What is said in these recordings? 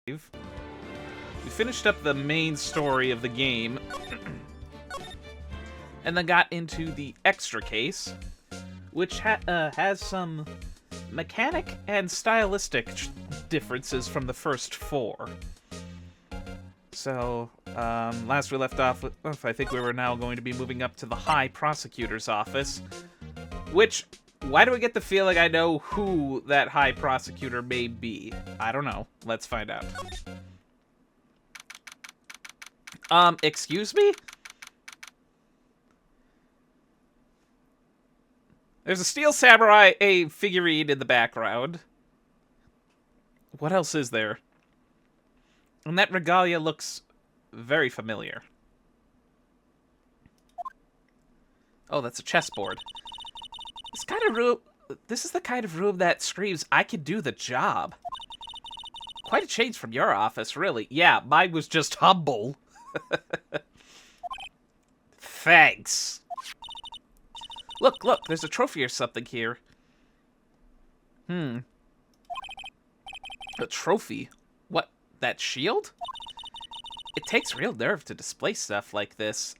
We finished up the main story of the game, and then got into the extra case, which has some mechanic and stylistic differences from the first 4. So, last we left off with, I think we were now going to be moving up to the High Prosecutor's office, which, why do I get the feeling I know who that High Prosecutor may be? I don't know. Let's find out. Excuse me? There's a Steel Samurai, a figurine in the background. What else is there? And that regalia looks very familiar. Oh, that's a chessboard. This is the kind of room that screams, I can do the job. Quite a change from your office, really. Yeah, mine was just humble. Thanks. Look, there's a trophy or something here. A trophy? What, that shield? It takes real nerve to display stuff like this.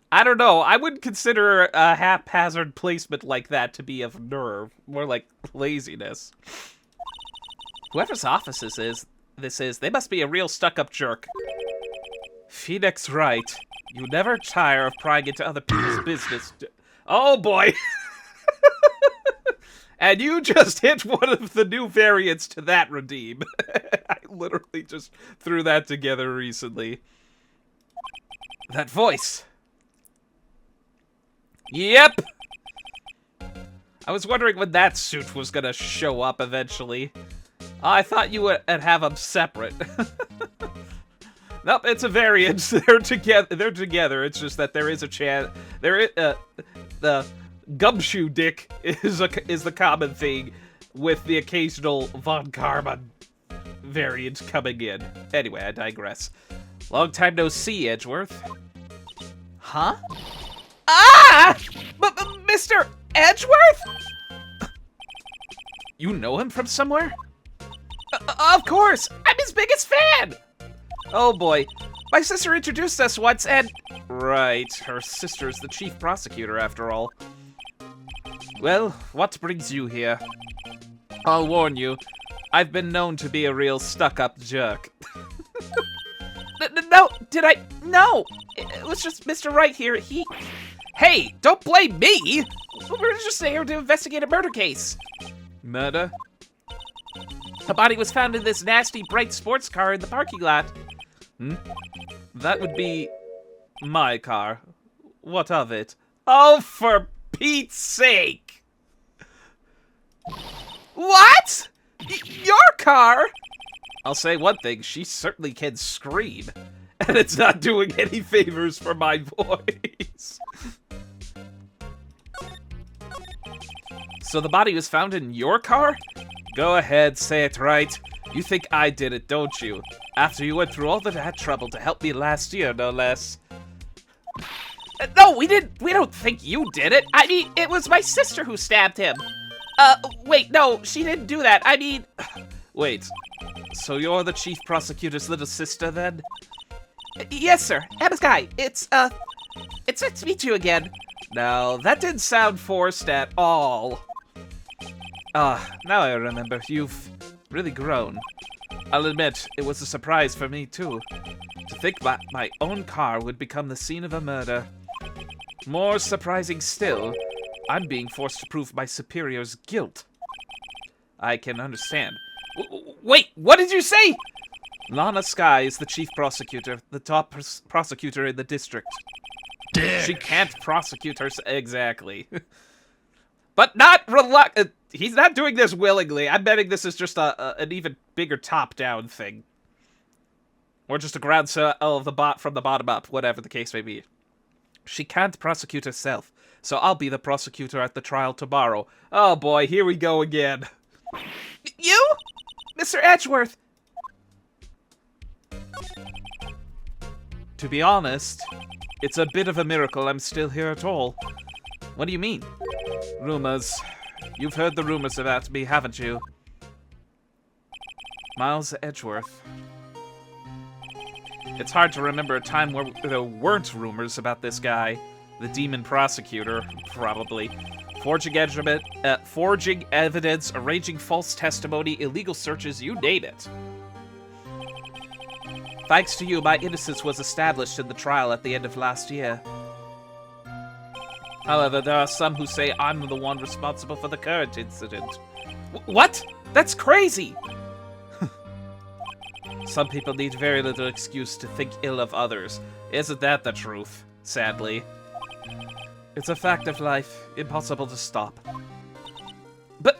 I don't know. I wouldn't consider a haphazard placement like that to be of nerve. More like laziness. Whoever's office this is, they must be a real stuck-up jerk. Phoenix Wright. You never tire of prying into other people's business. Oh, boy. And you just hit one of the new variants to that redeem. I literally just threw that together recently. That voice. Yep. I was wondering when that suit was gonna show up eventually. I thought you would have them separate. Nope, it's a variant. They're together. It's just that there is a chance. The gumshoe dick is the common thing, with the occasional Von Karman variant coming in. Anyway, I digress. Long time no see, Edgeworth. Huh? Ah! Mr. Edgeworth? You know him from somewhere? Of course! I'm his biggest fan! Oh boy. My sister introduced us once and... Right, her sister's the chief prosecutor after all. Well, what brings you here? I'll warn you, I've been known to be a real stuck-up jerk. No, No! It was just Mr. Wright here, Hey, don't blame me! We're just here to investigate a murder case. Murder? A body was found in this nasty, bright sports car in the parking lot. That would be my car. What of it? Oh, for Pete's sake! What? Your car? I'll say one thing, she certainly can scream. And it's not doing any favors for my voice. So the body was found in your car? Go ahead, say it right. You think I did it, don't you? After you went through all of that trouble to help me last year, no less. No, we don't think you did it. I mean, it was my sister who stabbed him. Wait, no, she didn't do that. I mean... Wait, so you're the chief prosecutor's little sister, then? Yes, sir. Emma's guy. It's nice to meet you again. No, that didn't sound forced at all. Now I remember. You've really grown. I'll admit, it was a surprise for me, too. To think my own car would become the scene of a murder. More surprising still, I'm being forced to prove my superior's guilt. I can understand. Wait, what did you say? Lana Skye is the chief prosecutor, the top prosecutor in the district. Dick. She can't prosecute her... Exactly. But not he's not doing this willingly. I'm betting this is just an even bigger top-down thing. Or just a groundswell of from the bottom up, whatever the case may be. She can't prosecute herself, so I'll be the prosecutor at the trial tomorrow. Oh boy, here we go again. You? Mr. Edgeworth? To be honest, it's a bit of a miracle I'm still here at all. What do you mean? Rumors. You've heard the rumors about me, haven't you? Miles Edgeworth. It's hard to remember a time where there weren't rumors about this guy. The demon prosecutor, probably. Forging evidence, arranging false testimony, illegal searches, you name it. Thanks to you, my innocence was established in the trial at the end of last year. However, there are some who say I'm the one responsible for the current incident. What? That's crazy! Some people need very little excuse to think ill of others. Isn't that the truth? Sadly. It's a fact of life, impossible to stop. But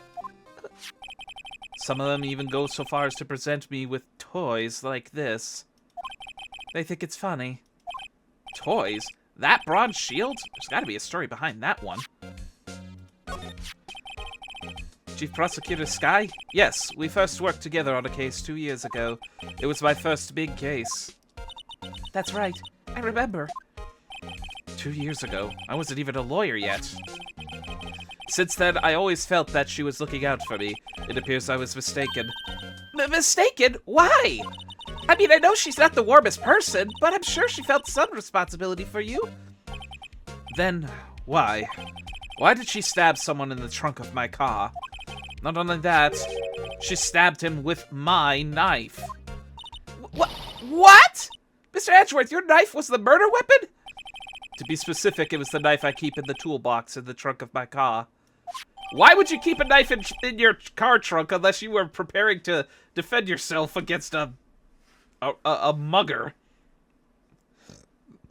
some of them even go so far as to present me with toys like this. They think it's funny. Toys? That bronze shield? There's gotta be a story behind that one. Chief Prosecutor Sky? Yes, we first worked together on a case 2 years ago. It was my first big case. That's right. I remember. 2 years ago. I wasn't even a lawyer yet. Since then, I always felt that she was looking out for me. It appears I was mistaken. Mistaken? Why? I mean, I know she's not the warmest person, but I'm sure she felt some responsibility for you. Then, why? Why did she stab someone in the trunk of my car? Not only that, she stabbed him with my knife. What? Mr. Edgeworth, your knife was the murder weapon? To be specific, it was the knife I keep in the toolbox in the trunk of my car. Why would you keep a knife in your car trunk unless you were preparing to defend yourself against a mugger?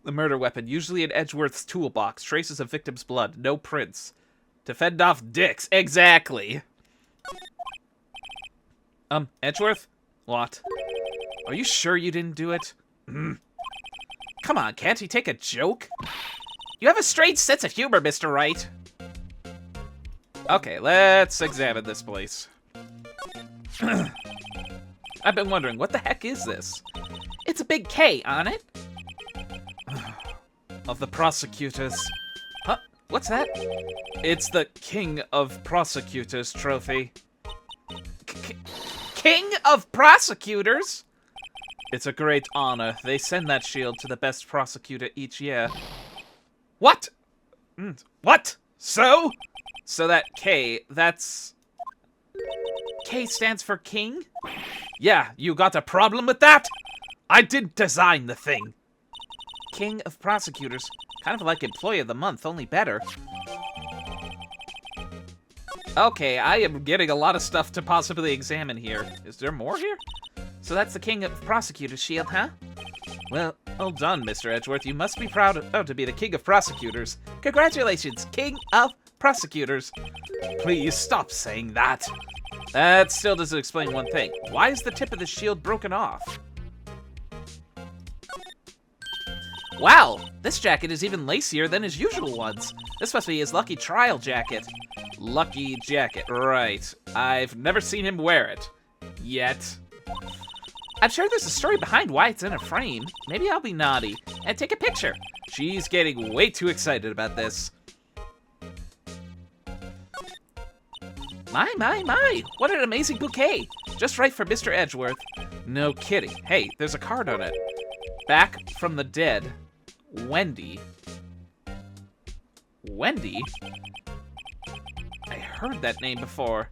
The murder weapon, usually in Edgeworth's toolbox, traces of victim's blood, no prints. To fend off dicks, exactly. Edgeworth? What? Are you sure you didn't do it? Come on, can't you take a joke? You have a strange sense of humor, Mr. Wright. Okay, let's examine this place. I've been wondering, what the heck is this? It's a big K on it. Of the prosecutors. Huh? What's that? It's the King of Prosecutors trophy. King of Prosecutors? It's a great honor. They send that shield to the best prosecutor each year. What? What? So? So that K, that's... K stands for king? Yeah, you got a problem with that? I did design the thing. King of Prosecutors. Kind of like Employee of the Month, only better. Okay, I am getting a lot of stuff to possibly examine here. Is there more here? So that's the King of Prosecutors shield, huh? Well done, Mr. Edgeworth. You must be proud to be the King of Prosecutors. Congratulations, King of Prosecutors. Please stop saying that. That still doesn't explain one thing. Why is the tip of the shield broken off? Wow, this jacket is even lacier than his usual ones. This must be his lucky trial jacket. Lucky jacket, right. I've never seen him wear it. Yet. I'm sure there's a story behind why it's in a frame. Maybe I'll be naughty and take a picture. She's getting way too excited about this. My, what an amazing bouquet. Just right for Mr. Edgeworth. No kidding. Hey, there's a card on it. Back from the dead. Wendy. Wendy? I heard that name before.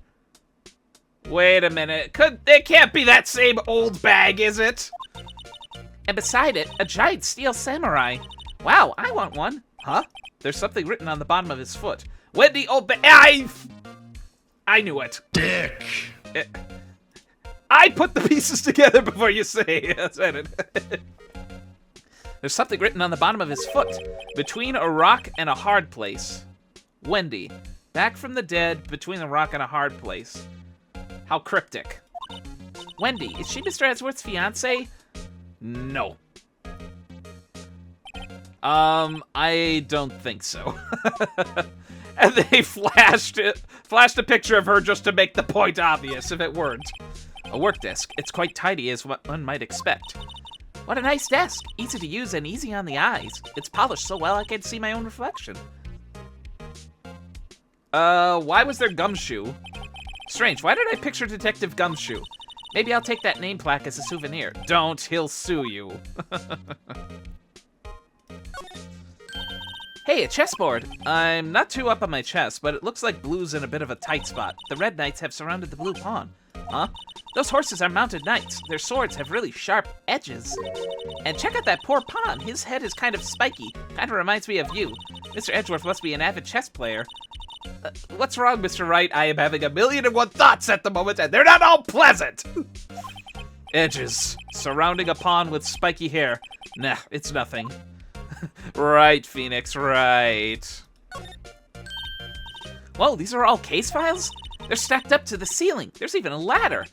Wait a minute. It can't be that same old bag, is it? And beside it, a giant steel samurai. Wow, I want one. Huh? There's something written on the bottom of his foot. Wendy old I knew it. Dick. I put the pieces together before you said it. There's something written on the bottom of his foot. Between a rock and a hard place. Wendy. Back from the dead, between a rock and a hard place. How cryptic. Wendy, is she Mr. Edgeworth's fiance? No. I don't think so. And they flashed a picture of her just to make the point obvious, if it weren't. A work desk. It's quite tidy as what one might expect. What a nice desk. Easy to use and easy on the eyes. It's polished so well I can see my own reflection. Why was there Gumshoe? Strange, why did I picture Detective Gumshoe? Maybe I'll take that name plaque as a souvenir. Don't, he'll sue you. Hey, a chessboard! I'm not too up on my chess, but it looks like blue's in a bit of a tight spot. The red knights have surrounded the blue pawn. Huh? Those horses are mounted knights. Their swords have really sharp edges. And check out that poor pawn. His head is kind of spiky. Kind of reminds me of you. Mr. Edgeworth must be an avid chess player. What's wrong, Mr. Wright? I am having 1,000,001 thoughts at the moment, and they're not all pleasant! Edges. Surrounding a pawn with spiky hair. Nah, it's nothing. Right, Phoenix, right. Whoa, these are all case files? They're stacked up to the ceiling. There's even a ladder.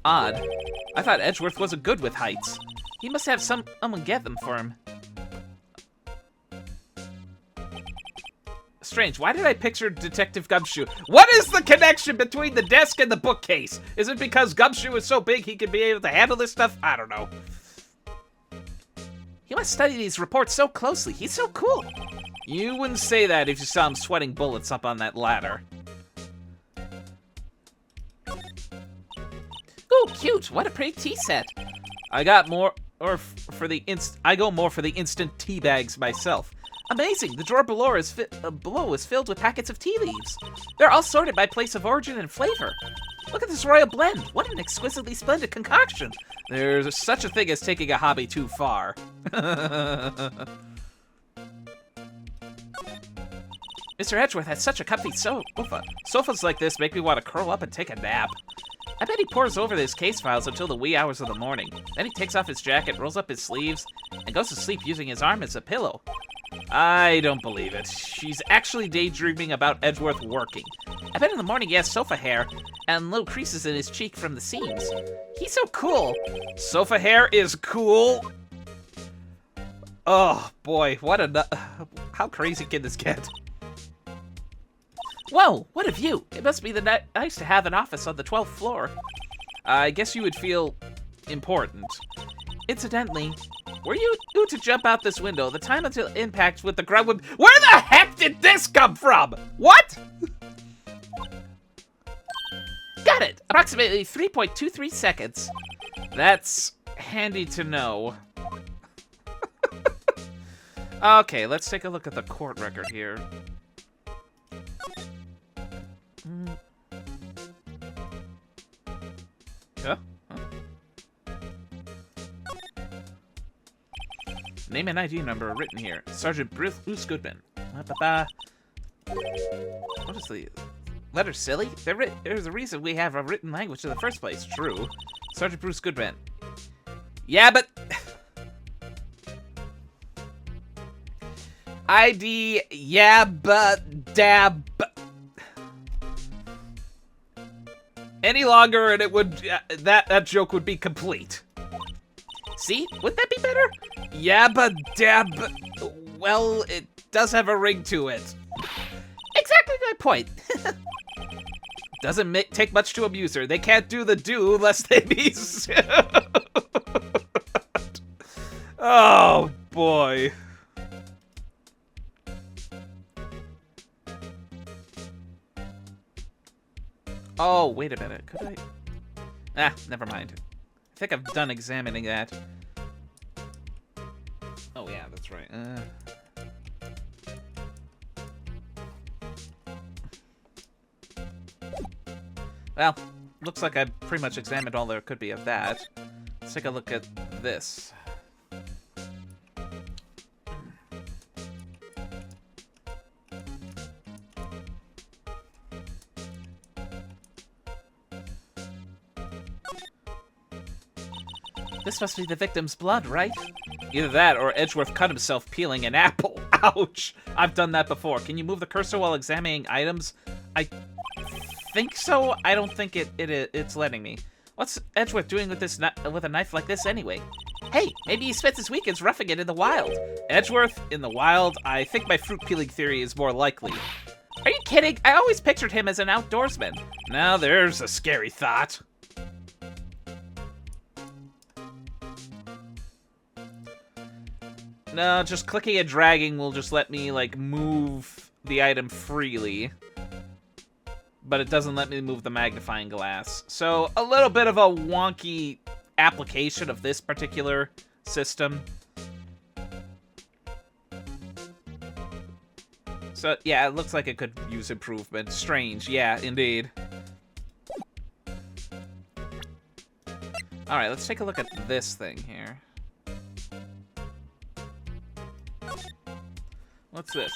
Odd. I thought Edgeworth wasn't good with heights. He must have someone get them for him. Strange, why did I picture Detective Gumshoe? What is the connection between the desk and the bookcase? Is it because Gumshoe is so big he could be able to handle this stuff? I don't know. He must study these reports so closely. He's so cool. You wouldn't say that if you saw him sweating bullets up on that ladder. Ooh, cute. What a pretty tea set. I got more, for the instant tea bags myself. Amazing. The drawer below is filled with packets of tea leaves. They're all sorted by place of origin and flavor. Look at this royal blend. What an exquisitely splendid concoction. There's such a thing as taking a hobby too far. Mr. Edgeworth has such a comfy sofa. Sofas like this make me want to curl up and take a nap. I bet he pores over his case files until the wee hours of the morning. Then he takes off his jacket, rolls up his sleeves, and goes to sleep using his arm as a pillow. I don't believe it. She's actually daydreaming about Edgeworth working. I bet in the morning he has sofa hair and little creases in his cheek from the seams. He's so cool. Sofa hair is cool. Oh boy, how crazy can this get? Whoa, what a view. It must be nice to have an office on the 12th floor. I guess you would feel important. Incidentally, were you to jump out this window, the time until impact with the ground would... Where the heck did this come from? What? Got it! Approximately 3.23 seconds. That's handy to know. Okay, let's take a look at the court record here. Huh? Name and ID number written here. Sergeant Bruce Goodman. What is the letter silly? There's a reason we have a written language in the first place. True. Sergeant Bruce Goodman. Yeah, but... ID, yeah, but, dab... Any longer and it would, that joke would be complete. See? Wouldn't that be better? Yabba dab. Well, it does have a ring to it. Exactly my point. Doesn't take much to amuse her. They can't do the do lest they be... Oh, boy. Oh, wait a minute. Could I? Ah, never mind. I think I'm done examining that. Oh, yeah, that's right. Well, looks like I pretty much examined all there could be of that. Let's take a look at this. This must be the victim's blood, right? Either that or Edgeworth cut himself peeling an apple. Ouch! I've done that before. Can you move the cursor while examining items? I think so. I don't think it's letting me. What's Edgeworth doing with a knife like this anyway? Hey, maybe he spends his weekends roughing it in the wild. Edgeworth in the wild? I think my fruit peeling theory is more likely. Are you kidding? I always pictured him as an outdoorsman. Now there's a scary thought. No, just clicking and dragging will just let me, like, move the item freely. but it doesn't let me move the magnifying glass. So a little bit of a wonky application of this particular system. So yeah, it looks like it could use improvement. Strange, yeah, indeed. Alright, let's take a look at this thing here. What's this?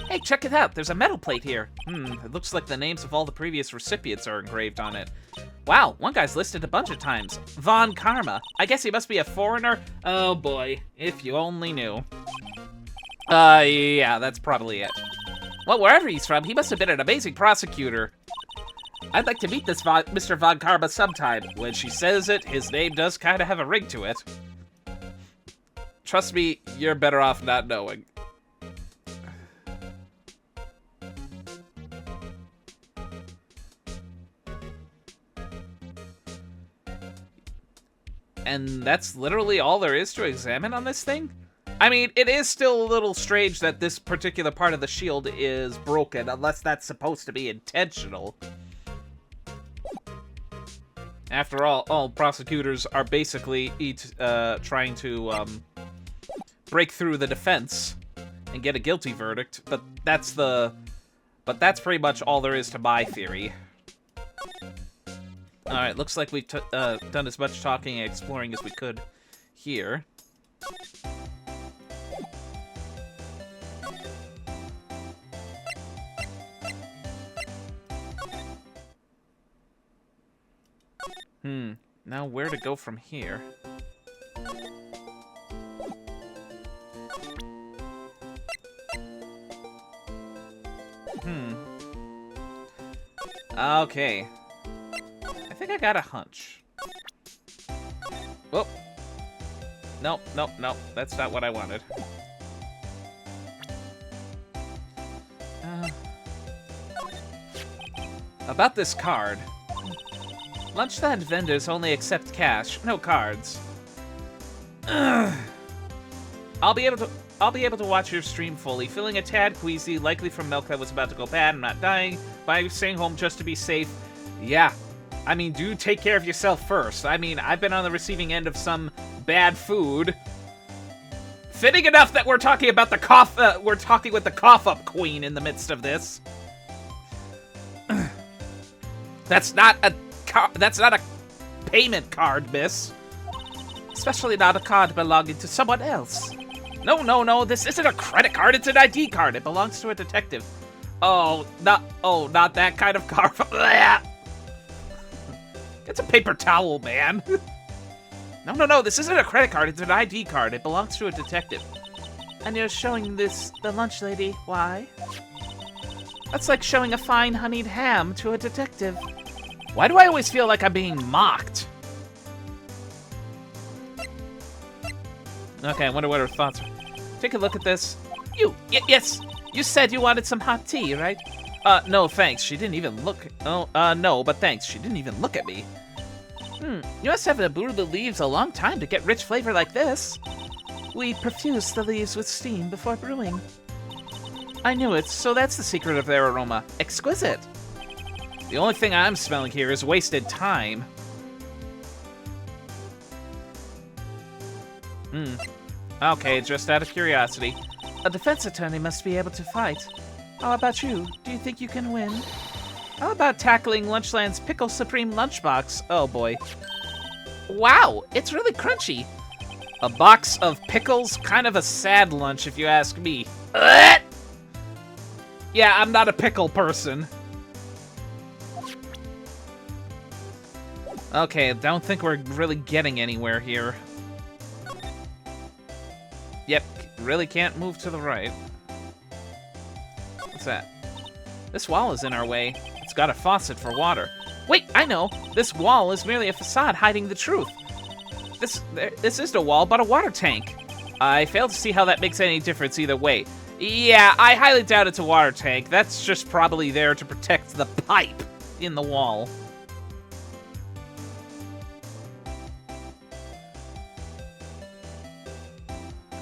Hey, check it out! There's a metal plate here. It looks like the names of all the previous recipients are engraved on it. Wow, one guy's listed a bunch of times. Von Karma. I guess he must be a foreigner? Oh boy, if you only knew. Yeah, that's probably it. Well, wherever he's from, he must have been an amazing prosecutor. I'd like to meet this Mr. Von Karma sometime. When she says it, his name does kind of have a ring to it. Trust me, you're better off not knowing. And that's literally all there is to examine on this thing? I mean, it is still a little strange that this particular part of the shield is broken, unless that's supposed to be intentional. After all prosecutors are basically trying to break through the defense and get a guilty verdict, but that's pretty much all there is to my theory. Alright, looks like we've done as much talking and exploring as we could here. Now where to go from here? Okay. I think I got a hunch. Oh. Nope, nope, nope. That's not what I wanted. About this card. Lunchstand vendors only accept cash, no cards. Ugh. I'll be able to watch your stream fully, feeling a tad queasy, likely from milk that was about to go bad. I'm not dying, but I'm staying home just to be safe. Yeah. I mean, do take care of yourself first. I mean, I've been on the receiving end of some bad food. Fitting enough that we're talking about the cough. We're talking with the cough-up queen in the midst of this. That's not a payment card, miss. Especially not a card belonging to someone else. No, no, no. This isn't a credit card. It's an ID card. It belongs to a detective. Oh, not that kind of card. It's a paper towel, man. No, no, no, this isn't a credit card, it's an ID card. It belongs to a detective. And you're showing this the lunch lady. Why? That's like showing a fine honeyed ham to a detective. Why do I always feel like I'm being mocked? Okay, I wonder what her thoughts are. Take a look at this. Yes, you said you wanted some hot tea, right? No, thanks. She didn't even look. Oh, no, but thanks. She didn't even look at me. You must have brewed the leaves a long time to get rich flavor like this. We perfuse the leaves with steam before brewing. I knew it, so that's the secret of their aroma. Exquisite. The only thing I'm smelling here is wasted time. Okay, just out of curiosity. A defense attorney must be able to fight. How about you? Do you think you can win? How about tackling Lunchland's Pickle Supreme lunchbox? Oh boy. Wow, it's really crunchy. A box of pickles? Kind of a sad lunch if you ask me. Yeah, I'm not a pickle person. Okay, I don't think we're really getting anywhere here. Yep, really can't move to the right. What's that? This wall is in our way. It's got a faucet for water. Wait, I know. This wall is merely a facade hiding the truth. This isn't a wall, but a water tank. I fail to see how that makes any difference either way. Yeah, I highly doubt it's a water tank. That's just probably there to protect the pipe in the wall.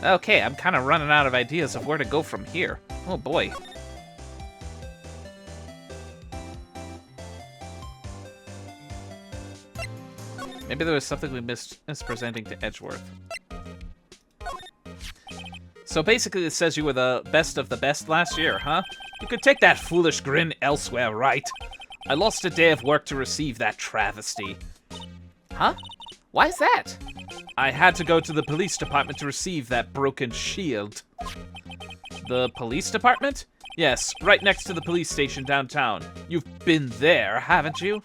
Okay, I'm kind of running out of ideas of where to go from here. Oh boy. Maybe there was something we missed mispresenting to Edgeworth. So basically it says you were the best of the best last year, huh? You could take that foolish grin elsewhere, right? I lost a day of work to receive that travesty. Huh? Why is that? I had to go to the police department to receive that broken shield. The police department? Yes, right next to the police station downtown. You've been there, haven't you?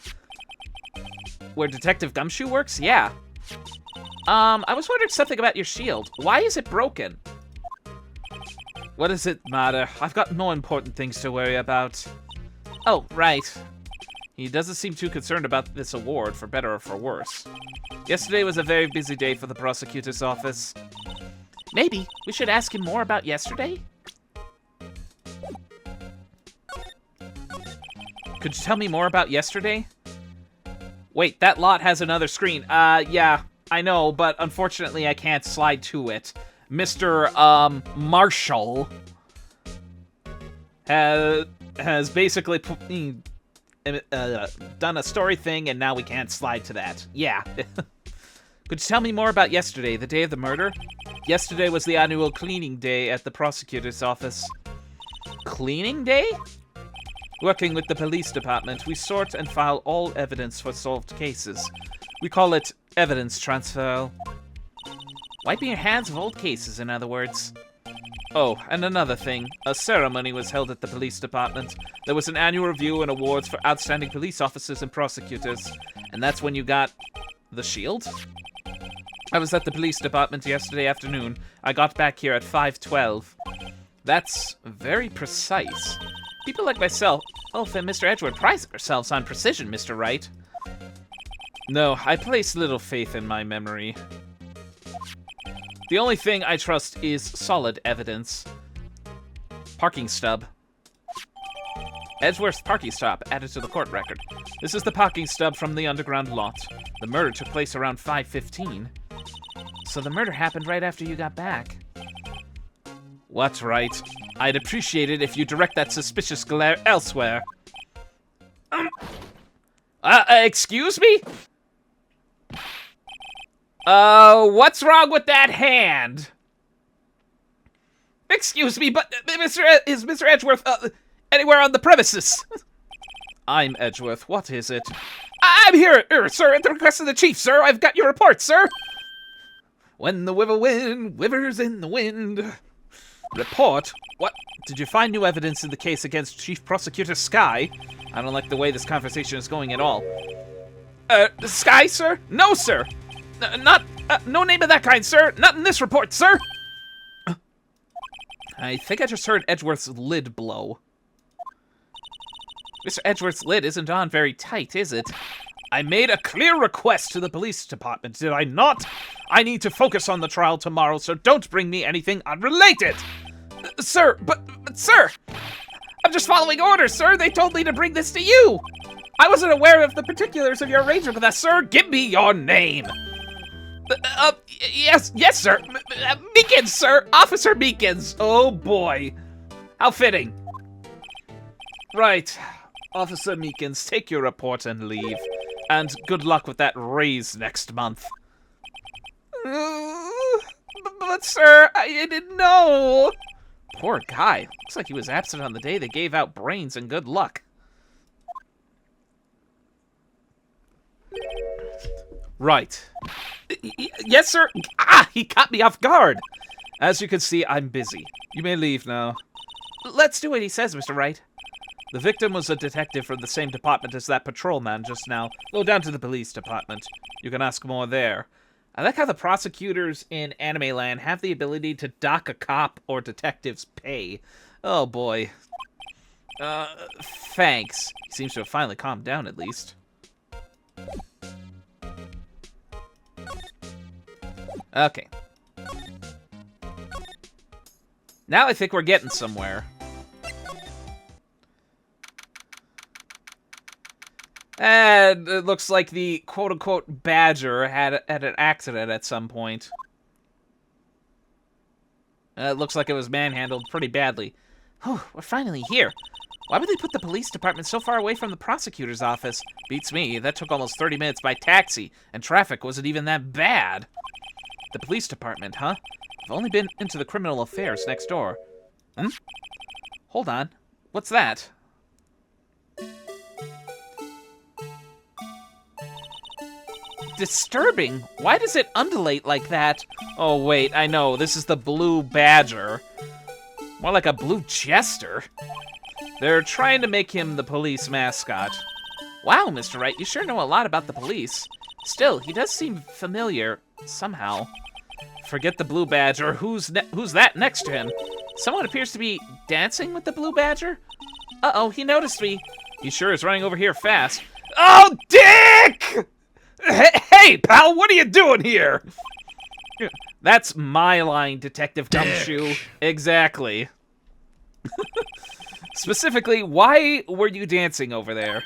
Where Detective Gumshoe works? Yeah. I was wondering something about your shield. Why is it broken? What does it matter? I've got more important things to worry about. Oh, right. He doesn't seem too concerned about this award, for better or for worse. Yesterday was a very busy day for the prosecutor's office. Maybe we should ask him more about yesterday? Could you tell me more about yesterday? Wait, that lot has another screen. Yeah, I know, but unfortunately I can't slide to it. Mr. Marshall has basically done a story thing, and now we can't slide to that. Yeah. Could you tell me more about yesterday, the day of the murder? Yesterday was the annual cleaning day at the prosecutor's office. Cleaning day? Working with the police department, we sort and file all evidence for solved cases. We call it evidence transfer. Wiping your hands of old cases, in other words. Oh, and another thing. A ceremony was held at the police department. There was an annual review and awards for outstanding police officers and prosecutors. And that's when you got the shield? I was at the police department yesterday afternoon. I got back here at 5:12. That's very precise. People like myself, Elf and Mr. Edgeworth, pride ourselves on precision, Mr. Wright. No, I place little faith in my memory. The only thing I trust is solid evidence. Parking stub. Edgeworth's parking stop added to the court record. This is the parking stub from the underground lot. The murder took place around 5:15. So the murder happened right after you got back. What's right? I'd appreciate it if you direct that suspicious glare elsewhere. Excuse me? What's wrong with that hand? Excuse me, but is Mr. Edgeworth, anywhere on the premises? I'm Edgeworth. What is it? I'm here, sir, at the request of the chief, sir. I've got your report, sir. When the wind wivers in the wind. Report? What? Did you find new evidence in the case against Chief Prosecutor Sky? I don't like the way this conversation is going at all. Sky, sir? No, sir. No name of that kind, sir. Not in this report, sir. I think I just heard Edgeworth's lid blow. Mr. Edgeworth's lid isn't on very tight, is it? I made a clear request to the police department, did I not? I need to focus on the trial tomorrow, so don't bring me anything unrelated. Sir, but sir, I'm just following orders, sir. They told me to bring this to you. I wasn't aware of the particulars of your arrangement with us, sir. Give me your name. Yes, sir. Meekins, sir. Officer Meekins. Oh, boy. How fitting. Right. Officer Meekins, take your report and leave. And good luck with that raise next month. But sir, I didn't know. Poor guy. Looks like he was absent on the day they gave out brains and good luck. Right. Yes, sir. He caught me off guard. As you can see, I'm busy. You may leave now. Let's do what he says, Mr. Wright. The victim was a detective from the same department as that patrolman just now. Go down to the police department. You can ask more there. I like how the prosecutors in Anime Land have the ability to dock a cop or detective's pay. Oh boy. Thanks. He seems to have finally calmed down at least. Okay. Now I think we're getting somewhere. And it looks like the quote-unquote badger had an accident at some point. It looks like it was manhandled pretty badly. Whew, we're finally here. Why would they put the police department so far away from the prosecutor's office? Beats me. That took almost 30 minutes by taxi, and traffic wasn't even that bad. The police department, huh? I've only been into the criminal affairs next door. Hold on. What's that? Disturbing. Why does it undulate like that? Oh, wait, I know. This is the blue badger. More like a blue jester. They're trying to make him the police mascot. Wow, Mr. Wright, you sure know a lot about the police. Still, he does seem familiar, somehow. Forget the blue badger. Who's that next to him? Someone appears to be dancing with the blue badger? Uh-oh, he noticed me. He sure is running over here fast. Oh, Dick! Hey, pal, what are you doing here? That's my line, Detective Gumshoe. Exactly. Specifically, why were you dancing over there?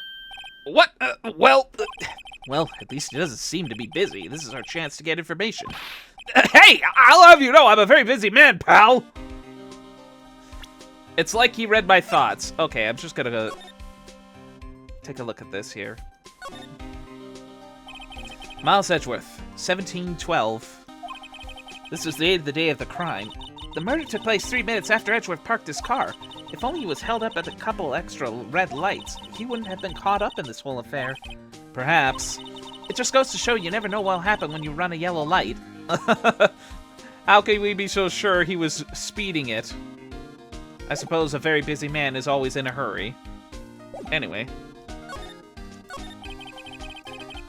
What? Well, at least he doesn't seem to be busy. This is our chance to get information. Hey, I'll have you know I'm a very busy man, pal. It's like he read my thoughts. Okay, I'm just gonna go take a look at this here. Miles Edgeworth, 1712. This was the day of the crime. The murder took place 3 minutes after Edgeworth parked his car. If only he was held up at a couple extra red lights, he wouldn't have been caught up in this whole affair. Perhaps. It just goes to show you never know what'll happen when you run a yellow light. How can we be so sure he was speeding it? I suppose a very busy man is always in a hurry. Anyway.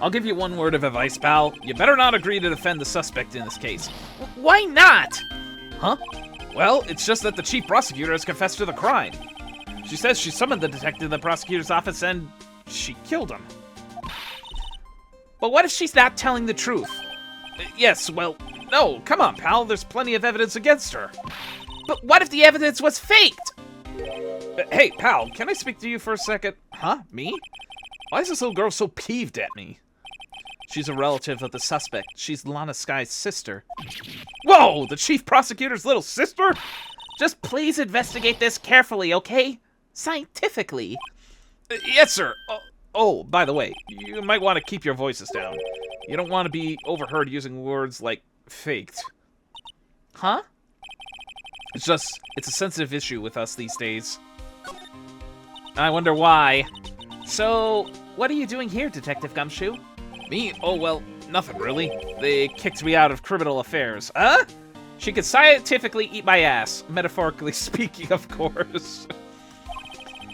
I'll give you one word of advice, pal. You better not agree to defend the suspect in this case. Why not? Huh? Well, it's just that the chief prosecutor has confessed to the crime. She says she summoned the detective in the prosecutor's office and she killed him. But what if she's not telling the truth? Yes, well, no, come on, pal. There's plenty of evidence against her. But what if the evidence was faked? Hey, pal, can I speak to you for a second? Huh? Me? Why is this little girl so peeved at me? She's a relative of the suspect. She's Lana Sky's sister. Whoa! The chief prosecutor's little sister? Just please investigate this carefully, okay? Scientifically. Yes, sir. Oh, by the way, you might want to keep your voices down. You don't want to be overheard using words like faked. Huh? It's a sensitive issue with us these days. I wonder why. So, what are you doing here, Detective Gumshoe? Me? Oh, well, nothing really. They kicked me out of criminal affairs. Huh? She could scientifically eat my ass. Metaphorically speaking, of course.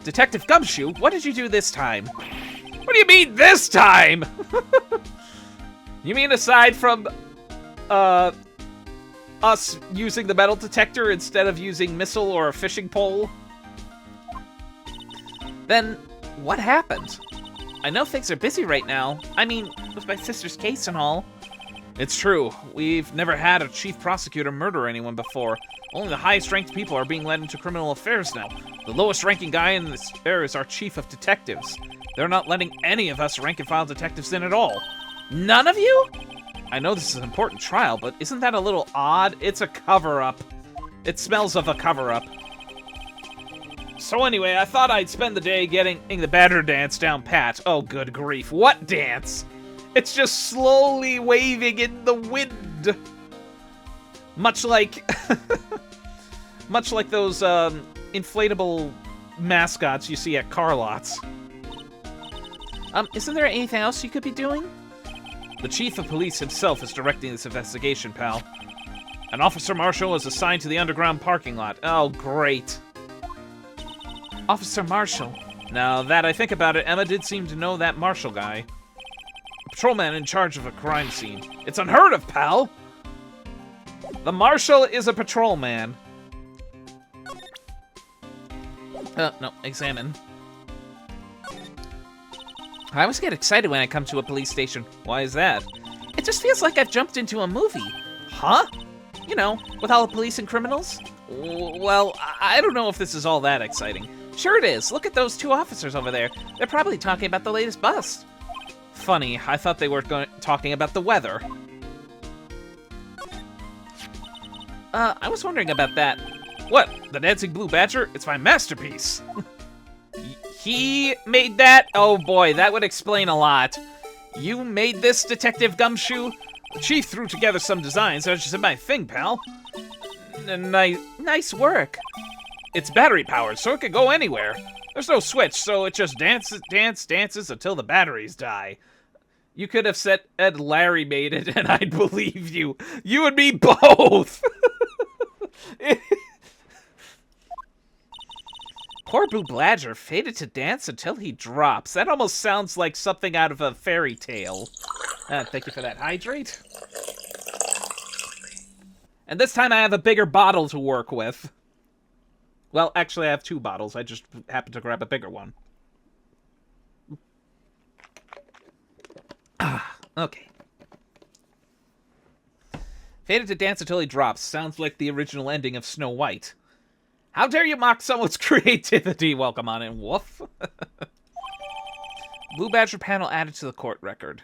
Detective Gumshoe, what did you do this time? What do you mean, this time? You mean aside from, us using the metal detector instead of using missile or a fishing pole? Then, what happened? I know things are busy right now. I mean, with my sister's case and all. It's true. We've never had a chief prosecutor murder anyone before. Only the highest-ranked people are being led into criminal affairs now. The lowest-ranking guy in this affair is our chief of detectives. They're not letting any of us rank-and-file detectives in at all. None of you? I know this is an important trial, but isn't that a little odd? It's a cover-up. It smells of a cover-up. So anyway, I thought I'd spend the day getting the badger dance down pat. Oh, good grief. What dance? It's just slowly waving in the wind. Much like... much like those, inflatable mascots you see at car lots. Isn't there anything else you could be doing? The chief of police himself is directing this investigation, pal. An officer marshal is assigned to the underground parking lot. Oh, great. Officer Marshall. Now that I think about it, Emma did seem to know that Marshall guy. A patrolman in charge of a crime scene. It's unheard of, pal! The Marshal is a patrolman. No, examine. I always get excited when I come to a police station. Why is that? It just feels like I've jumped into a movie. Huh? You know, with all the police and criminals? Well, I don't know if this is all that exciting. Sure it is. Look at those two officers over there. They're probably talking about the latest bust. Funny, I thought they were talking about the weather. I was wondering about that. What? The Dancing Blue Badger? It's my masterpiece. He made that? Oh boy, that would explain a lot. You made this, Detective Gumshoe? The chief threw together some designs. That's just my thing, pal. Nice work. It's battery powered, so it could go anywhere. There's no switch, so it just dances until the batteries die. You could have said Larry made it, and I'd believe you. You and me both! Poor Boo Bladger fated to dance until he drops. That almost sounds like something out of a fairy tale. Thank you for that hydrate. And this time I have a bigger bottle to work with. Well, actually I have 2 bottles. I just happened to grab a bigger one. Okay. Fated to dance until he drops. Sounds like the original ending of Snow White. How dare you mock someone's creativity? Welcome on in, woof. Blue Badger panel added to the court record.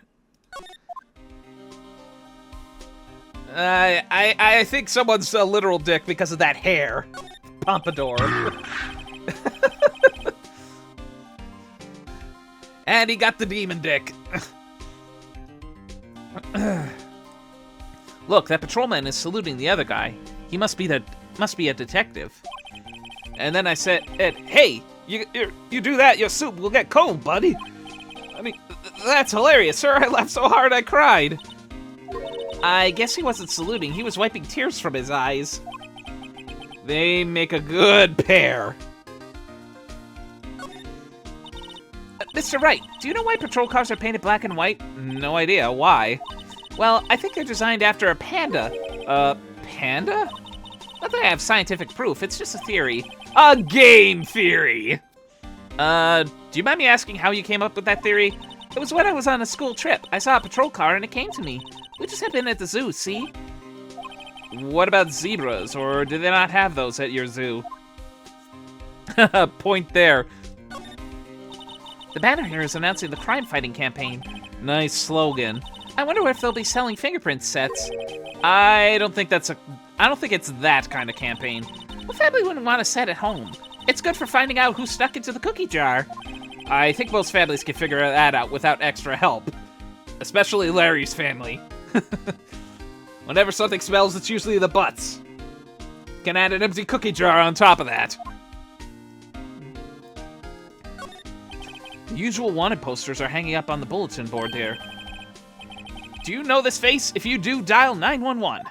I think someone's a literal dick because of that hair. Pompadour. And he got the demon dick. Look, that patrolman is saluting the other guy. He must be a detective. And then I said, Ed, hey, you do that, your soup will get cold, buddy. I mean, that's hilarious, sir. I laughed so hard I cried. I guess he wasn't saluting. He was wiping tears from his eyes. They make a good pair. Mr. Wright, do you know why patrol cars are painted black and white? No idea. Why? Well, I think they're designed after a panda. Panda? Not that I have scientific proof. It's just a theory. A game theory! Do you mind me asking how you came up with that theory? It was when I was on a school trip. I saw a patrol car and it came to me. We just had been at the zoo, see? What about zebras, or do they not have those at your zoo? Point there. The banner here is announcing the crime-fighting campaign. Nice slogan. I wonder if they'll be selling fingerprint sets. I don't think it's that kind of campaign. What family wouldn't want a set at home? It's good for finding out who stuck into the cookie jar. I think most families can figure that out without extra help. Especially Larry's family. Whenever something smells, it's usually the butts. Can add an empty cookie jar on top of that. The usual wanted posters are hanging up on the bulletin board here. Do you know this face? If you do, dial 911.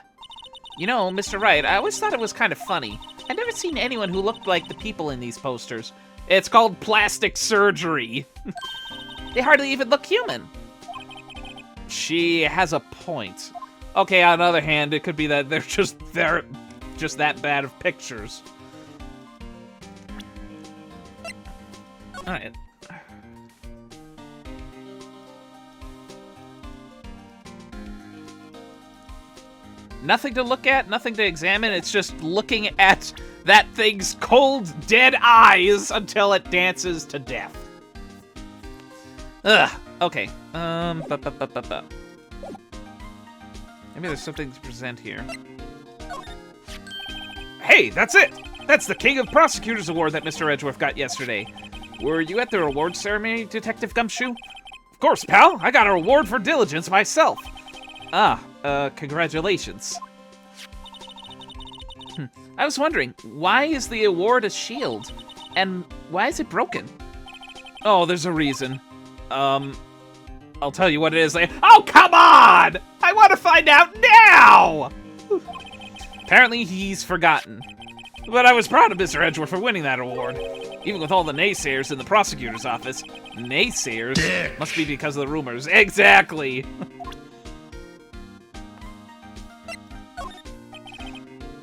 You know, Mr. Wright, I always thought it was kind of funny. I've never seen anyone who looked like the people in these posters. It's called plastic surgery. They hardly even look human. She has a point. Okay, on the other hand, it could be that they're just that bad of pictures. Alright. Nothing to look at, nothing to examine, it's just looking at that thing's cold, dead eyes until it dances to death. Ugh, okay. Maybe there's something to present here. Hey, that's it! That's the King of Prosecutors Award that Mr. Edgeworth got yesterday. Were you at the award ceremony, Detective Gumshoe? Of course, pal. I got a reward for diligence myself. Congratulations. I was wondering, why is the award a shield? And why is it broken? Oh, there's a reason. I'll tell you what it is later. Oh, come on! I want to find out now! Apparently, he's forgotten. But I was proud of Mr. Edgeworth for winning that award. Even with all the naysayers in the prosecutor's office. Naysayers? Must be because of the rumors. Exactly!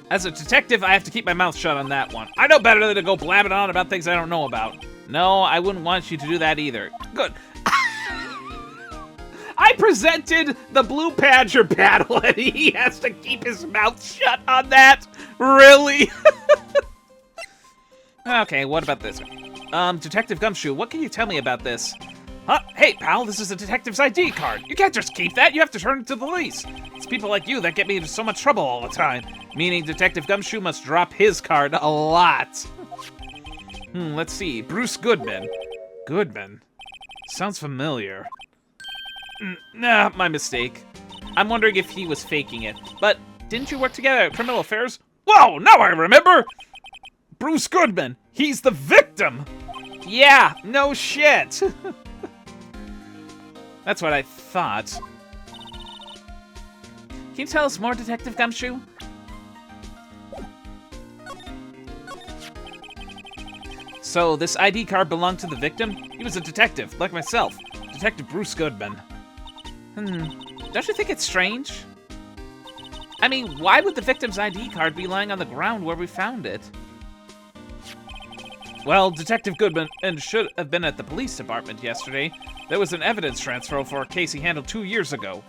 As a detective, I have to keep my mouth shut on that one. I know better than to go blabbing on about things I don't know about. No, I wouldn't want you to do that either. Good. I presented the Blue Badger battle, and he has to keep his mouth shut on that? Really? Okay, what about this? Detective Gumshoe, what can you tell me about this? Huh? Hey, pal, this is a detective's ID card. You can't just keep that. You have to turn it to the police. It's people like you that get me into so much trouble all the time. Meaning Detective Gumshoe must drop his card a lot. Let's see. Bruce Goodman. Goodman. Sounds familiar. Nah, my mistake. I'm wondering if he was faking it. But didn't you work together at Criminal Affairs? Whoa, now I remember! Bruce Goodman, he's the victim! Yeah, no shit! That's what I thought. Can you tell us more, Detective Gumshoe? So, this ID card belonged to the victim? He was a detective, like myself. Detective Bruce Goodman. Don't you think it's strange? I mean, why would the victim's ID card be lying on the ground where we found it? Well, Detective Goodman should have been at the police department yesterday. There was an evidence transfer for a case he handled 2 years ago.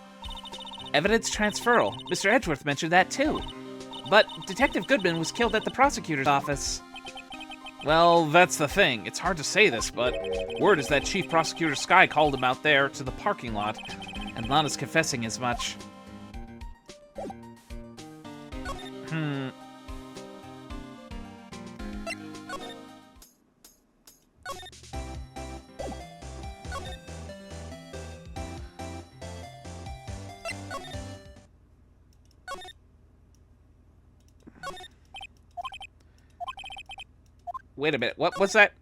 Evidence transferal. Mr. Edgeworth mentioned that too. But Detective Goodman was killed at the prosecutor's office. Well, that's the thing. It's hard to say this, but word is that Chief Prosecutor Sky called him out there to the parking lot, and Lana's confessing as much. Wait a minute, what was that?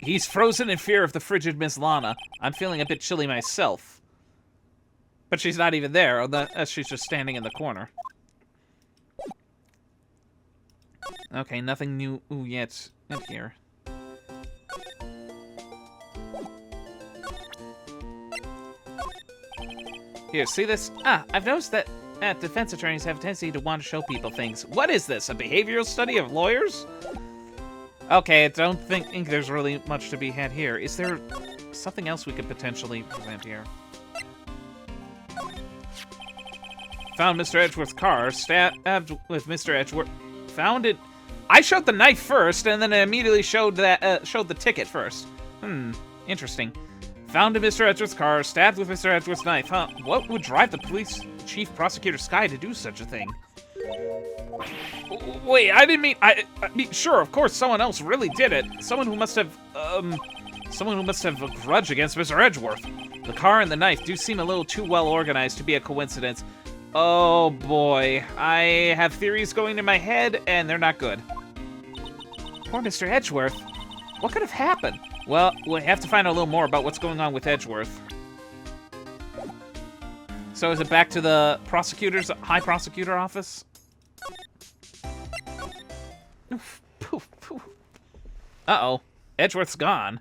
He's frozen in fear of the frigid Miss Lana. I'm feeling a bit chilly myself. But she's not even there, she's just standing in the corner. Okay, nothing new yet in here. Here, see this? I've noticed that defense attorneys have a tendency to want to show people things. What is this, a behavioral study of lawyers? Okay, I don't think there's really much to be had here. Is there something else we could potentially present here? Found Mr. Edgeworth's car, stabbed with Mr. Edgeworth. Found it. I showed the knife first, and then I immediately showed the ticket first. Interesting. Found in Mr. Edgeworth's car, stabbed with Mr. Edgeworth's knife, huh? What would drive the police chief prosecutor Sky to do such a thing? Wait, I didn't mean, I mean, sure, of course, someone else really did it. Someone who must have a grudge against Mr. Edgeworth. The car and the knife do seem a little too well organized to be a coincidence. Oh boy, I have theories going in my head, and they're not good. Poor Mr. Edgeworth. What could have happened? Well, we'll have to find out a little more about what's going on with Edgeworth. So is it back to the high prosecutor office? Oof, poof, poof. Uh-oh. Edgeworth's gone.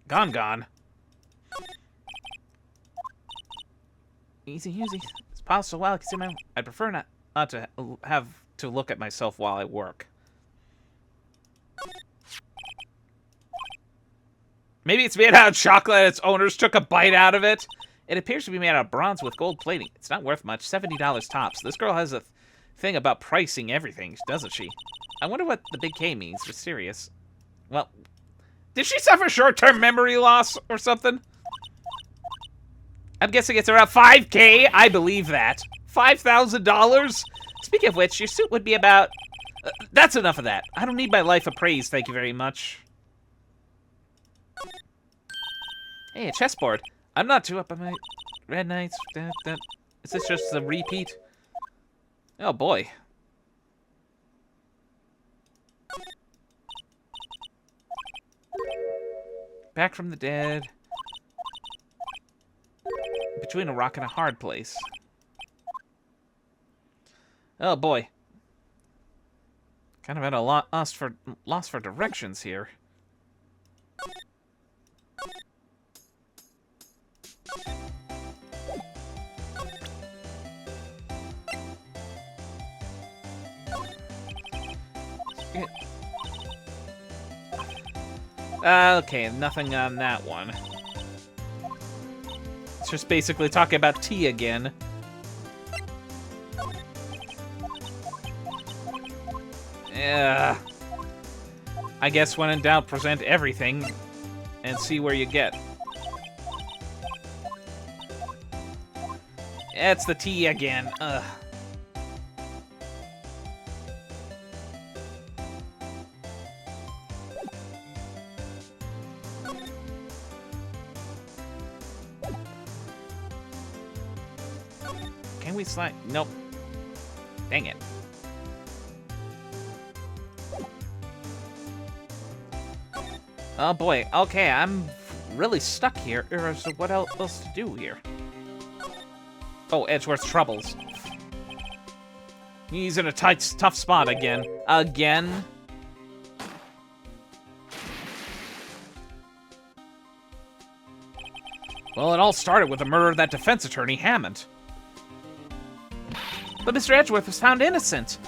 Gone. Easy. It's paused so well I can see my... I'd prefer not to have to look at myself while I work. Maybe it's made out of chocolate and its owners took a bite out of it. It appears to be made out of bronze with gold plating. It's not worth much. $70 tops. This girl has a thing about pricing everything, doesn't she? I wonder what the big K means. Mysterious. Well, did she suffer short-term memory loss or something? I'm guessing it's around $5K. I believe that. $5,000? Speaking of which, your suit would be about... that's enough of that. I don't need my life appraised, thank you very much. Hey, a chessboard. I'm not too up on my red knights. Is this just a repeat? Oh, boy. Back from the dead. Between a rock and a hard place. Oh, boy. Kind of at a loss for directions here. Okay, nothing on that one. It's just basically talking about tea again. Yeah. I guess when in doubt, present everything and see where you get. It's the tea again. Ugh. Can we slide? Nope. Dang it. Oh boy, okay, I'm really stuck here. So what else to do here? Oh, Edgeworth's troubles. He's in a tough spot again. Again? Well, it all started with the murder of that defense attorney, Hammond. But Mr. Edgeworth was found innocent.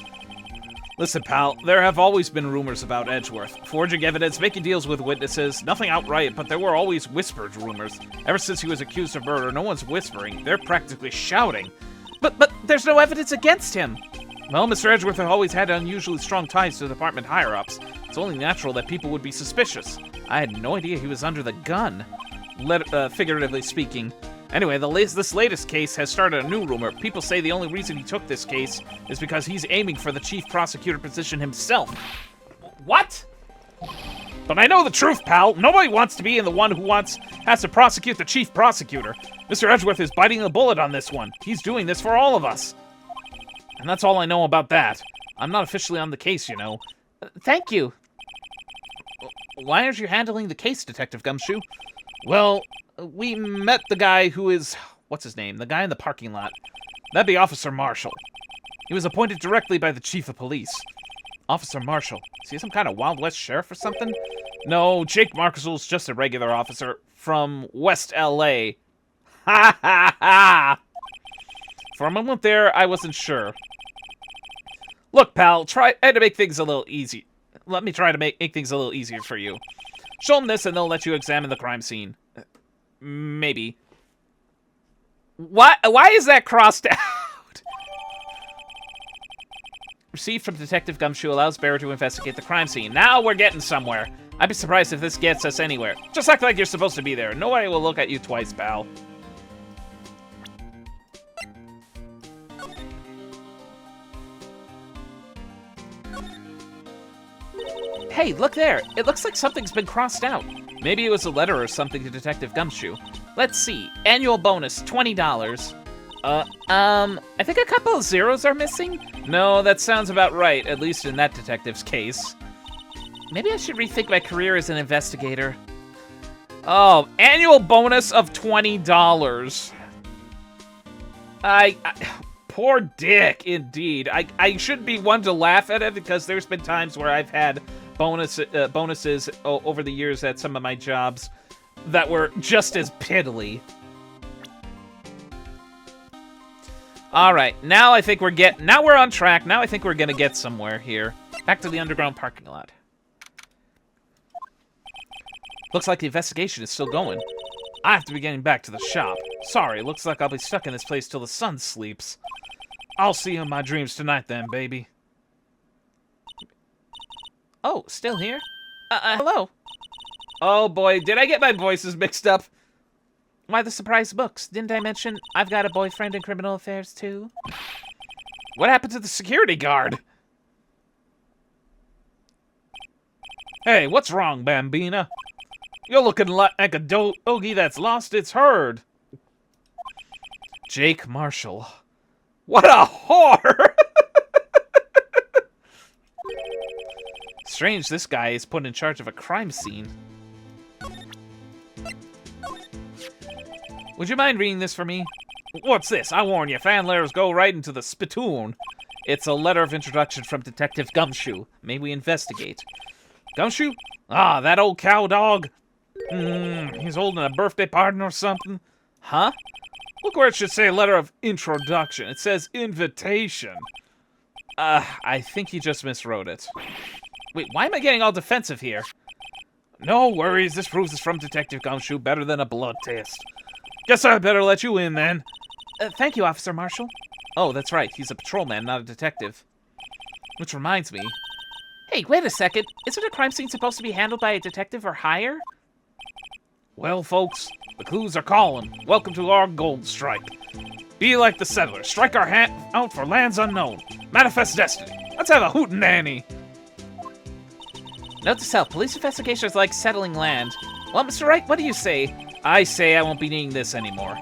Listen, pal, there have always been rumors about Edgeworth. Forging evidence, making deals with witnesses, nothing outright, but there were always whispered rumors. Ever since he was accused of murder, no one's whispering. They're practically shouting. But there's no evidence against him. Well, Mr. Edgeworth has always had unusually strong ties to the department higher-ups. It's only natural that people would be suspicious. I had no idea he was under the gun. Figuratively speaking. Anyway, this latest case has started a new rumor. People say the only reason he took this case is because he's aiming for the chief prosecutor position himself. What? But I know the truth, pal. Nobody wants to be the one who has to prosecute the chief prosecutor. Mr. Edgeworth is biting the bullet on this one. He's doing this for all of us. And that's all I know about that. I'm not officially on the case, you know. Thank you. Why aren't you handling the case, Detective Gumshoe? Well, we met the guy who is... What's his name? The guy in the parking lot. That'd be Officer Marshall. He was appointed directly by the chief of police. Officer Marshall. Is he some kind of Wild West sheriff or something? No, Jake Marshall's just a regular officer from West L.A. Ha ha ha! For a moment there, I wasn't sure. Look, pal, I had to make things a little easy. Let me try to make things a little easier for you. Show them this and they'll let you examine the crime scene. Maybe. What? Why is that crossed out? Received from Detective Gumshoe allows Bearer to investigate the crime scene. Now we're getting somewhere. I'd be surprised if this gets us anywhere. Just act like you're supposed to be there. Nobody will look at you twice, pal. Hey, look there. It looks like something's been crossed out. Maybe it was a letter or something to Detective Gumshoe. Let's see. Annual bonus, $20. I think a couple of zeros are missing? No, that sounds about right, at least in that detective's case. Maybe I should rethink my career as an investigator. Oh, annual bonus of $20. Poor Dick, indeed. I shouldn't be one to laugh at it because there's been times where I've had bonuses over the years at some of my jobs that were just as piddly. All right, now I think now we're on track. Now I think we're gonna get somewhere here. Back to the underground parking lot. Looks like the investigation is still going. I have to be getting back to the shop. Sorry, looks like I'll be stuck in this place till the sun sleeps. I'll see you in my dreams tonight then, baby. Oh, still here? Hello. Oh boy, did I get my voices mixed up? Why the surprise books? Didn't I mention I've got a boyfriend in criminal affairs too? What happened to the security guard? Hey, what's wrong, Bambina? You're looking like a doggy that's lost its herd. Jake Marshall. What a whore! Strange this guy is put in charge of a crime scene. Would you mind reading this for me? What's this? I warn you, fan letters go right into the spittoon. It's a letter of introduction from Detective Gumshoe. May we investigate? Gumshoe? Ah, that old cow dog. He's holding a birthday party or something. Huh? Look where it should say letter of introduction. It says invitation. I think he just miswrote it. Wait, why am I getting all defensive here? No worries, this proves it's from Detective Gumshoe better than a blood test. Guess I better let you in, then. Thank you, Officer Marshall. Oh, that's right, he's a patrolman, not a detective. Which reminds me... Hey, wait a second. Isn't a crime scene supposed to be handled by a detective or higher? Well, folks, the clues are calling. Welcome to our gold strike. Be like the settlers. Strike our hand out for lands unknown. Manifest destiny. Let's have a hootenanny. Note to self, police investigations like settling land. Well, Mr. Wright, what do you say? I say I won't be needing this anymore.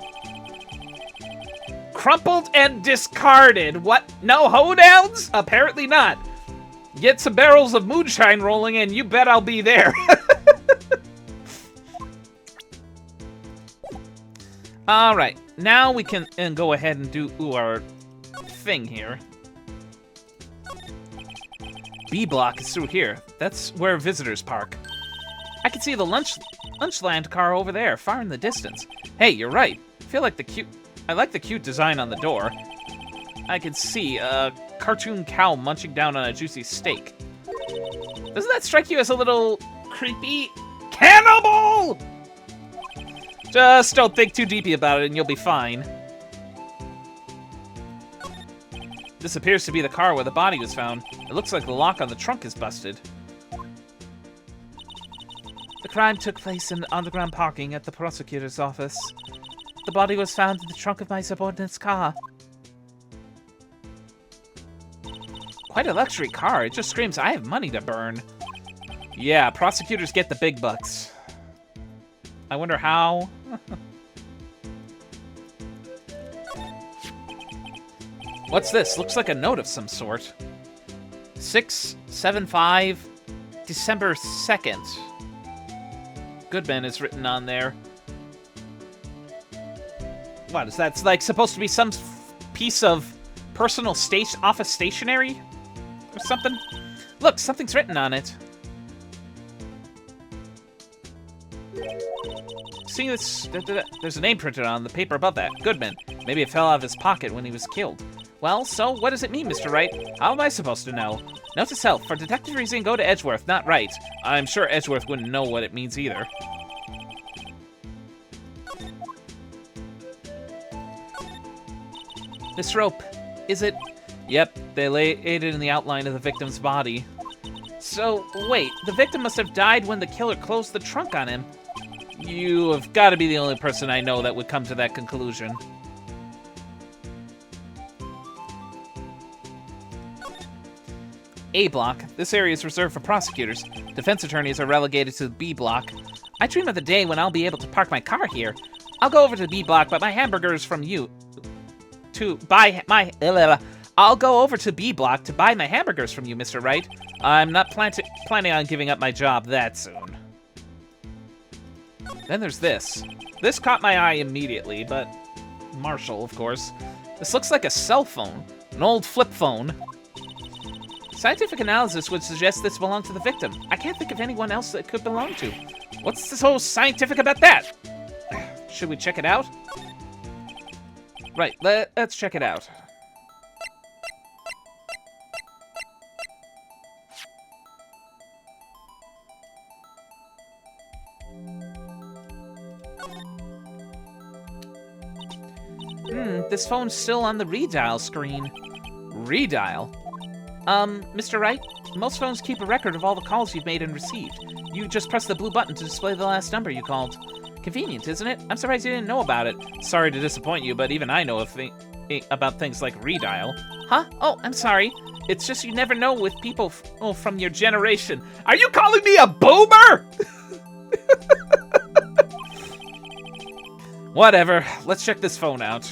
crumpled and discarded. What? No hoedowns? Apparently not. Get some barrels of moonshine rolling and you bet I'll be there. Alright, now we can go ahead and do our thing here. B block is through here. That's where visitors park. I can see the Lunchland car over there, far in the distance. Hey, you're right. I like the cute design on the door. I can see a cartoon cow munching down on a juicy steak. Doesn't that strike you as a little creepy? Cannibal! Just don't think too deeply about it and you'll be fine. This appears to be the car where the body was found. It looks like the lock on the trunk is busted. The crime took place in underground parking at the prosecutor's office. The body was found in the trunk of my subordinate's car. Quite a luxury car. It just screams, I have money to burn. Yeah, prosecutors get the big bucks. I wonder how. What's this? Looks like a note of some sort. 6/7/5, December 2nd. Goodman is written on there. What is that? It's like supposed to be some piece of personal office stationery or something? Look, something's written on it. See this? There's a name printed on the paper above that. Goodman. Maybe it fell out of his pocket when he was killed. Well, so what does it mean, Mr. Wright? How am I supposed to know? Note to self, for detective reason, go to Edgeworth, not Wright. I'm sure Edgeworth wouldn't know what it means either. This rope, is it? Yep, they laid it in the outline of the victim's body. So, wait, the victim must have died when the killer closed the trunk on him. You have got to be the only person I know that would come to that conclusion. A block. This area is reserved for prosecutors. Defense attorneys are relegated to the B block. I dream of the day when I'll be able to park my car here. I'll go over to the B block, but my hamburgers from you. I'll go over to B block to buy my hamburgers from you, Mr. Wright. I'm not planning on giving up my job that soon. Then there's this. This caught my eye immediately, but Marshall, of course. This looks like a cell phone, an old flip phone. Scientific analysis would suggest this belonged to the victim. I can't think of anyone else that it could belong to. What's so scientific about that? Should we check it out? Right, let's check it out. This phone's still on the redial screen. Redial? Mr. Wright, most phones keep a record of all the calls you've made and received. You just press the blue button to display the last number you called. Convenient, isn't it? I'm surprised you didn't know about it. Sorry to disappoint you, but even I know about things like redial. Huh? Oh, I'm sorry. It's just you never know with people from your generation. Are you calling me a boomer? Whatever. Let's check this phone out.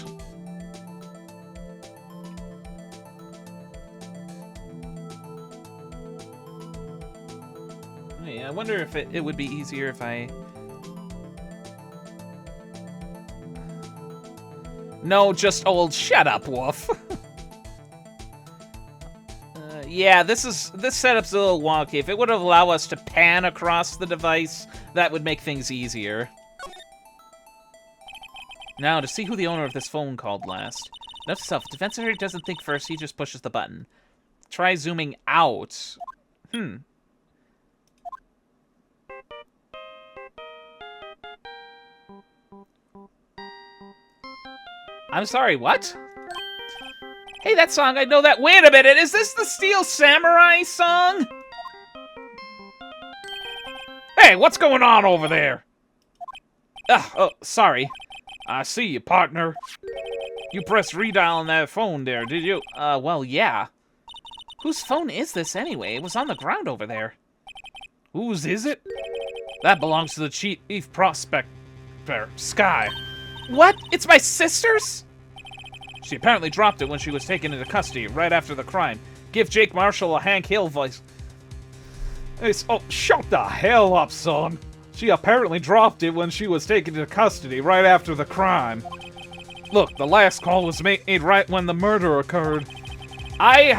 I wonder if it would be easier if I... No, just old shut up, Wolf. Yeah, this setup's a little wonky. If it would allow us to pan across the device, that would make things easier. Now, to see who the owner of this phone called last. Note to self, defense attorney doesn't think first, he just pushes the button. Try zooming out. I'm sorry, what? Hey, that song, I know that. Wait a minute, is this the Steel Samurai song? Hey, what's going on over there? Oh, sorry. I see you, partner. You pressed redial on that phone there, did you? Well, yeah. Whose phone is this anyway? It was on the ground over there. Whose is it? That belongs to the chief prospector, Sky. What? It's my sister's? She apparently dropped it when she was taken into custody right after the crime. Give Jake Marshall a Hank Hill voice. Oh, shut the hell up, son. She apparently dropped it when she was taken into custody right after the crime. Look, the last call was made right when the murder occurred. I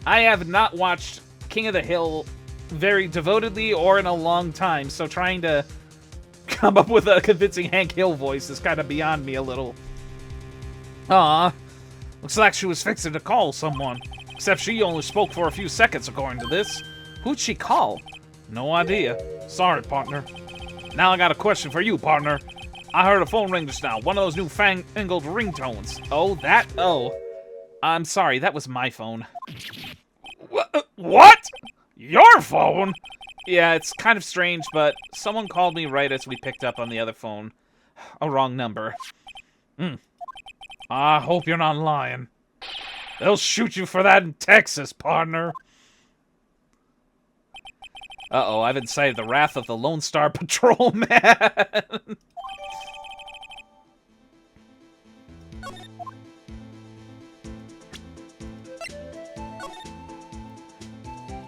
have not watched King of the Hill very devotedly or in a long time, so trying to come up with a convincing Hank Hill voice is kind of beyond me a little. Looks like she was fixing to call someone. Except she only spoke for a few seconds, according to this. Who'd she call? No idea. Sorry, partner. Now I got a question for you, partner. I heard a phone ring just now. One of those new fangled ringtones. Oh, that? Oh. I'm sorry, that was my phone. What? Your phone? Yeah, it's kind of strange, but someone called me right as we picked up on the other phone. A wrong number. I hope you're not lying. They'll shoot you for that in Texas, partner. Uh-oh, I've incited the wrath of the Lone Star Patrolman.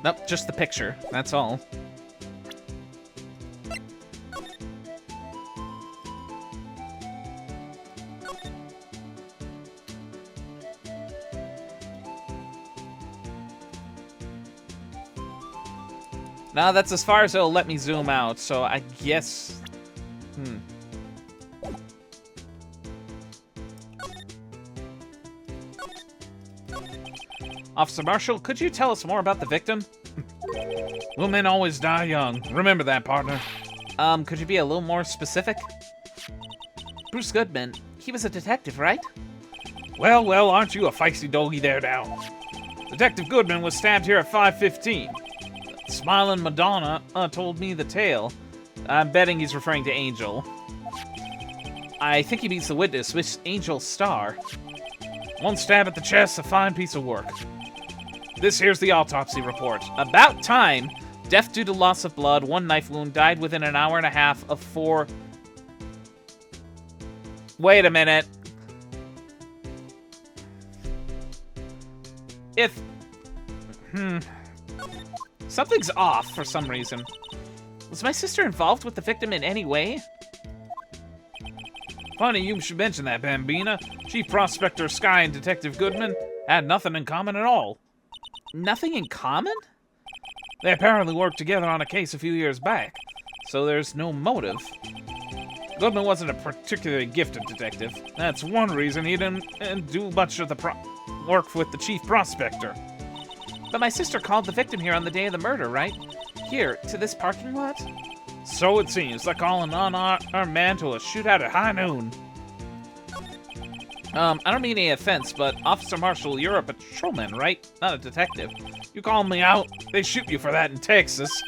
Nope, just the picture. That's all. Now that's as far as it'll let me zoom out, so I guess... Officer Marshall, could you tell us more about the victim? Women always die young. Remember that, partner. Could you be a little more specific? Bruce Goodman, he was a detective, right? Well, aren't you a feisty doggy there now? Detective Goodman was stabbed here at 5:15. Smiling Madonna told me the tale. I'm betting he's referring to Angel. I think he means the witness, Miss Angel Starr. One stab at the chest, a fine piece of work. This here's the autopsy report. About time. Death due to loss of blood, one knife wound, died within an hour and a half of 4... Wait a minute. Something's off for some reason. Was my sister involved with the victim in any way? Funny you should mention that, Bambina. Chief Prospector Sky and Detective Goodman had nothing in common at all. Nothing in common? They apparently worked together on a case a few years back, so there's no motive. Goodman wasn't a particularly gifted detective. That's one reason he didn't do much of the work with the Chief Prospector. But my sister called the victim here on the day of the murder, right? Here, to this parking lot? So it seems, like calling an unarmed man to a shootout at high noon. I don't mean any offense, but Officer Marshall, you're a patrolman, right? Not a detective. You call me out, they shoot you for that in Texas.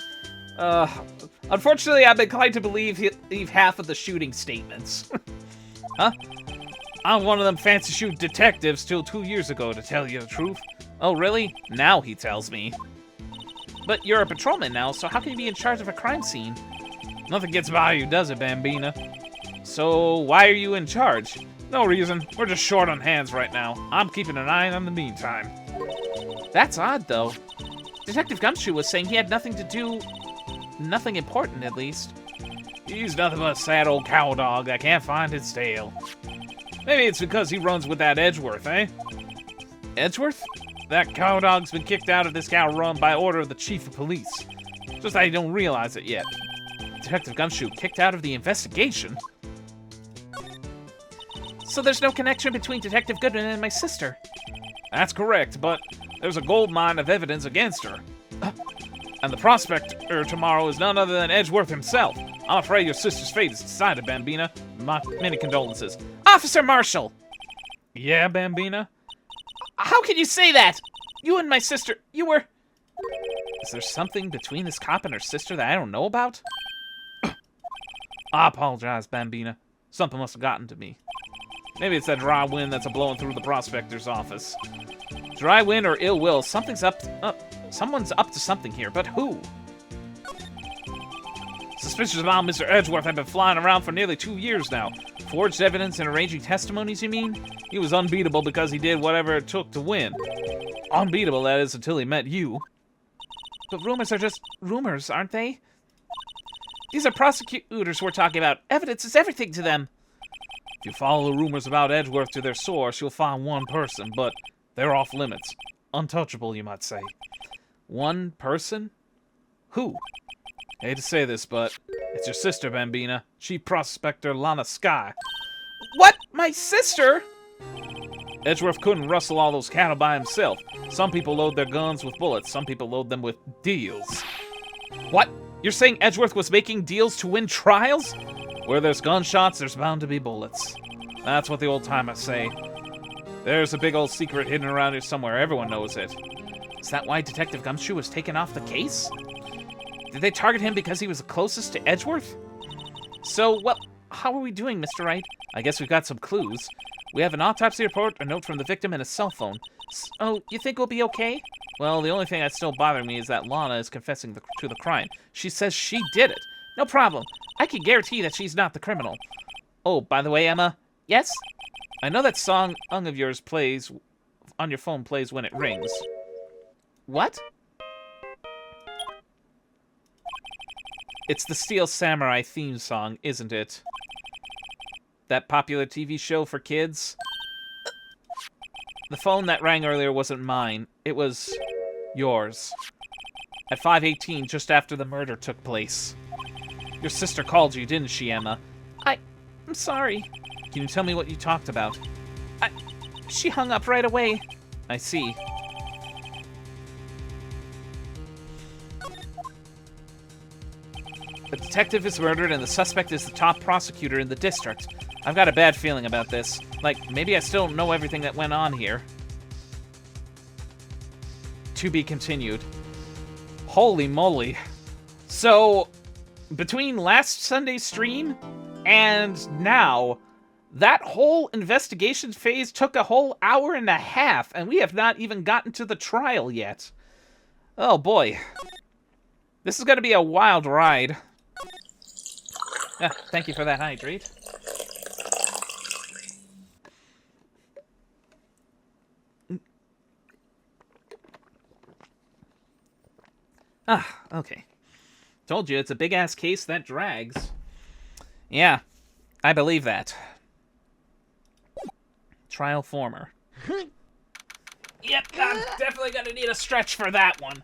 Unfortunately, I'm inclined to believe half of the shooting statements. Huh? I'm one of them fancy shoot detectives till 2 years ago, to tell you the truth. Oh, really? Now he tells me. But you're a patrolman now, so how can you be in charge of a crime scene? Nothing gets by you, does it, Bambina? So, why are you in charge? No reason. We're just short on hands right now. I'm keeping an eye on the meantime. That's odd, though. Detective Gumshoe was saying he had nothing to do... Nothing important, at least. He's nothing but a sad old cow dog that can't find his tail. Maybe it's because he runs with that Edgeworth, eh? Edgeworth? That cow dog's been kicked out of this cow run by order of the chief of police. Just that he don't realize it yet. Detective Gumshoe kicked out of the investigation? So there's no connection between Detective Goodman and my sister? That's correct, but there's a gold mine of evidence against her. And the prospector tomorrow is none other than Edgeworth himself. I'm afraid your sister's fate is decided, Bambina. My many condolences. Officer Marshall! Yeah, Bambina? How can you say that? You and my sister, you were... Is there something between this cop and her sister that I don't know about? I apologize, Bambina. Something must have gotten to me. Maybe it's that dry wind that's a-blowing through the prospector's office. Dry wind or ill will, someone's up to something here, but who? Suspicions about Mr. Edgeworth have been flying around for nearly 2 years now. Forged evidence and arranging testimonies, you mean? He was unbeatable because he did whatever it took to win. Unbeatable, that is, until he met you. But rumors are just rumors, aren't they? These are prosecutors we're talking about. Evidence is everything to them. If you follow the rumors about Edgeworth to their source, you'll find one person, but they're off limits. Untouchable, you might say. One person? Who? I hate to say this, but it's your sister, Bambina. Chief Prospector Lana Skye. What? My sister? Edgeworth couldn't rustle all those cattle by himself. Some people load their guns with bullets. Some people load them with deals. What? You're saying Edgeworth was making deals to win trials? Where there's gunshots, there's bound to be bullets. That's what the old-timers say. There's a big old secret hidden around here somewhere. Everyone knows it. Is that why Detective Gumshoe was taken off the case? Did they target him because he was the closest to Edgeworth? So, well, how are we doing, Mr. Wright? I guess we've got some clues. We have an autopsy report, a note from the victim, and a cell phone. Oh, you think we'll be okay? Well, the only thing that's still bothering me is that Lana is confessing to the crime. She says she did it. No problem. I can guarantee that she's not the criminal. Oh, by the way, Emma. Yes? I know that song of yours plays on your phone plays when it rings. What? It's the Steel Samurai theme song, isn't it? That popular TV show for kids? The phone that rang earlier wasn't mine. It was yours. At 5:18, just after the murder took place. Your sister called you, didn't she, Emma? I'm sorry. Can you tell me what you talked about? She hung up right away. I see. The detective is murdered and the suspect is the top prosecutor in the district. I've got a bad feeling about this. Like, maybe I still don't know everything that went on here. To be continued. Holy moly. So, between last Sunday's stream and now, that whole investigation phase took a whole hour and a half, and we have not even gotten to the trial yet. Oh boy. This is going to be a wild ride. Thank you for that hydrate. Okay. Told you, it's a big-ass case that drags. Yeah, I believe that. Trial former. Yep, I'm definitely gonna need a stretch for that one.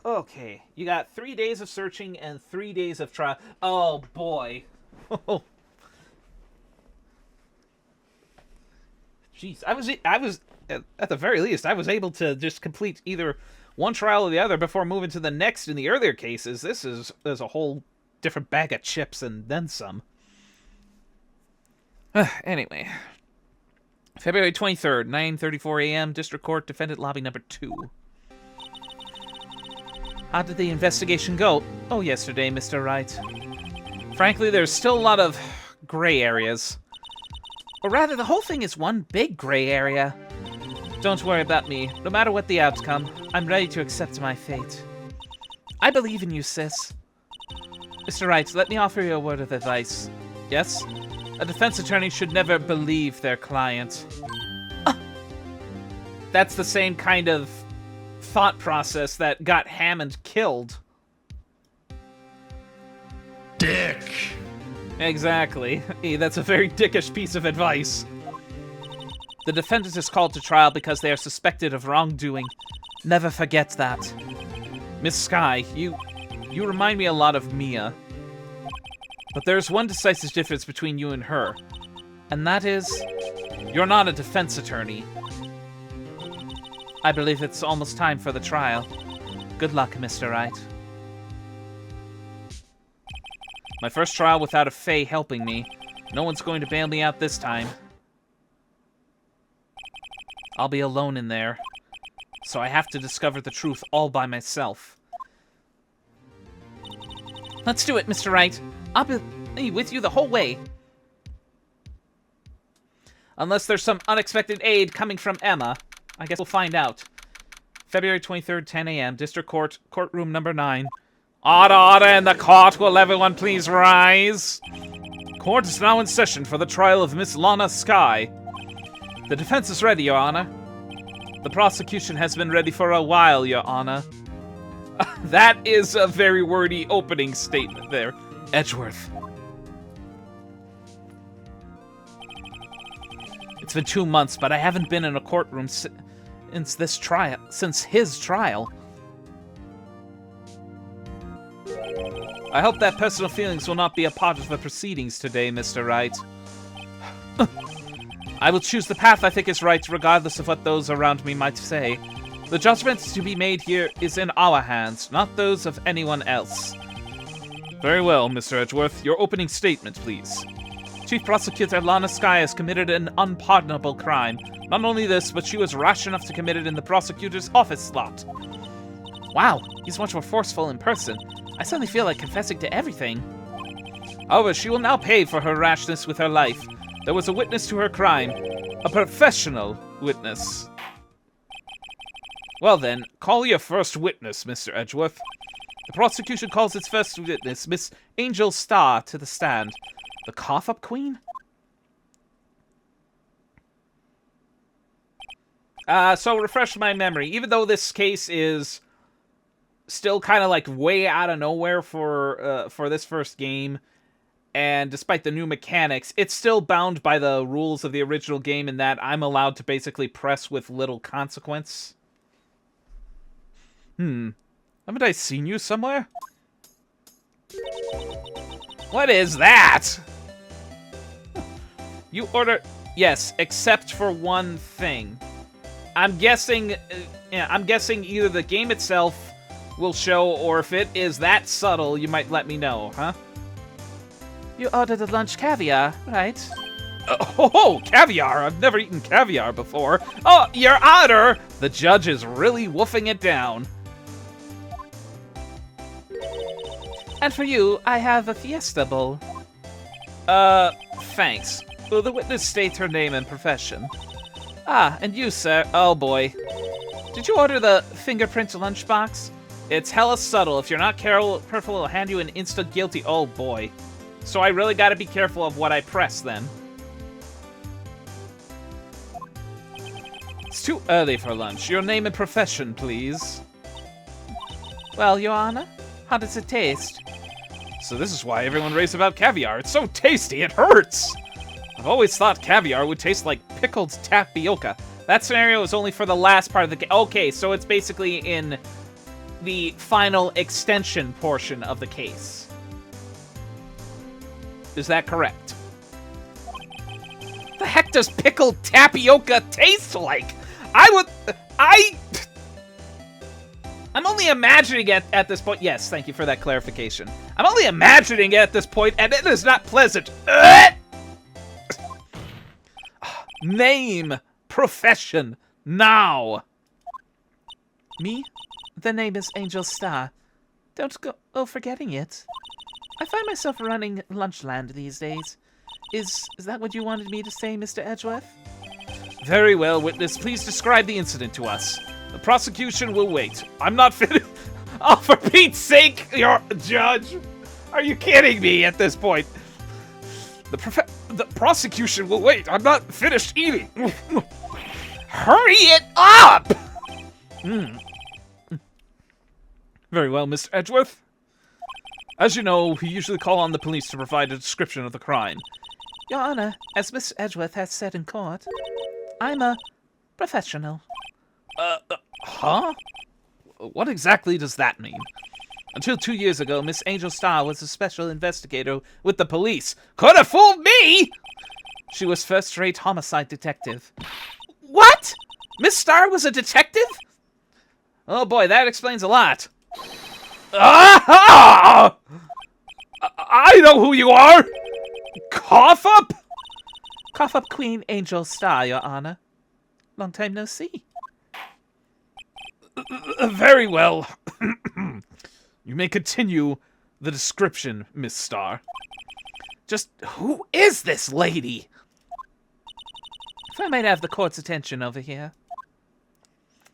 Okay, you got 3 days of searching and 3 days of trial. Oh boy. Jeez, I was at the very least I was able to just complete either one trial or the other before moving to the next. In the earlier cases, there's a whole different bag of chips and then some. Anyway, February 23rd, 9:34 a.m. District Court, Defendant Lobby Number 2. How did the investigation go? Oh, yesterday, Mr. Wright. Frankly, there's still a lot of gray areas. Or rather, the whole thing is one big gray area. Don't worry about me. No matter what the outcome, I'm ready to accept my fate. I believe in you, sis. Mr. Wright, let me offer you a word of advice. Yes? A defense attorney should never believe their client. That's the same kind of thought process that got Hammond killed. Dick! Exactly. That's a very dickish piece of advice. The defendant is called to trial because they are suspected of wrongdoing. Never forget that. Miss Skye, you remind me a lot of Mia. But there's one decisive difference between you and her. And that is, you're not a defense attorney. I believe it's almost time for the trial. Good luck, Mr. Wright. My first trial without a Fae helping me. No one's going to bail me out this time. I'll be alone in there. So I have to discover the truth all by myself. Let's do it, Mr. Wright. I'll be with you the whole way. Unless there's some unexpected aid coming from Emma. I guess we'll find out. February 23rd, 10 a.m., District Court, courtroom number 9. Order in the court. Will everyone please rise? Court is now in session for the trial of Miss Lana Skye. The defense is ready, Your Honor. The prosecution has been ready for a while, Your Honor. That is a very wordy opening statement there. Edgeworth. It's been 2 months, but I haven't been in a courtroom since his trial. I hope that personal feelings will not be a part of the proceedings today, Mr. Wright. I will choose the path I think is right, regardless of what those around me might say. The judgment to be made here is in our hands, not those of anyone else. Very well, Mr. Edgeworth. Your opening statement, please. Chief Prosecutor Lana Skye has committed an unpardonable crime. Not only this, but she was rash enough to commit it in the prosecutor's office slot. Wow, he's much more forceful in person. I suddenly feel like confessing to everything. However, she will now pay for her rashness with her life. There was a witness to her crime. A professional witness. Well then, call your first witness, Mr. Edgeworth. The prosecution calls its first witness, Miss Angel Starr, to the stand. The cough-up queen? So refresh my memory. Even though this case is still kind of like way out of nowhere for this first game, and despite the new mechanics, it's still bound by the rules of the original game in that I'm allowed to basically press with little consequence. Haven't I seen you somewhere? What is that? You order... Yes, except for one thing. I'm guessing... I'm guessing either the game itself will show, or if it is that subtle, you might let me know, huh? You ordered the lunch caviar, right? Caviar! I've never eaten caviar before. Oh, Your Honor! The judge is really woofing it down. And for you, I have a Fiesta Bowl. Thanks. Will the witness state her name and profession? Ah, and you, sir. Oh, boy. Did you order the fingerprint lunchbox? It's hella subtle. If you're not careful, it'll hand you an instant guilty. Oh, boy. So I really gotta be careful of what I press, then. It's too early for lunch. Your name and profession, please. Well, Your Honor, how does it taste? So this is why everyone raves about caviar. It's so tasty, it hurts! I've always thought caviar would taste like pickled tapioca. That scenario is only for the last part of the game. Okay, so it's basically in the final extension portion of the case. Is that correct? The heck does pickled tapioca taste like? I'm only imagining it at this point. Yes, thank you for that clarification. I'm only imagining it at this point, and it is not pleasant. Name, profession, now. Me? The name is Angel Starr. Don't go forgetting it. I find myself running Lunchland these days. Is that what you wanted me to say, Mr. Edgeworth? Very well, witness. Please describe the incident to us. The prosecution will wait. I'm not finished. Oh, for Pete's sake, your judge. Are you kidding me at this point? The prosecution will wait. I'm not finished eating. Hurry it up! Very well, Mr. Edgeworth. As you know, we usually call on the police to provide a description of the crime. Your Honor, as Mr. Edgeworth has said in court, I'm a professional. Huh? What exactly does that mean? Until 2 years ago, Miss Angel Starr was a special investigator with the police. Could have fooled me! She was first-rate homicide detective. What? Miss Starr was a detective? Oh boy, that explains a lot. Ah! I know who you are! Cough up? Cough up Queen Angel Starr, Your Honor. Long time no see. Very well. You may continue the description, Miss Starr. Just who is this lady? If I might have the court's attention over here.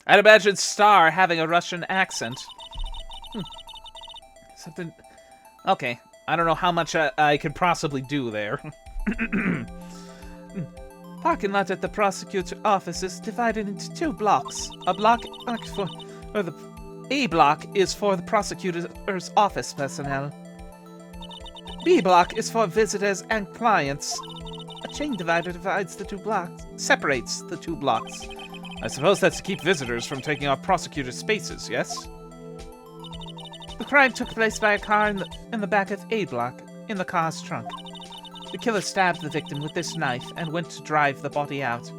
I'd imagine Star having a Russian accent. Something... Okay, I don't know how much I could possibly do there. Parking lot at the prosecutor's office is divided into 2 blocks. A block A block is for the prosecutor's office personnel. B block is for visitors and clients. A chain divider separates the 2 blocks. I suppose that's to keep visitors from taking up prosecutor's spaces, yes? The crime took place by a car in the back of A block, in the car's trunk. The killer stabbed the victim with this knife and went to drive the body out.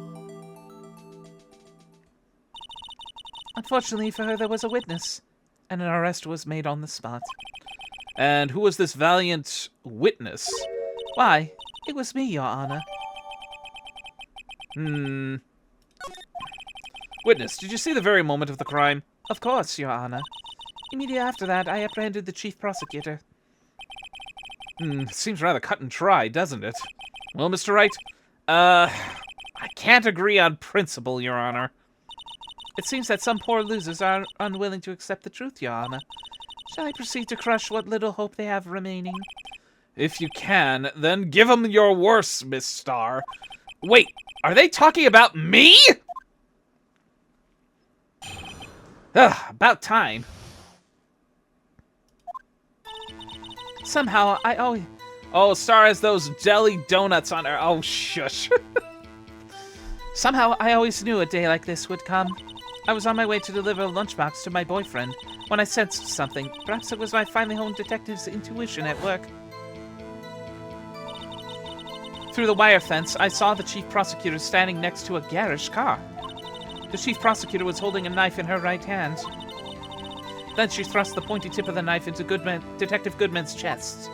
Unfortunately for her, there was a witness, and an arrest was made on the spot. And who was this valiant witness? Why, it was me, Your Honor. Witness, did you see the very moment of the crime? Of course, Your Honor. Immediately after that, I apprehended the chief prosecutor. Seems rather cut and dry, doesn't it? Well, Mr. Wright, I can't agree on principle, Your Honor. It seems that some poor losers are unwilling to accept the truth, Your Honor. Shall I proceed to crush what little hope they have remaining? If you can, then give them your worst, Miss Star. Wait, are they talking about me? About time. Somehow, I always... Oh, Star has those deli donuts on her. Oh, shush. Somehow, I always knew a day like this would come. I was on my way to deliver a lunchbox to my boyfriend when I sensed something. Perhaps it was my finely honed detective's intuition at work. Through the wire fence, I saw the chief prosecutor standing next to a garish car. The chief prosecutor was holding a knife in her right hand. Then she thrust the pointy tip of the knife into Detective Goodman's chest.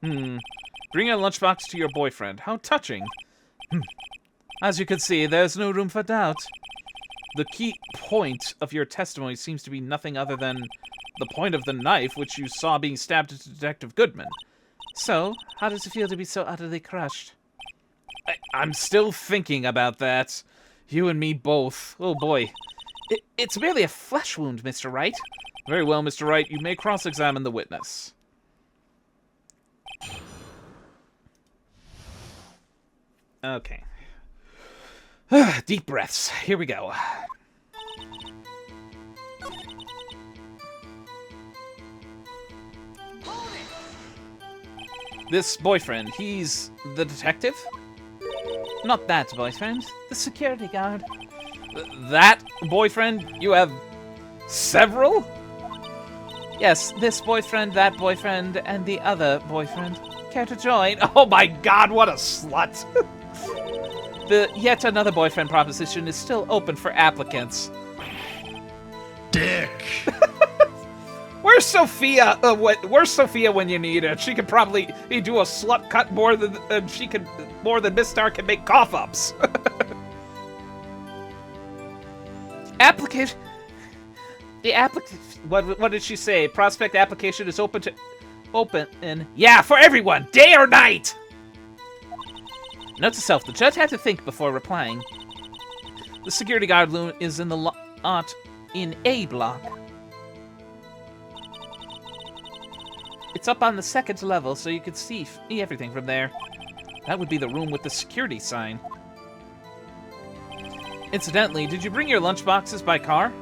Bring a lunchbox to your boyfriend. How touching. As you can see, there's no room for doubt. The key point of your testimony seems to be nothing other than the point of the knife which you saw being stabbed into Detective Goodman. So, how does it feel to be so utterly crushed? I'm still thinking about that. You and me both. Oh boy. It's merely a flesh wound, Mr. Wright. Very well, Mr. Wright. You may cross-examine the witness. Okay. Deep breaths. Here we go. This boyfriend, he's the detective? Not that boyfriend. The security guard. That boyfriend? You have several? Yes, this boyfriend, that boyfriend, and the other boyfriend. Care to join? Oh my god, what a slut! The yet another boyfriend proposition is still open for applicants. Dick! Where's Sophia? Where's Sophia when you need her? She could probably do a slut cut more than Miss Star can make cough ups. Applicant. The applicant. What did she say? Prospect application is open and yeah, for everyone, day or night. Note to self: the judge had to think before replying. The security guard room is in the lot in A block. It's up on the 2nd level, so you could see everything from there. That would be the room with the security sign. Incidentally, did you bring your lunchboxes by car?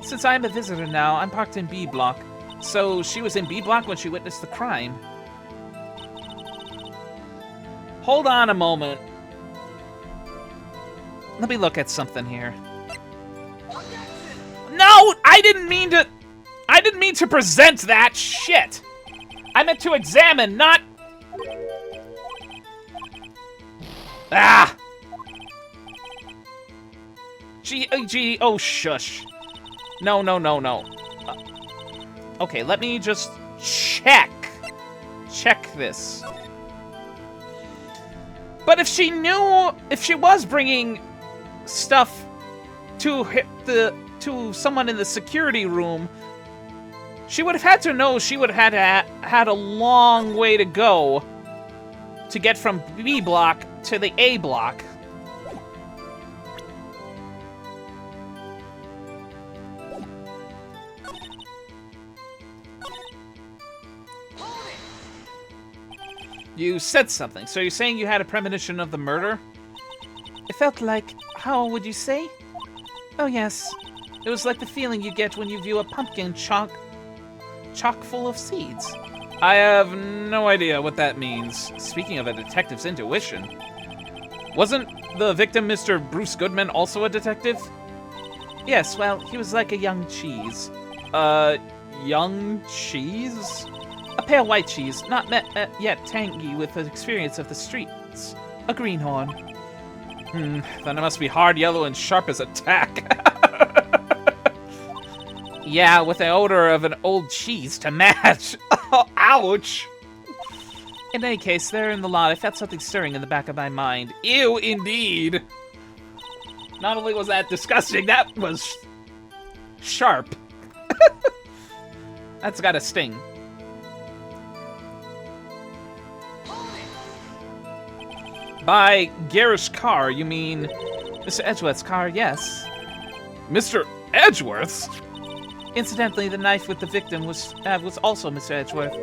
Since I'm a visitor now, I'm parked in B block. So she was in B block when she witnessed the crime. Hold on a moment. Let me look at something here. No, I didn't mean to present that shit. I meant to examine, not... Ah! Gee, oh, shush. No. Okay, let me just check this. But if she was bringing stuff to someone in the security room, she would have had to know she would have had a long way to go to get from B block to the A block. You said something, so you're saying you had a premonition of the murder? It felt like, how would you say? Oh yes, it was like the feeling you get when you view a pumpkin chock full of seeds. I have no idea what that means. Speaking of a detective's intuition, wasn't the victim Mr. Bruce Goodman also a detective? Yes, well, he was like a young cheese. Young cheese? A pale white cheese, not yet tangy with the experience of the streets. A greenhorn. Then it must be hard yellow and sharp as a tack. Yeah, with the odor of an old cheese to match. Ouch! In any case, there in the lot, I felt something stirring in the back of my mind. Ew, indeed. Not only was that disgusting, that was sharp. That's got a sting. By garish car, you mean Mr. Edgeworth's car, yes. Mr. Edgeworth's? Incidentally, the knife with the victim was also Mr. Edgeworth,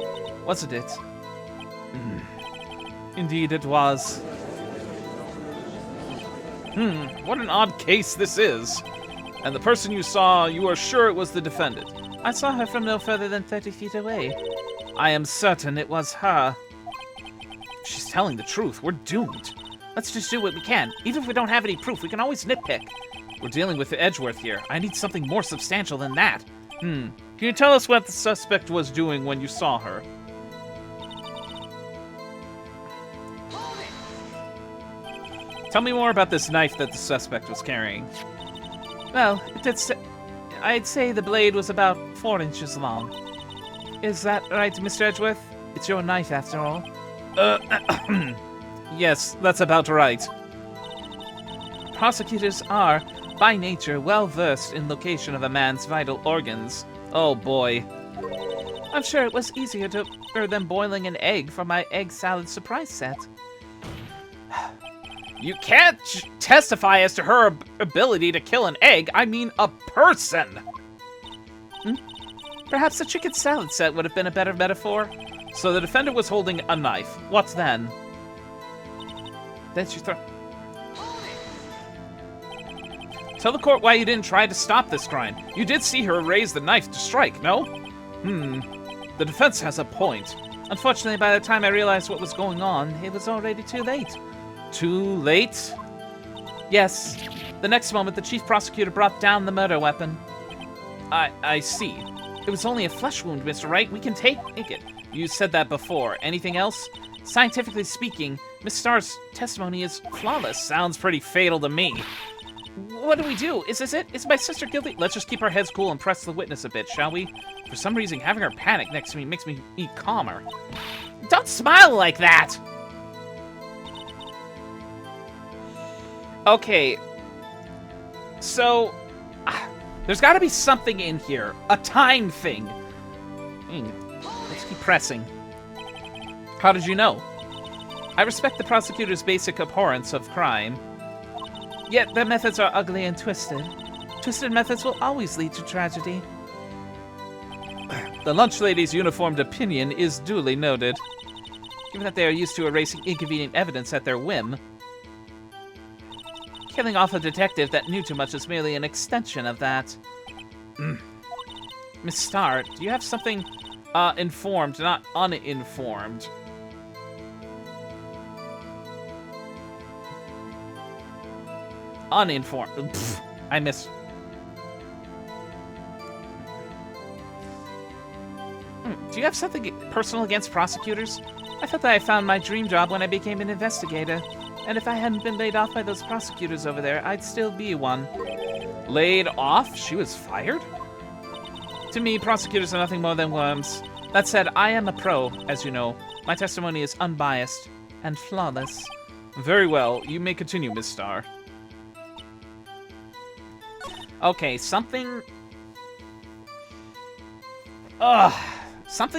wasn't it? Indeed it was. What an odd case this is. And the person you saw, you are sure it was the defendant? I saw her from no further than 30 feet away. I am certain it was her. She's telling the truth. We're doomed. Let's just do what we can. Even if we don't have any proof, we can always nitpick. We're dealing with Edgeworth here. I need something more substantial than that. Can you tell us what the suspect was doing when you saw her? Tell me more about this knife that the suspect was carrying. Well, I'd say the blade was about 4 inches long. Is that right, Mr. Edgeworth? It's your knife, after all. Yes, that's about right. Prosecutors are, by nature, well-versed in location of a man's vital organs. Oh boy. I'm sure it was easier than boiling an egg for my egg salad surprise set. You can't testify as to her ability to kill an egg. I mean a person. Perhaps the chicken salad set would have been a better metaphor. So the defendant was holding a knife. What then? Then she threw... Tell the court why you didn't try to stop this crime. You did see her raise the knife to strike, no? The defense has a point. Unfortunately, by the time I realized what was going on, it was already too late. Too late? Yes. The next moment, the chief prosecutor brought down the murder weapon. I see. It was only a flesh wound, Mr. Wright. We can take it. You said that before. Anything else? Scientifically speaking, Miss Starr's testimony is flawless. Sounds pretty fatal to me. What do we do? Is this it? Is my sister guilty? Let's just keep our heads cool and press the witness a bit, shall we? For some reason, having her panic next to me makes me calmer. Don't smile like that! Okay. So, there's gotta be something in here. A time thing. Let's keep pressing. How did you know? I respect the prosecutor's basic abhorrence of crime. Yet their methods are ugly and twisted. Twisted methods will always lead to tragedy. The lunch lady's uniformed opinion is duly noted. Given that they are used to erasing inconvenient evidence at their whim, killing off a detective that knew too much is merely an extension of that. Miss Starr, do you have something informed, not uninformed? Uninformed. Pfft, I missed. Do you have something personal against prosecutors? I felt that I found my dream job when I became an investigator, and if I hadn't been laid off by those prosecutors over there, I'd still be one. Laid off? She was fired? To me, prosecutors are nothing more than worms. That said, I am a pro, as you know. My testimony is unbiased and flawless. Very well. You may continue, Miss Starr. Okay, something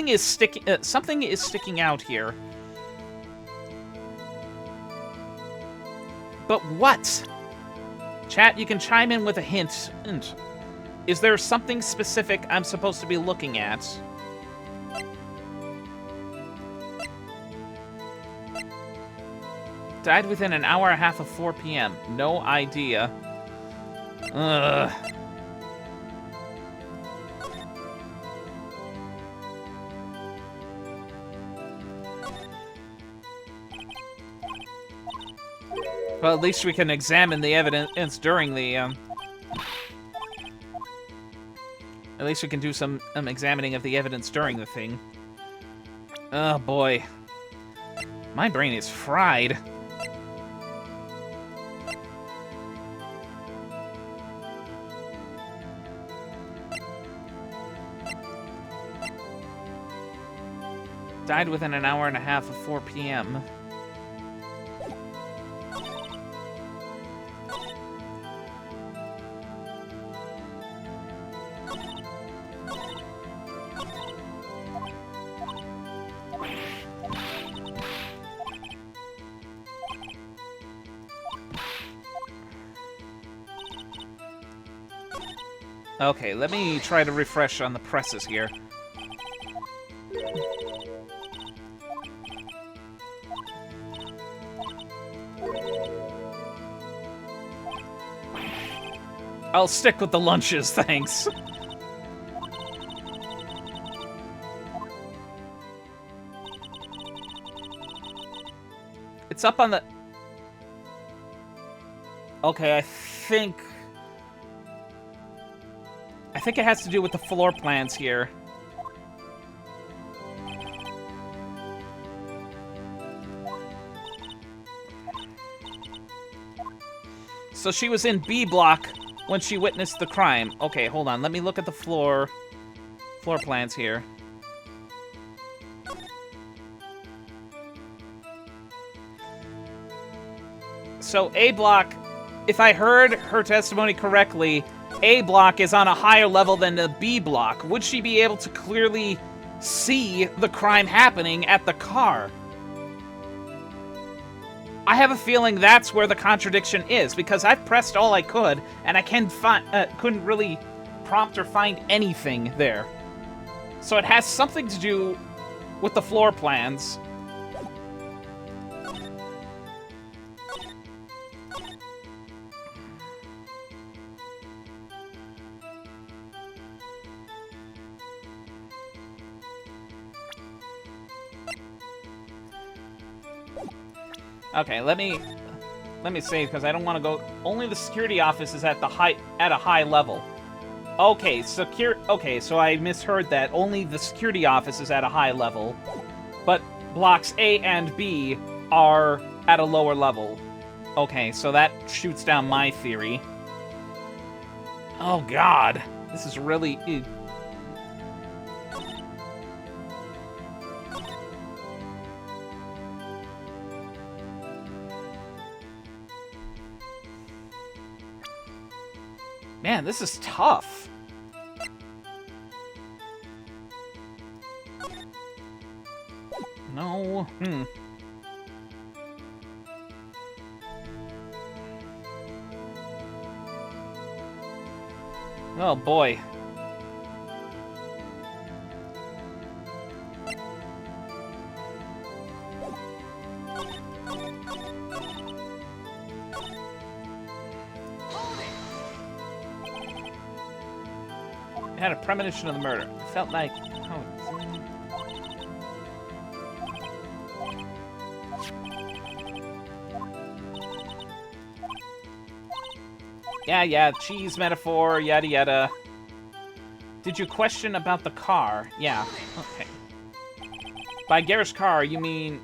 is sticking out here. But what? Chat, you can chime in with a hint. Is there something specific I'm supposed to be looking at? Died within an hour and a half of 4 p.m. No idea. Ugh. Well, at least we can examine the evidence during the, At least we can do some examining of the evidence during the thing. Oh, boy. My brain is fried. Died within an hour and a half of 4 p.m. Okay, let me try to refresh on the presses here. I'll stick with the lunches, thanks. It's up on the... Okay, I think it has to do with the floor plans here. So she was in B block when she witnessed the crime. Okay, hold on. Let me look at the floor plans here. So A block, if I heard her testimony correctly, A block is on a higher level than the B block. Would she be able to clearly see the crime happening at the car? I have a feeling that's where the contradiction is, because I've pressed all I could, and I couldn't really prompt or find anything there. So it has something to do with the floor plans. Okay, let me see, because I don't want to go... Only the security office is at a high level. Okay, okay, so I misheard that. Only the security office is at a high level, but blocks A and B are at a lower level. Okay, so that shoots down my theory. Oh god, this is really... Man, this is tough. No. Oh boy. I had a premonition of the murder. It felt like... Oh. Yeah, cheese metaphor, yada yada. Did you question about the car? Yeah, okay. By garish car, you mean...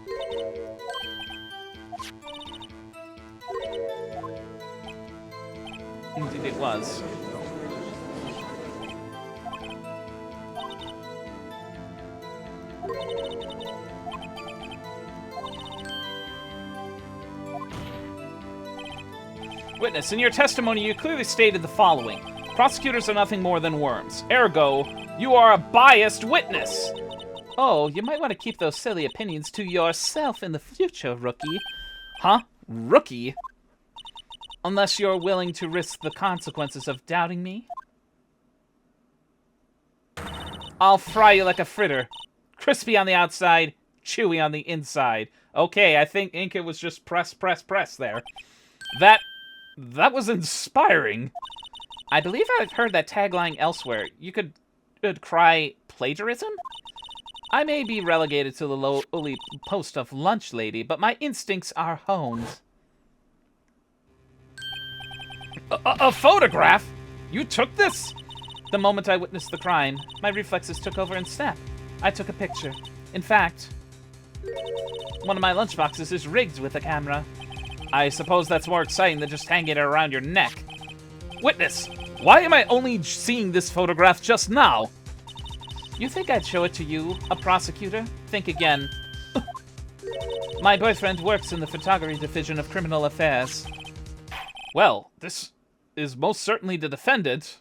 Indeed it was. Witness, in your testimony, you clearly stated the following. Prosecutors are nothing more than worms. Ergo, you are a biased witness. Oh, you might want to keep those silly opinions to yourself in the future, rookie. Huh? Rookie? Unless you're willing to risk the consequences of doubting me? I'll fry you like a fritter. Crispy on the outside, chewy on the inside. Okay, I think Inca was just press there. That was inspiring. I believe I've heard that tagline elsewhere. You could cry plagiarism? I may be relegated to the lowly post of lunch lady, but my instincts are honed. A photograph? You took this? The moment I witnessed the crime, my reflexes took over in step. I took a picture. In fact, one of my lunchboxes is rigged with a camera. I suppose that's more exciting than just hanging it around your neck. Witness, why am I only seeing this photograph just now? You think I'd show it to you, a prosecutor? Think again. My boyfriend works in the photography division of criminal affairs. Well, this is most certainly the defendant.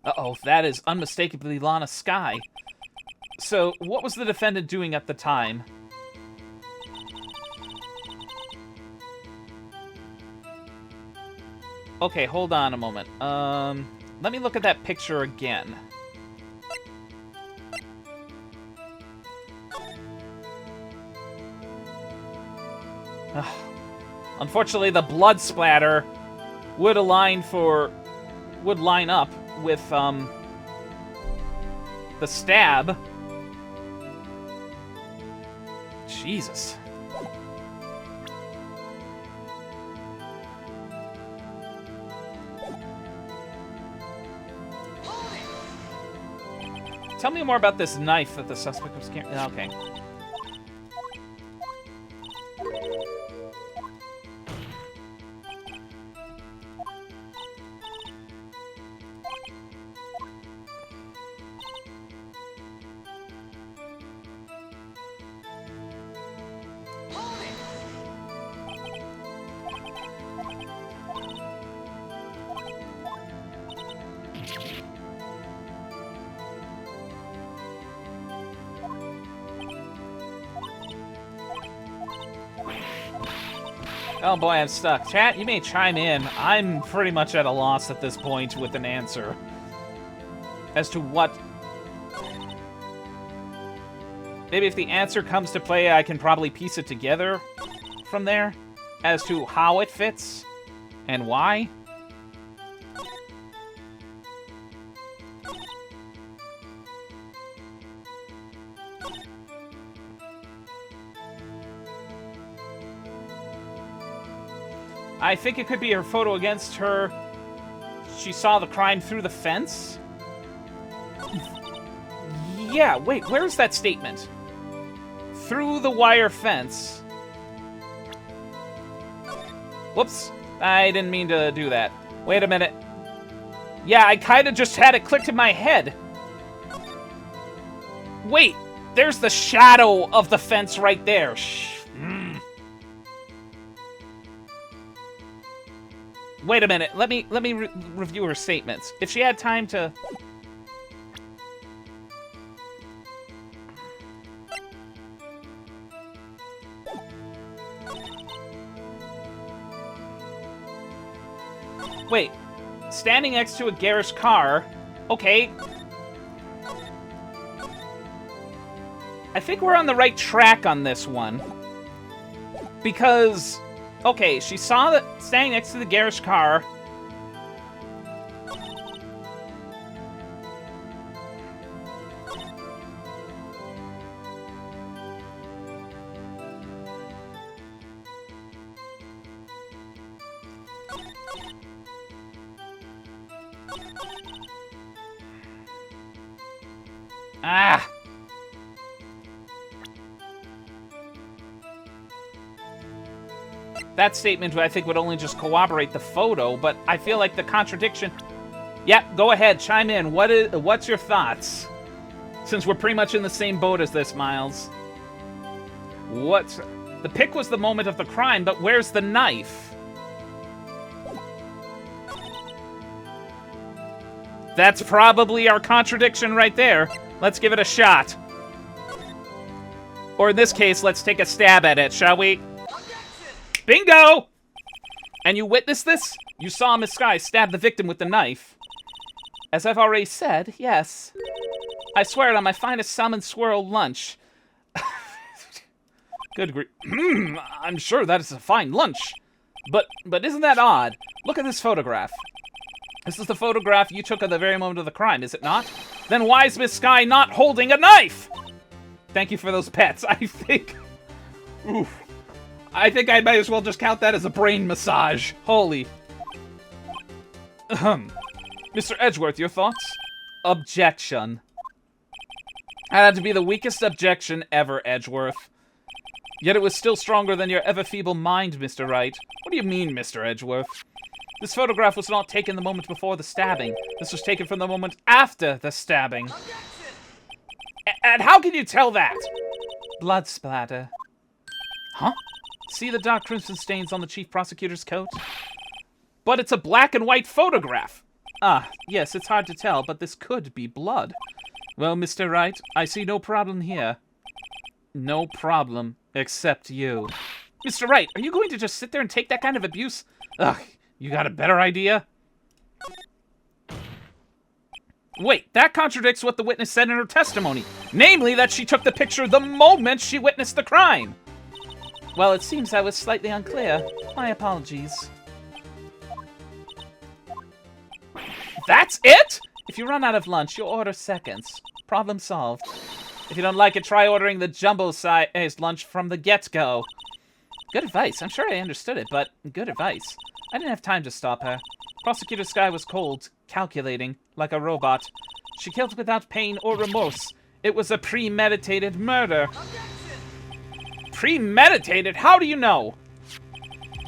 Uh-oh, that is unmistakably Lana Skye. So, what was the defendant doing at the time? Okay, hold on a moment. Let me look at that picture again. Unfortunately, the blood splatter would line up with the stab. Jesus. Tell me more about this knife that the suspect was carrying. Okay. Oh boy, I'm stuck. Chat, you may chime in. I'm pretty much at a loss at this point with an answer. As to what... Maybe if the answer comes to play, I can probably piece it together from there. As to how it fits and why. I think it could be her photo against her. She saw the crime through the fence? Yeah, wait, where's that statement? Through the wire fence. Whoops, I didn't mean to do that. Wait a minute. Yeah, I kind of just had it clicked in my head. Wait, there's the shadow of the fence right there. Wait a minute. Let me review her statements. If she had time to... Wait. Standing next to a garish car. Okay. I think we're on the right track on this one. Because... Okay, she saw that standing next to the garish car. Ah! That statement, I think, would only just corroborate the photo, but I feel like the contradiction... Yeah, go ahead, chime in. What's your thoughts? Since we're pretty much in the same boat as this, Miles. The pick was the moment of the crime, but where's the knife? That's probably our contradiction right there. Let's give it a shot. Or in this case, let's take a stab at it, shall we? Bingo! And you witnessed this? You saw Miss Skye stab the victim with the knife. As I've already said, yes. I swear it on my finest salmon swirl lunch. Good grief. I'm sure that is a fine lunch. But isn't that odd? Look at this photograph. This is the photograph you took at the very moment of the crime, is it not? Then why is Miss Sky not holding a knife? Thank you for those pets. I think... Oof. I think I might as well just count that as a brain massage. Holy. Mr. Edgeworth, your thoughts? Objection. That had to be the weakest objection ever, Edgeworth. Yet it was still stronger than your ever-feeble mind, Mr. Wright. What do you mean, Mr. Edgeworth? This photograph was not taken the moment before the stabbing. This was taken from the moment after the stabbing. And how can you tell that? Blood splatter. Huh? See the dark crimson stains on the chief prosecutor's coat? But it's a black and white photograph. Ah, yes, it's hard to tell, but this could be blood. Well, Mr. Wright, I see no problem here. No problem, except you. Mr. Wright, are you going to just sit there and take that kind of abuse? Ugh, you got a better idea? Wait, that contradicts what the witness said in her testimony. Namely, that she took the picture the moment she witnessed the crime. Well, it seems I was slightly unclear. My apologies. That's it? If you run out of lunch, you'll order seconds. Problem solved. If you don't like it, try ordering the jumbo-sized lunch from the get-go. Good advice. I'm sure I understood it, but good advice. I didn't have time to stop her. Prosecutor Sky was cold, calculating, like a robot. She killed without pain or remorse. It was a premeditated murder. Premeditated? How do you know?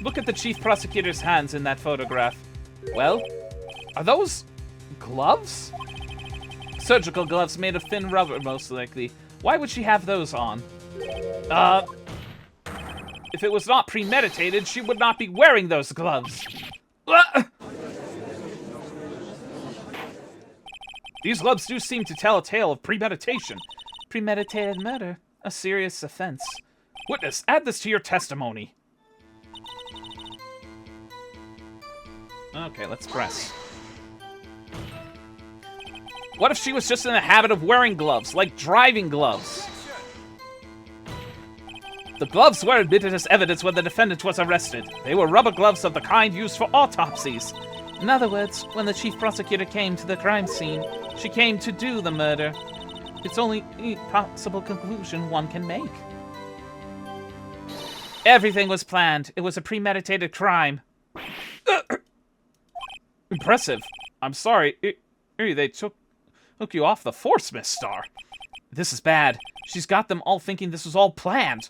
Look at the chief prosecutor's hands in that photograph. Well, are those gloves? Surgical gloves made of thin rubber, most likely. Why would she have those on? If it was not premeditated, she would not be wearing those gloves. These gloves do seem to tell a tale of premeditation. Premeditated murder. A serious offense. Witness, add this to your testimony. Okay, let's press. What if she was just in the habit of wearing gloves, like driving gloves? The gloves were admitted as evidence when the defendant was arrested. They were rubber gloves of the kind used for autopsies. In other words, when the chief prosecutor came to the crime scene, she came to do the murder. It's only a possible conclusion one can make. Everything was planned. It was a premeditated crime. Impressive. I'm sorry. They took you off the force, Miss Starr. This is bad. She's got them all thinking this was all planned.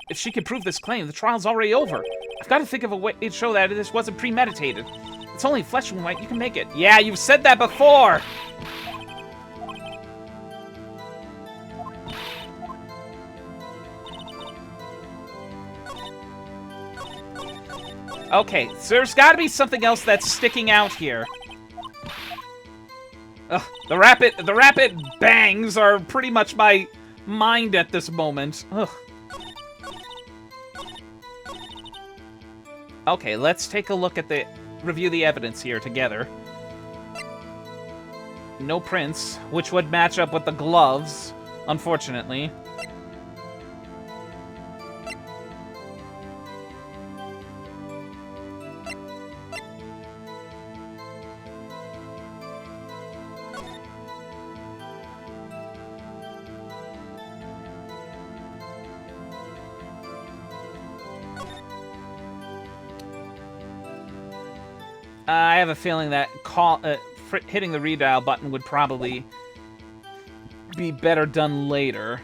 If she can prove this claim, the trial's already over. I've got to think of a way to show that this wasn't premeditated. It's only flesh and white. You can make it. Yeah, you've said that before. Okay, so there's got to be something else that's sticking out here. The rapid bangs are pretty much my mind at this moment. Ugh. Okay, let's take a look at review the evidence here together. No prints, which would match up with the gloves, unfortunately. I have a feeling that hitting the redial button would probably be better done later.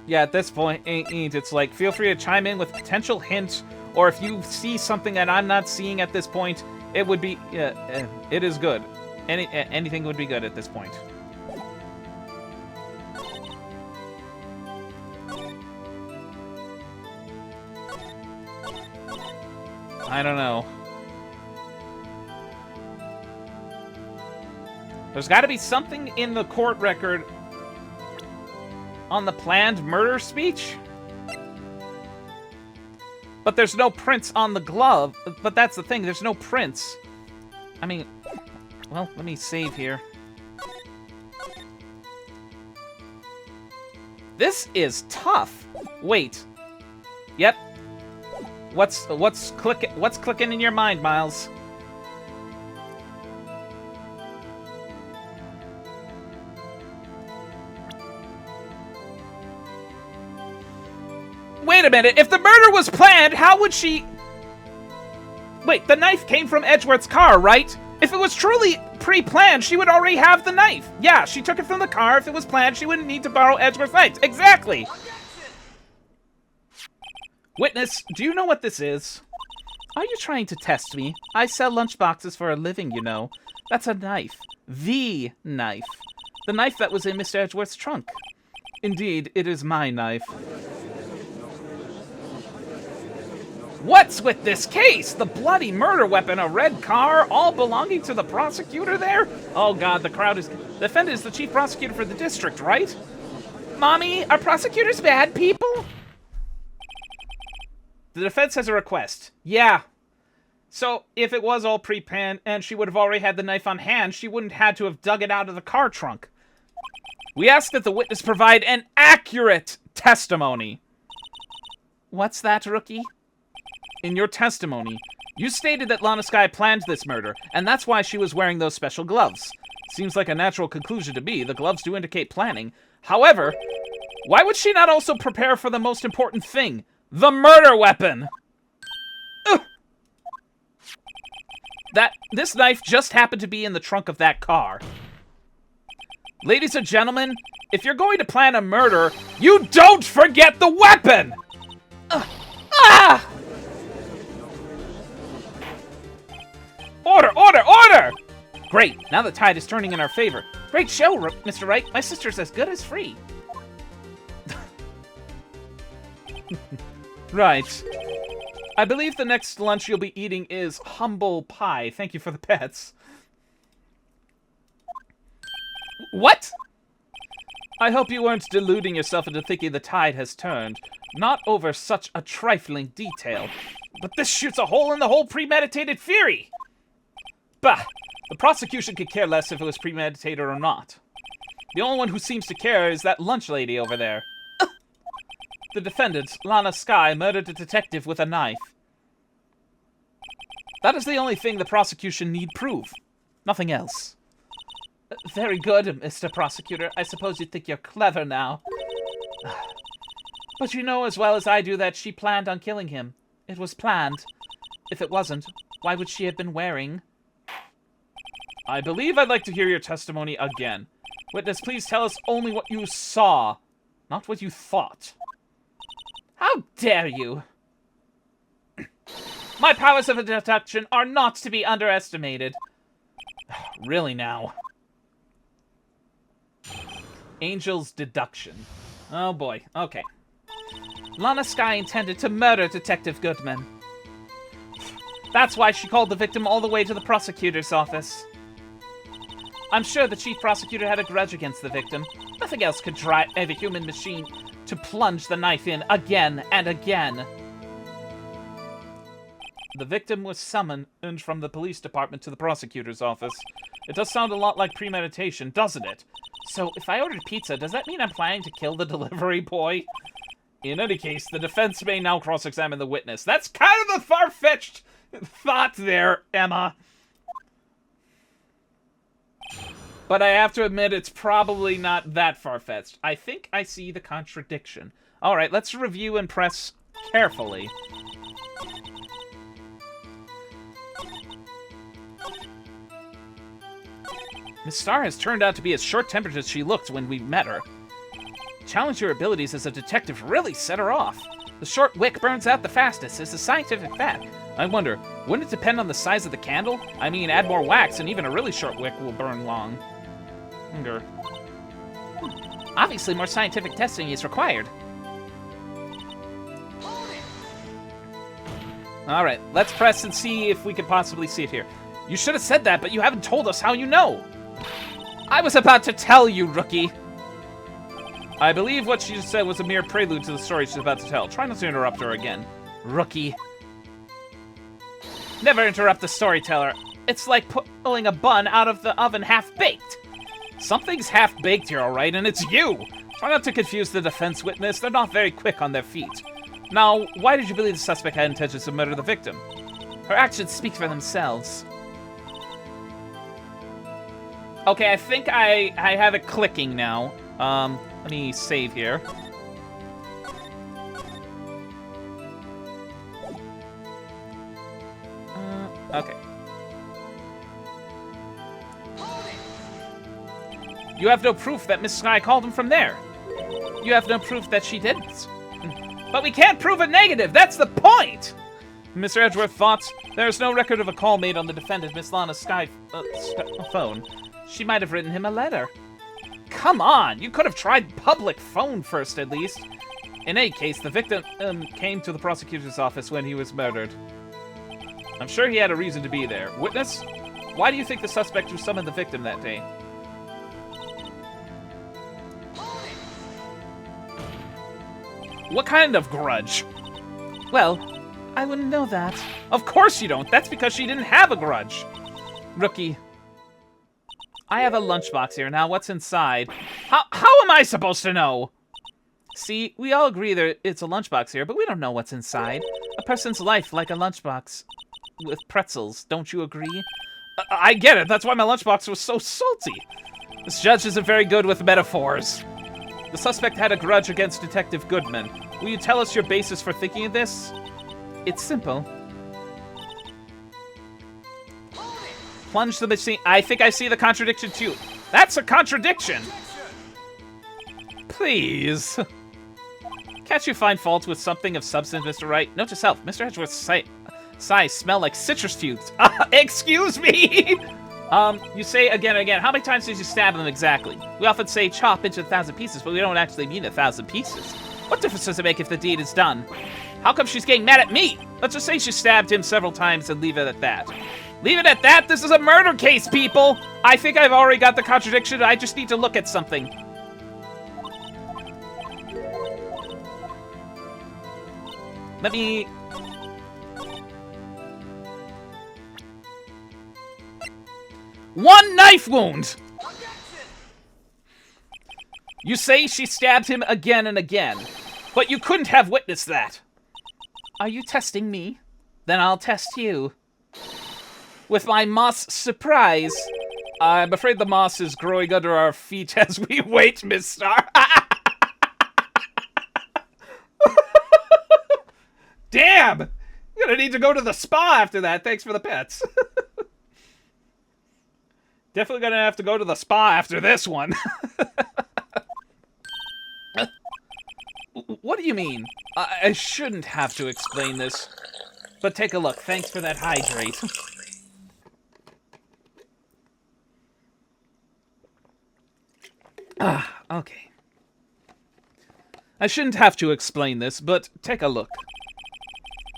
Yeah, at this point, it's like, feel free to chime in with potential hints, or if you see something that I'm not seeing at this point, it would be, it is good. Anything would be good at this point. I don't know. There's got to be something in the court record on the planned murder speech. But there's no prints on the glove. But that's the thing, there's no prints. I mean, well, let me save here. This is tough. Wait. Yep. What's clicking in your mind, Miles? Wait a minute, if the murder was planned, how would she... Wait, the knife came from Edgeworth's car, right? If it was truly pre-planned, she would already have the knife. Yeah, she took it from the car. If it was planned, she wouldn't need to borrow Edgeworth's knife. Exactly! Witness, do you know what this is? Are you trying to test me? I sell lunchboxes for a living, you know. That's a knife. The knife. The knife that was in Mr. Edgeworth's trunk. Indeed, it is my knife. What's with this case? The bloody murder weapon, a red car, all belonging to the prosecutor there? Oh god, the crowd is... The defendant is the chief prosecutor for the district, right? Mommy, are prosecutors bad people? The defense has a request. Yeah. So, if it was all pre-planned and she would have already had the knife on hand, she wouldn't have had to have dug it out of the car trunk. We ask that the witness provide an accurate testimony. What's that, rookie? In your testimony, you stated that Lana Skye planned this murder, and that's why she was wearing those special gloves. Seems like a natural conclusion to me. The gloves do indicate planning. However, why would she not also prepare for the most important thing? The murder weapon! Ugh. This knife just happened to be in the trunk of that car. Ladies and gentlemen, if you're going to plan a murder, you don't forget the weapon! Ah! Order! Order! Order! Great, now the tide is turning in our favor. Great show, Mr. Wright. My sister's as good as free. Right. I believe the next lunch you'll be eating is humble pie. Thank you for the pets. What? I hope you weren't deluding yourself into thinking the tide has turned. Not over such a trifling detail. But this shoots a hole in the whole premeditated theory! Bah! The prosecution could care less if it was premeditated or not. The only one who seems to care is that lunch lady over there. The defendant, Lana Skye, murdered a detective with a knife. That is the only thing the prosecution need prove. Nothing else. Very good, Mr. Prosecutor. I suppose you think you're clever now. But you know as well as I do that she planned on killing him. It was planned. If it wasn't, why would she have been wearing... I believe I'd like to hear your testimony again. Witness, please tell us only what you saw, not what you thought. How dare you? My powers of deduction are not to be underestimated. Really now. Angel's deduction. Oh boy, okay. Lana Skye intended to murder Detective Goodman. That's why she called the victim all the way to the prosecutor's office. I'm sure the chief prosecutor had a grudge against the victim. Nothing else could drive a human machine to plunge the knife in again and again. The victim was summoned from the police department to the prosecutor's office. It does sound a lot like premeditation, doesn't it? So, if I ordered pizza, does that mean I'm planning to kill the delivery boy? In any case, the defense may now cross-examine the witness. That's kind of a far-fetched thought there, Emma. But I have to admit, it's probably not that far-fetched. I think I see the contradiction. Alright, let's review and press carefully. Miss Starr has turned out to be as short-tempered as she looked when we met her. Challenge your abilities as a detective really set her off. The short wick burns out the fastest is a scientific fact. I wonder, wouldn't it depend on the size of the candle? I mean, add more wax and even a really short wick will burn long. Obviously, more scientific testing is required. Alright, let's press and see if we can possibly see it here. You should have said that, but you haven't told us how you know. I was about to tell you, rookie. I believe what she just said was a mere prelude to the story she's about to tell. Try not to interrupt her again. Rookie. Never interrupt the storyteller. It's like pulling a bun out of the oven half-baked. Something's half-baked here, alright, and it's you! Try not to confuse the defense witness. They're not very quick on their feet. Now, why did you believe the suspect had intentions to murder the victim? Her actions speak for themselves. Okay, I think I have it clicking now. Let me save here. Okay. You have no proof that Miss Sky called him from there. You have no proof that she didn't. But we can't prove a negative! That's the point! Mr. Edgeworth thought there is no record of a call made on the defendant, Miss Lana's phone. She might have written him a letter. Come on! You could have tried public phone first, at least. In any case, the victim came to the prosecutor's office when he was murdered. I'm sure he had a reason to be there. Witness, why do you think the suspect who summoned the victim that day? What kind of grudge? Well, I wouldn't know that. Of course you don't. That's because she didn't have a grudge. Rookie. I have a lunchbox here. Now, what's inside? How am I supposed to know? See, we all agree that it's a lunchbox here, but we don't know what's inside. A person's life like a lunchbox with pretzels. Don't you agree? I get it. That's why my lunchbox was so salty. This judge isn't very good with metaphors. The suspect had a grudge against Detective Goodman. Will you tell us your basis for thinking of this? It's simple. Plunge the machine. I think I see the contradiction too. That's a contradiction! Please. Can't you find fault with something of substance, Mr. Wright? Note to self, Mr. Edgeworth's sighs smell like citrus fumes. Excuse me! You say again and again, how many times did you stab him exactly? We often say chop into 1,000 pieces, but we don't actually mean 1,000 pieces. What difference does it make if the deed is done? How come she's getting mad at me? Let's just say she stabbed him several times and leave it at that. Leave it at that? This is a murder case, people! I think I've already got the contradiction. I just need to look at something. Let me... One knife wound! You say she stabbed him again and again, but you couldn't have witnessed that. Are you testing me? Then I'll test you. With my moss surprise. I'm afraid the moss is growing under our feet as we wait, Miss Star. Damn! You're gonna need to go to the spa after that. Thanks for the pets. Definitely gonna have to go to the spa after this one. What do you mean? I shouldn't have to explain this. But take a look. Thanks for that hydrate. Okay. I shouldn't have to explain this, but take a look.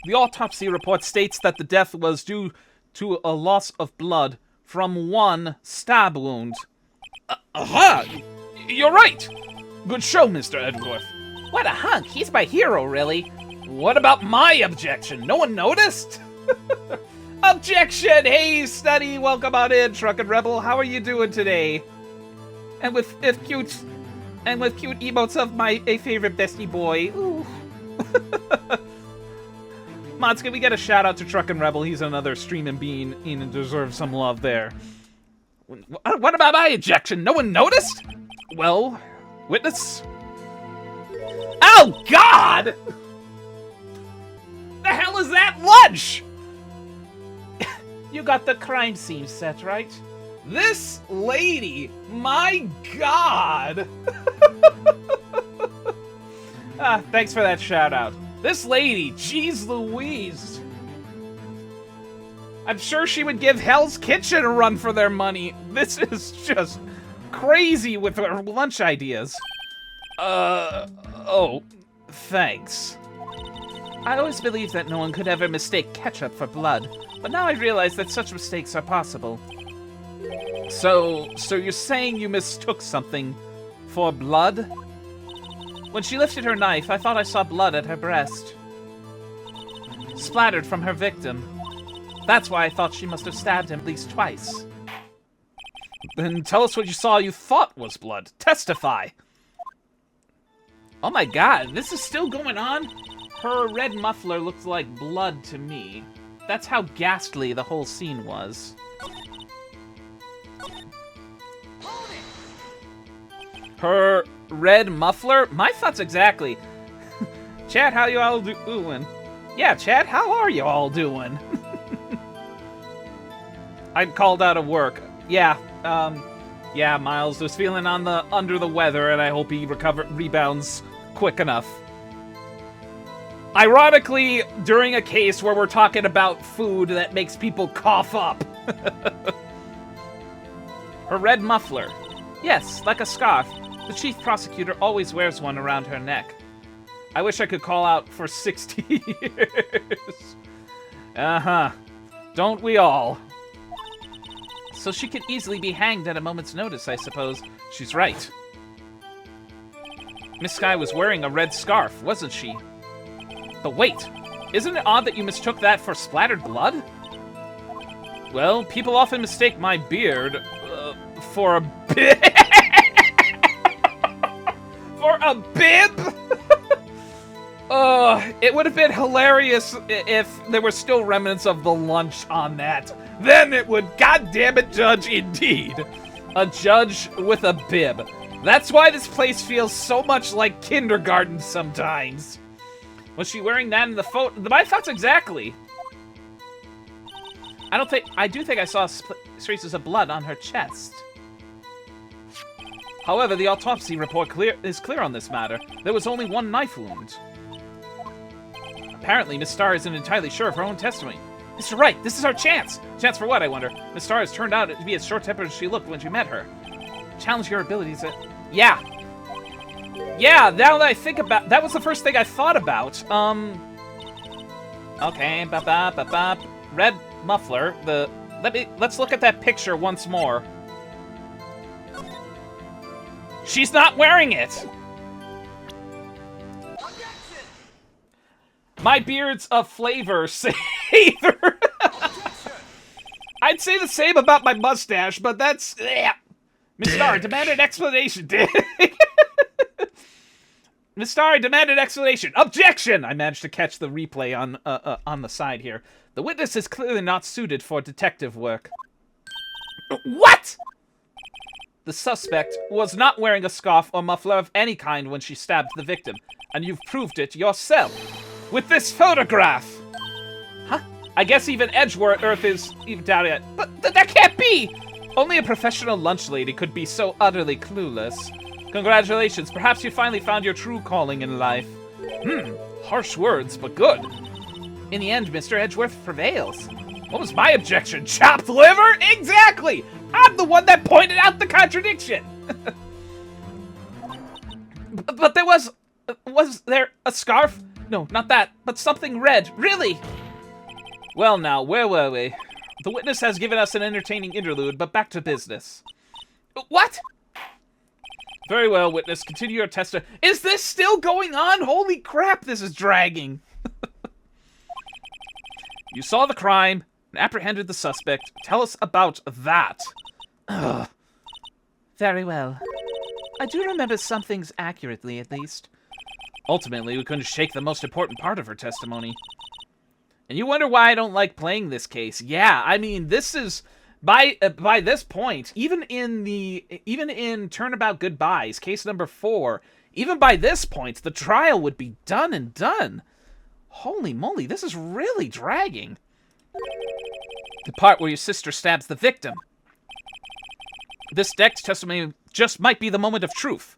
The autopsy report states that the death was due to a loss of blood from one stab wound. Aha! You're right! Good show, Mr. Edgeworth. What a hunk! He's my hero, really. What about my objection? No one noticed? Objection! Hey, Study, welcome on in, Truckin' Rebel. How are you doing today? And with cute emotes of my favorite bestie boy. Ooh. Mods, can we get a shout out to Truckin' Rebel? He's another streaming bean and deserves some love there. What about my objection? No one noticed? Well, witness? Oh, God! The hell is that lunch? You got the crime scene set, right? This lady, my God! Thanks for that shout out. This lady, jeez Louise. I'm sure she would give Hell's Kitchen a run for their money. This is just crazy with her lunch ideas. Oh, thanks. I always believed that no one could ever mistake ketchup for blood, but now I realize that such mistakes are possible. So you're saying you mistook something for blood? When she lifted her knife, I thought I saw blood at her breast. splattered from her victim. That's why I thought she must have stabbed him at least twice. Then tell us what you saw you thought was blood. Testify. Oh my god, this is still going on? Her red muffler looked like blood to me. That's how ghastly the whole scene was. Her red muffler? My thoughts exactly. Chad, how you all doing? Yeah, Chad, how are you all doing? I'm called out of work. Yeah, Miles was feeling under the weather, and I hope he rebounds quick enough. Ironically, during a case where we're talking about food that makes people cough up. Her red muffler. Yes, like a scarf. The chief prosecutor always wears one around her neck. I wish I could call out for 60 years. Uh-huh. Don't we all? So she could easily be hanged at a moment's notice, I suppose. She's right. Miss Sky was wearing a red scarf, wasn't she? But wait, isn't it odd that you mistook that for splattered blood? Well, people often mistake my beard for a bib. For a bib? It would have been hilarious if there were still remnants of the lunch on that. Then it would, goddamn it, Judge, indeed. A judge with a bib. That's why this place feels so much like kindergarten sometimes. Was she wearing that in the photo? My thoughts exactly. I do think I saw traces of blood on her chest. However, the autopsy report is clear on this matter. There was only one knife wound. Apparently, Miss Starr isn't entirely sure of her own testimony. Mr. Wright, this is our chance! Chance for what, I wonder? Miss Starr has turned out to be as short-tempered as she looked when you met her. Challenge your abilities at... Yeah, now that I think about... That was the first thing I thought about. Okay, red muffler. Let's look at that picture once more. She's not wearing it! My beard's a flavor saver. I'd say the same about my mustache, but that's... Miss Starr, demand an explanation, Dick. Miss Starr, demand an explanation. Objection! I managed to catch the replay on the side here. The witness is clearly not suited for detective work. What?! The suspect was not wearing a scarf or muffler of any kind when she stabbed the victim, and you've proved it yourself. With this photograph! Huh? I guess even Edgeworth is even doubting it. But that can't be! Only a professional lunch lady could be so utterly clueless. Congratulations, perhaps you finally found your true calling in life. Harsh words, but good. In the end, Mr. Edgeworth prevails. What was my objection? Chopped liver? Exactly! I'm the one that pointed out the contradiction! But there was there a scarf? No, not that, but something red. Really? Well now, where were we? The witness has given us an entertaining interlude, but back to business. What? Very well, witness. Continue your testimony. Is this still going on? Holy crap, this is dragging. You saw the crime and apprehended the suspect. Tell us about that. Ugh. Very well. I do remember some things accurately, at least. Ultimately, we couldn't shake the most important part of her testimony. And you wonder why I don't like playing this case. Yeah, I mean, this is by this point, even in Turnabout Goodbyes, case number 4, even by this point, the trial would be done and done. Holy moly, this is really dragging. The part where your sister stabs the victim. This next testimony just might be the moment of truth.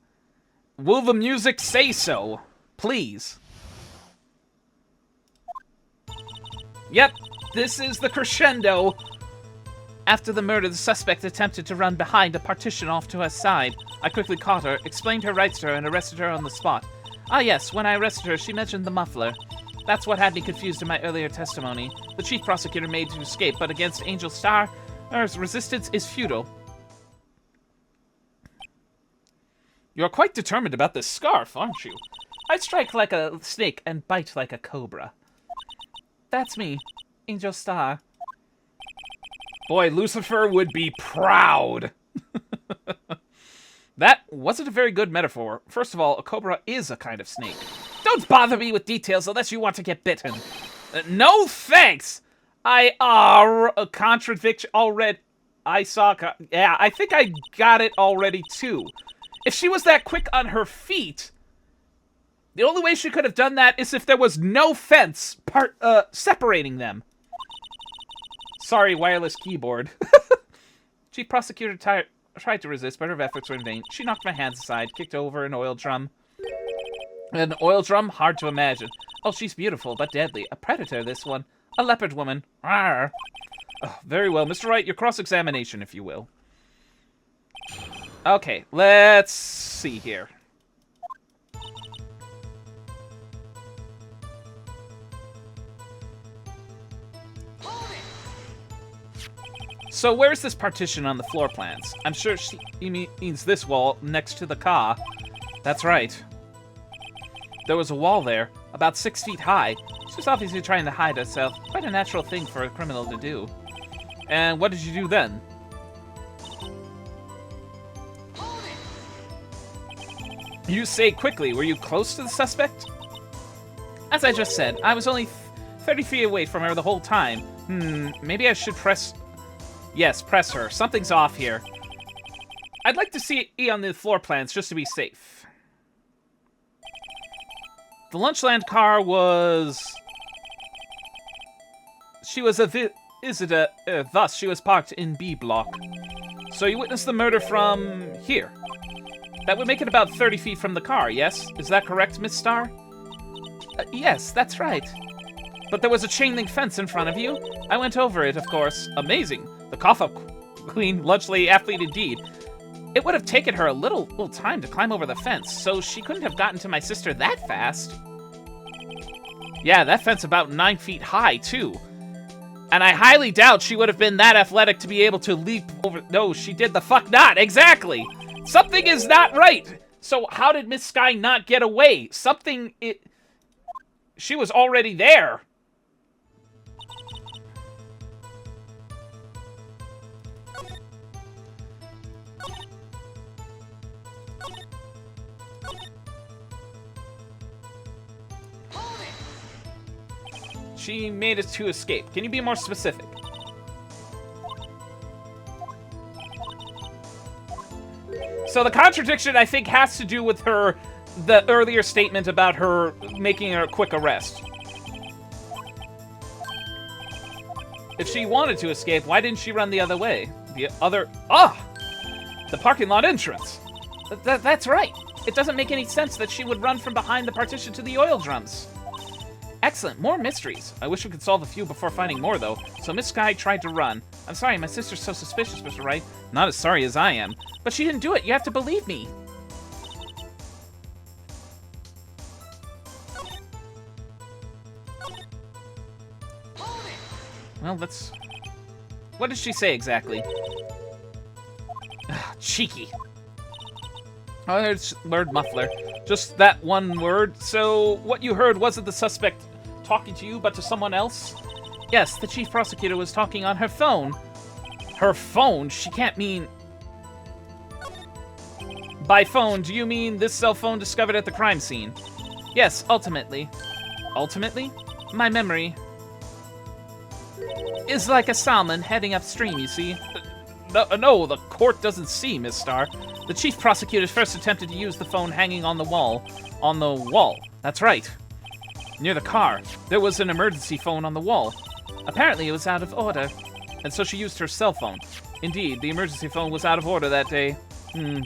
Will the music say so? Please. Yep, this is the crescendo. After the murder, the suspect attempted to run behind a partition off to her side. I quickly caught her, explained her rights to her, and arrested her on the spot. Ah yes, when I arrested her, she mentioned the muffler. That's what had me confused in my earlier testimony. The chief prosecutor made to escape, but against Angel Starr, her resistance is futile. You're quite determined about this scarf, aren't you? I strike like a snake and bite like a cobra. that's me, Angel Star. Boy, Lucifer would be proud. That wasn't a very good metaphor. First of all, a cobra is a kind of snake. Don't bother me with details unless you want to get bitten. No thanks! A contradiction already. Yeah, I think I got it already too. If she was that quick on her feet, the only way she could have done that is if there was no fence separating them. Sorry, wireless keyboard. Chief Prosecutor tried to resist, but her efforts were in vain. She knocked my hands aside, kicked over an oil drum. An oil drum? Hard to imagine. Oh, she's beautiful, but deadly. A predator, this one. A leopard woman. Arr. Oh, very well, Mr. Wright, your cross-examination, if you will. Okay, let's see here. So where's this partition on the floor plans? I'm sure he means this wall next to the car. That's right. There was a wall there, about 6 feet high. She's obviously trying to hide herself. Quite a natural thing for a criminal to do. And what did you do then? You say quickly, were you close to the suspect? As I just said, I was only 30 feet away from her the whole time. Maybe I should press... Yes, press her. Something's off here. I'd like to see E on the floor plans just to be safe. The Lunchland car was... She was a visitor, thus she was parked in B block. So you witnessed the murder from here. That would make it about 30 feet from the car, yes? Is that correct, Miss Starr? Yes, that's right. But there was a chain link fence in front of you. I went over it, of course. Amazing. The cough-up queen, lunch lady athlete indeed. It would have taken her a little time to climb over the fence, so she couldn't have gotten to my sister that fast. Yeah, that fence about 9 feet high, too. And I highly doubt she would have been that athletic to be able to leap over... No, she did the fuck not. Exactly. Something is not right. So how did Miss Sky not get away? She was already there. She made it to escape. Can you be more specific? So the contradiction, I think, has to do with the earlier statement about her making a quick arrest. If she wanted to escape, why didn't she run the other way? The parking lot entrance. That's right. It doesn't make any sense that she would run from behind the partition to the oil drums. Excellent, more mysteries. I wish we could solve a few before finding more, though. So Miss Sky tried to run. I'm sorry, my sister's so suspicious, Mr. Wright. Not as sorry as I am. But she didn't do it. You have to believe me. Well, what did she say exactly? Cheeky. Oh, there's word muffler. Just that one word. So, what you heard wasn't the suspect talking to you, but to someone else? Yes, the chief prosecutor was talking on her phone. Her phone? She can't mean... By phone, do you mean this cell phone discovered at the crime scene? Yes, ultimately. Ultimately? My memory is like a salmon heading upstream, you see. No, the court doesn't see, Miss Starr. The chief prosecutor first attempted to use the phone hanging on the wall. On the wall? That's right. Near the car, there was an emergency phone on the wall. Apparently it was out of order. And so she used her cell phone. Indeed, the emergency phone was out of order that day.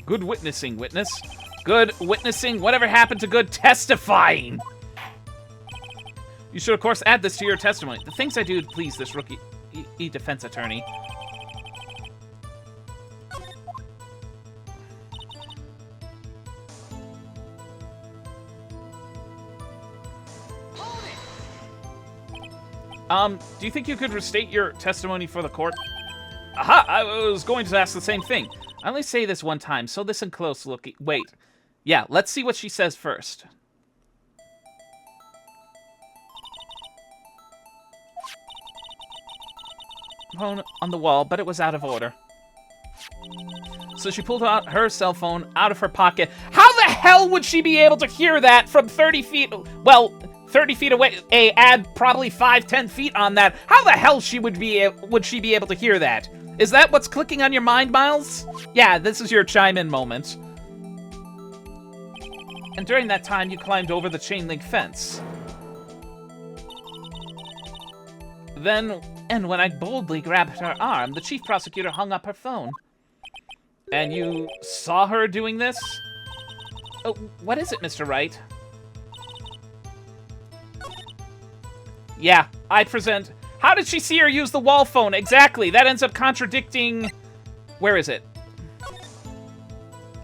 Good witnessing, witness. Good witnessing? Whatever happened to good testifying? You should, of course, add this to your testimony. The things I do to please this rookie defense attorney. Do you think you could restate your testimony for the court? Aha! I was going to ask the same thing. I only say this one time, so listen close, looky. Wait. Yeah, let's see what she says first. phone on the wall, but it was out of order. So she pulled out her cell phone out of her pocket. How the hell would she be able to hear that from 30 feet? Well, 30 feet away. Add probably 5-10 feet on that. How the hell she would she be able to hear that? Is that what's clicking on your mind, Miles? Yeah, this is your chime-in moment. And during that time, you climbed over the chain link fence. Then, and when I boldly grabbed her arm, the chief prosecutor hung up her phone. And you saw her doing this? Oh, what is it, Mr. Wright? Yeah, I present... How did she see her use the wall phone? Exactly, that ends up contradicting... Where is it?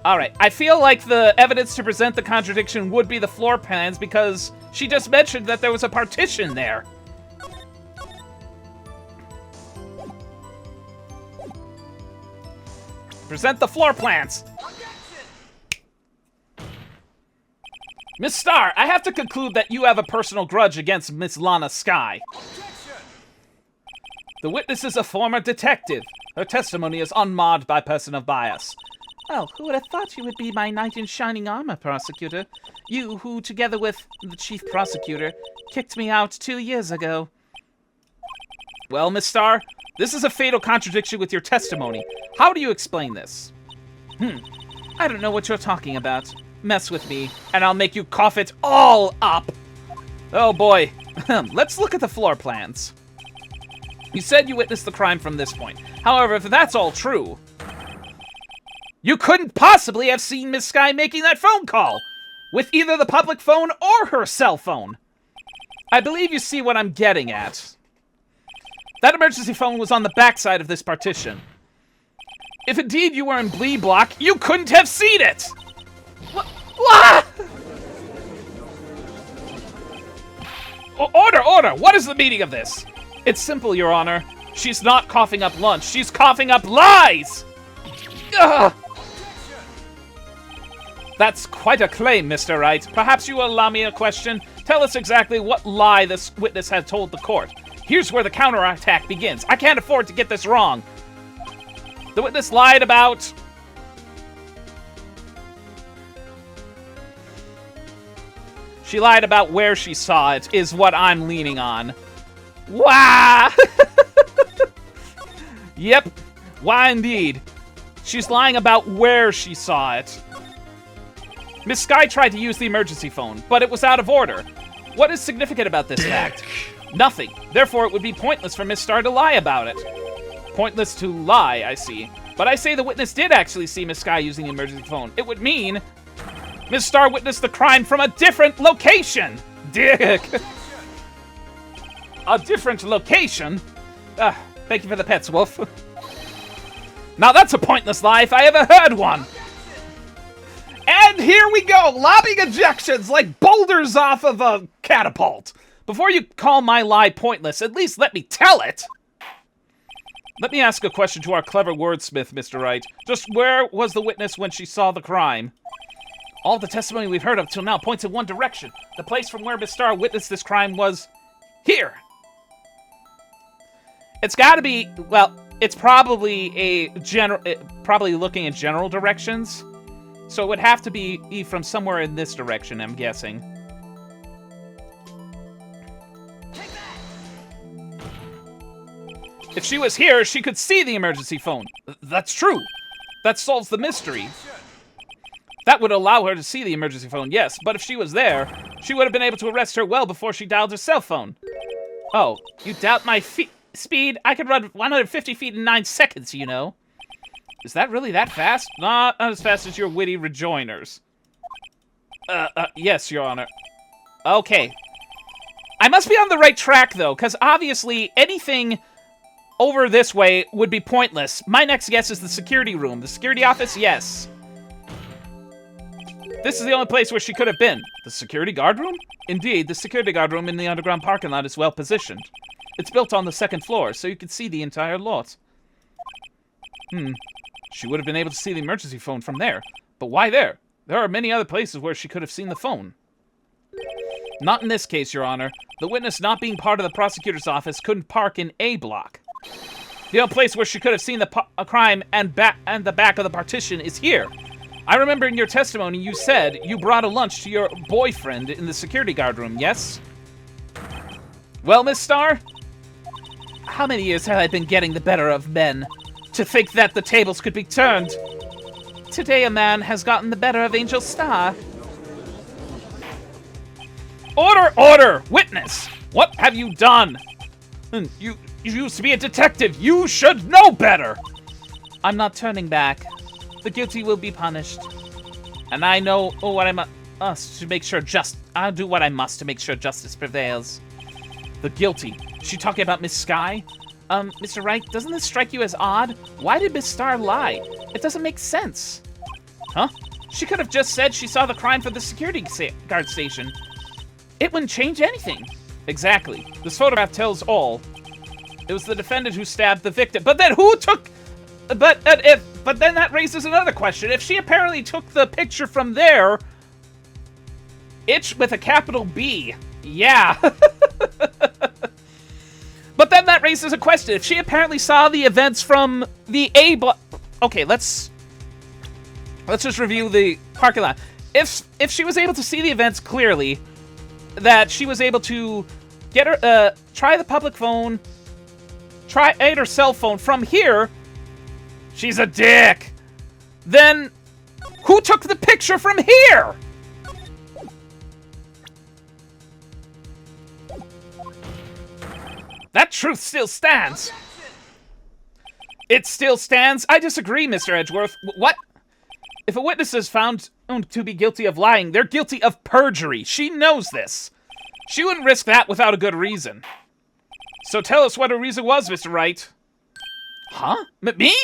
Alright, I feel like the evidence to present the contradiction would be the floor plans because she just mentioned that there was a partition there. Present the floor plans. Miss Starr, I have to conclude that you have a personal grudge against Miss Lana Skye. The witness is a former detective. Her testimony is unmarred by person of bias. Well, who would have thought you would be my knight in shining armor, prosecutor? You who, together with the chief prosecutor, kicked me out 2 years ago. Well, Miss Starr, this is a fatal contradiction with your testimony. How do you explain this? I don't know what you're talking about. Mess with me, and I'll make you cough it all up. Oh boy. Let's look at the floor plans. You said you witnessed the crime from this point. However, if that's all true, you couldn't possibly have seen Miss Skye making that phone call with either the public phone or her cell phone. I believe you see what I'm getting at. That emergency phone was on the backside of this partition. If indeed you were in B block, you couldn't have seen it! What? Order! What is the meaning of this? It's simple, Your Honor. She's not coughing up lunch. She's coughing up lies! Ugh. That's quite a claim, Mr. Wright. Perhaps you will allow me a question? Tell us exactly what lie this witness had told the court. Here's where the counterattack begins. I can't afford to get this wrong. The witness lied about... She lied about where she saw it, is what I'm leaning on. Wah! Yep. Why indeed. She's lying about where she saw it. Miss Skye tried to use the emergency phone, but it was out of order. What is significant about this fact? Nothing. Therefore, it would be pointless for Miss Starr to lie about it. Pointless to lie, I see. But I say the witness did actually see Miss Skye using the emergency phone. It would mean Miss Starr witnessed the crime from a different location. Dick. A different location? Thank you for the pets, Wolf. Now that's a pointless lie if I ever heard one. And here we go, lobbing objections like boulders off of a catapult. Before you call my lie pointless, at least let me tell it. Let me ask a question to our clever wordsmith, Mr. Wright. Just where was the witness when she saw the crime? All the testimony we've heard up till now points in one direction. The place from where Miss Starr witnessed this crime was here. It's gotta be, well, it's probably a probably looking in general directions. So it would have to be from somewhere in this direction, I'm guessing. If she was here, she could see the emergency phone. That's true. That solves the mystery. That would allow her to see the emergency phone, yes. But if she was there, she would have been able to arrest her well before she dialed her cell phone. Oh, you doubt my speed? I could run 150 feet in 9 seconds, you know. Is that really that fast? Not as fast as your witty rejoinders. Yes, Your Honor. Okay. I must be on the right track, though, because obviously anything over this way would be pointless. My next guess is the security room. The security office? Yes. This is the only place where she could have been. The security guard room? Indeed, the security guard room in the underground parking lot is well positioned. It's built on the 2nd floor, so you can see the entire lot. She would have been able to see the emergency phone from there. But why there? There are many other places where she could have seen the phone. Not in this case, Your Honor. The witness not being part of the prosecutor's office couldn't park in A block. The only place where she could have seen the crime and the back of the partition is here. I remember in your testimony you said you brought a lunch to your boyfriend in the security guard room, yes? Well, Miss Starr, how many years have I been getting the better of men? To think that the tables could be turned. Today a man has gotten the better of Angel Starr. Order! Order! Witness! What have you done? You used to be a detective. You should know better! I'm not turning back. The guilty will be punished. And I know what I must to make sure I'll do what I must to make sure justice prevails. The guilty. Is she talking about Miss Sky? Mr. Wright, doesn't this strike you as odd? Why did Miss Starr lie? It doesn't make sense. Huh? She could have just said she saw the crime from the security guard station. It wouldn't change anything. Exactly. This photograph tells all. It was the defendant who stabbed the victim. But then who took... But then that raises another question. If she apparently took the picture from there... Itch with a capital B. Yeah. But then that raises a question. If she apparently saw the events from the A block... Okay, let's just review the parking lot. If she was able to see the events clearly, that she was able to get her try the public phone, try her cell phone from here, she's a dick. Then who took the picture from here? That truth still stands. It still stands? I disagree, Mr. Edgeworth. What? If a witness is found to be guilty of lying, they're guilty of perjury. She knows this. She wouldn't risk that without a good reason. So tell us what her reason was, Mr. Wright. Huh? Me?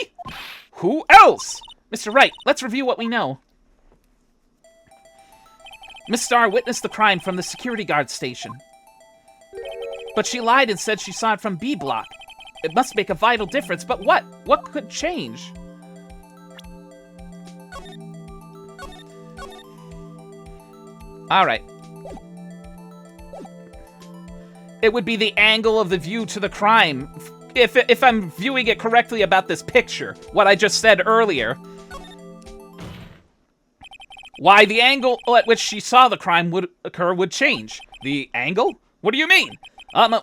Who else? Mr. Wright, let's review what we know. Miss Starr witnessed the crime from the security guard station. But she lied and said she saw it from B block. It must make a vital difference, but what? What could change? Alright. It would be the angle of the view to the crime. If I'm viewing it correctly about this picture, what I just said earlier. Why the angle at which she saw the crime would occur would change. The angle? What do you mean?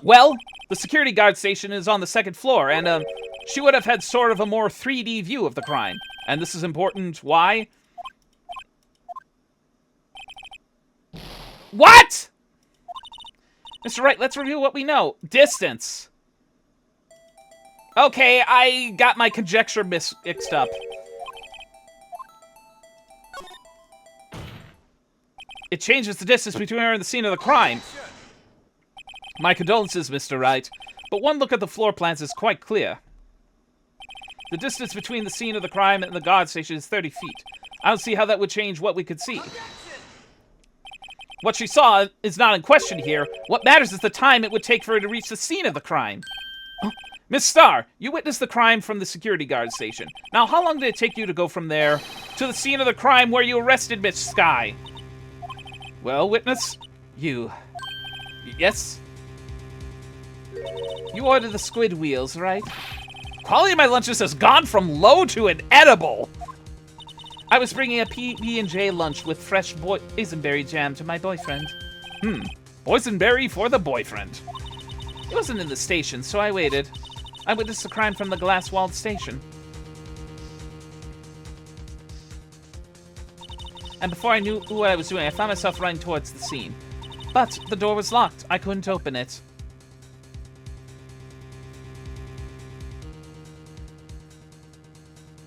Well, the security guard station is on the second floor, and, she would have had sort of a more 3D view of the crime. And this is important. Why? What? Mr. Wright, let's review what we know. Distance. Okay, I got my conjecture mixed up. It changes the distance between her and the scene of the crime. My condolences, Mr. Wright, but one look at the floor plans is quite clear. The distance between the scene of the crime and the guard station is 30 feet. I don't see how that would change what we could see. What she saw is not in question here. What matters is the time it would take for her to reach the scene of the crime. Oh, Miss Starr, you witnessed the crime from the security guard station. Now, how long did it take you to go from there to the scene of the crime where you arrested Miss Sky? Well, witness, you... Yes? You ordered the squid wheels, right? Quality of my lunches has gone from low to an edible. I was bringing a PB&J lunch with fresh boysenberry jam to my boyfriend. Boysenberry for the boyfriend. He wasn't in the station, so I waited. I witnessed the crime from the glass-walled station. And before I knew what I was doing, I found myself running towards the scene. But the door was locked. I couldn't open it.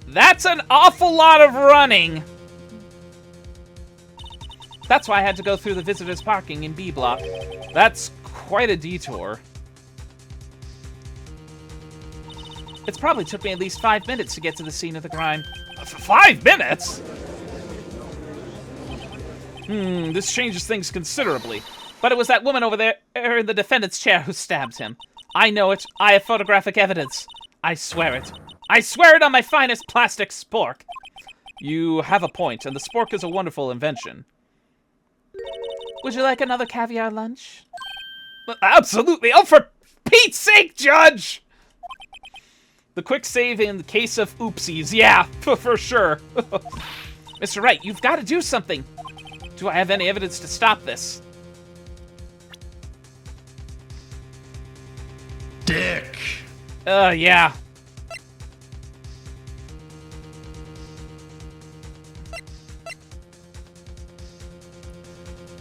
That's an awful lot of running. That's why I had to go through the visitors' parking in B block. That's quite a detour. It's probably took me at least 5 minutes to get to the scene of the crime. 5 minutes? This changes things considerably. But it was that woman over there in the defendant's chair who stabbed him. I know it. I have photographic evidence. I swear it. I swear it on my finest plastic spork. You have a point, and the spork is a wonderful invention. Would you like another caviar lunch? Absolutely. Oh, for Pete's sake, Judge! The quick save in the case of oopsies. Yeah, for sure. Mr. Wright, you've got to do something. Do I have any evidence to stop this? Dick. Yeah.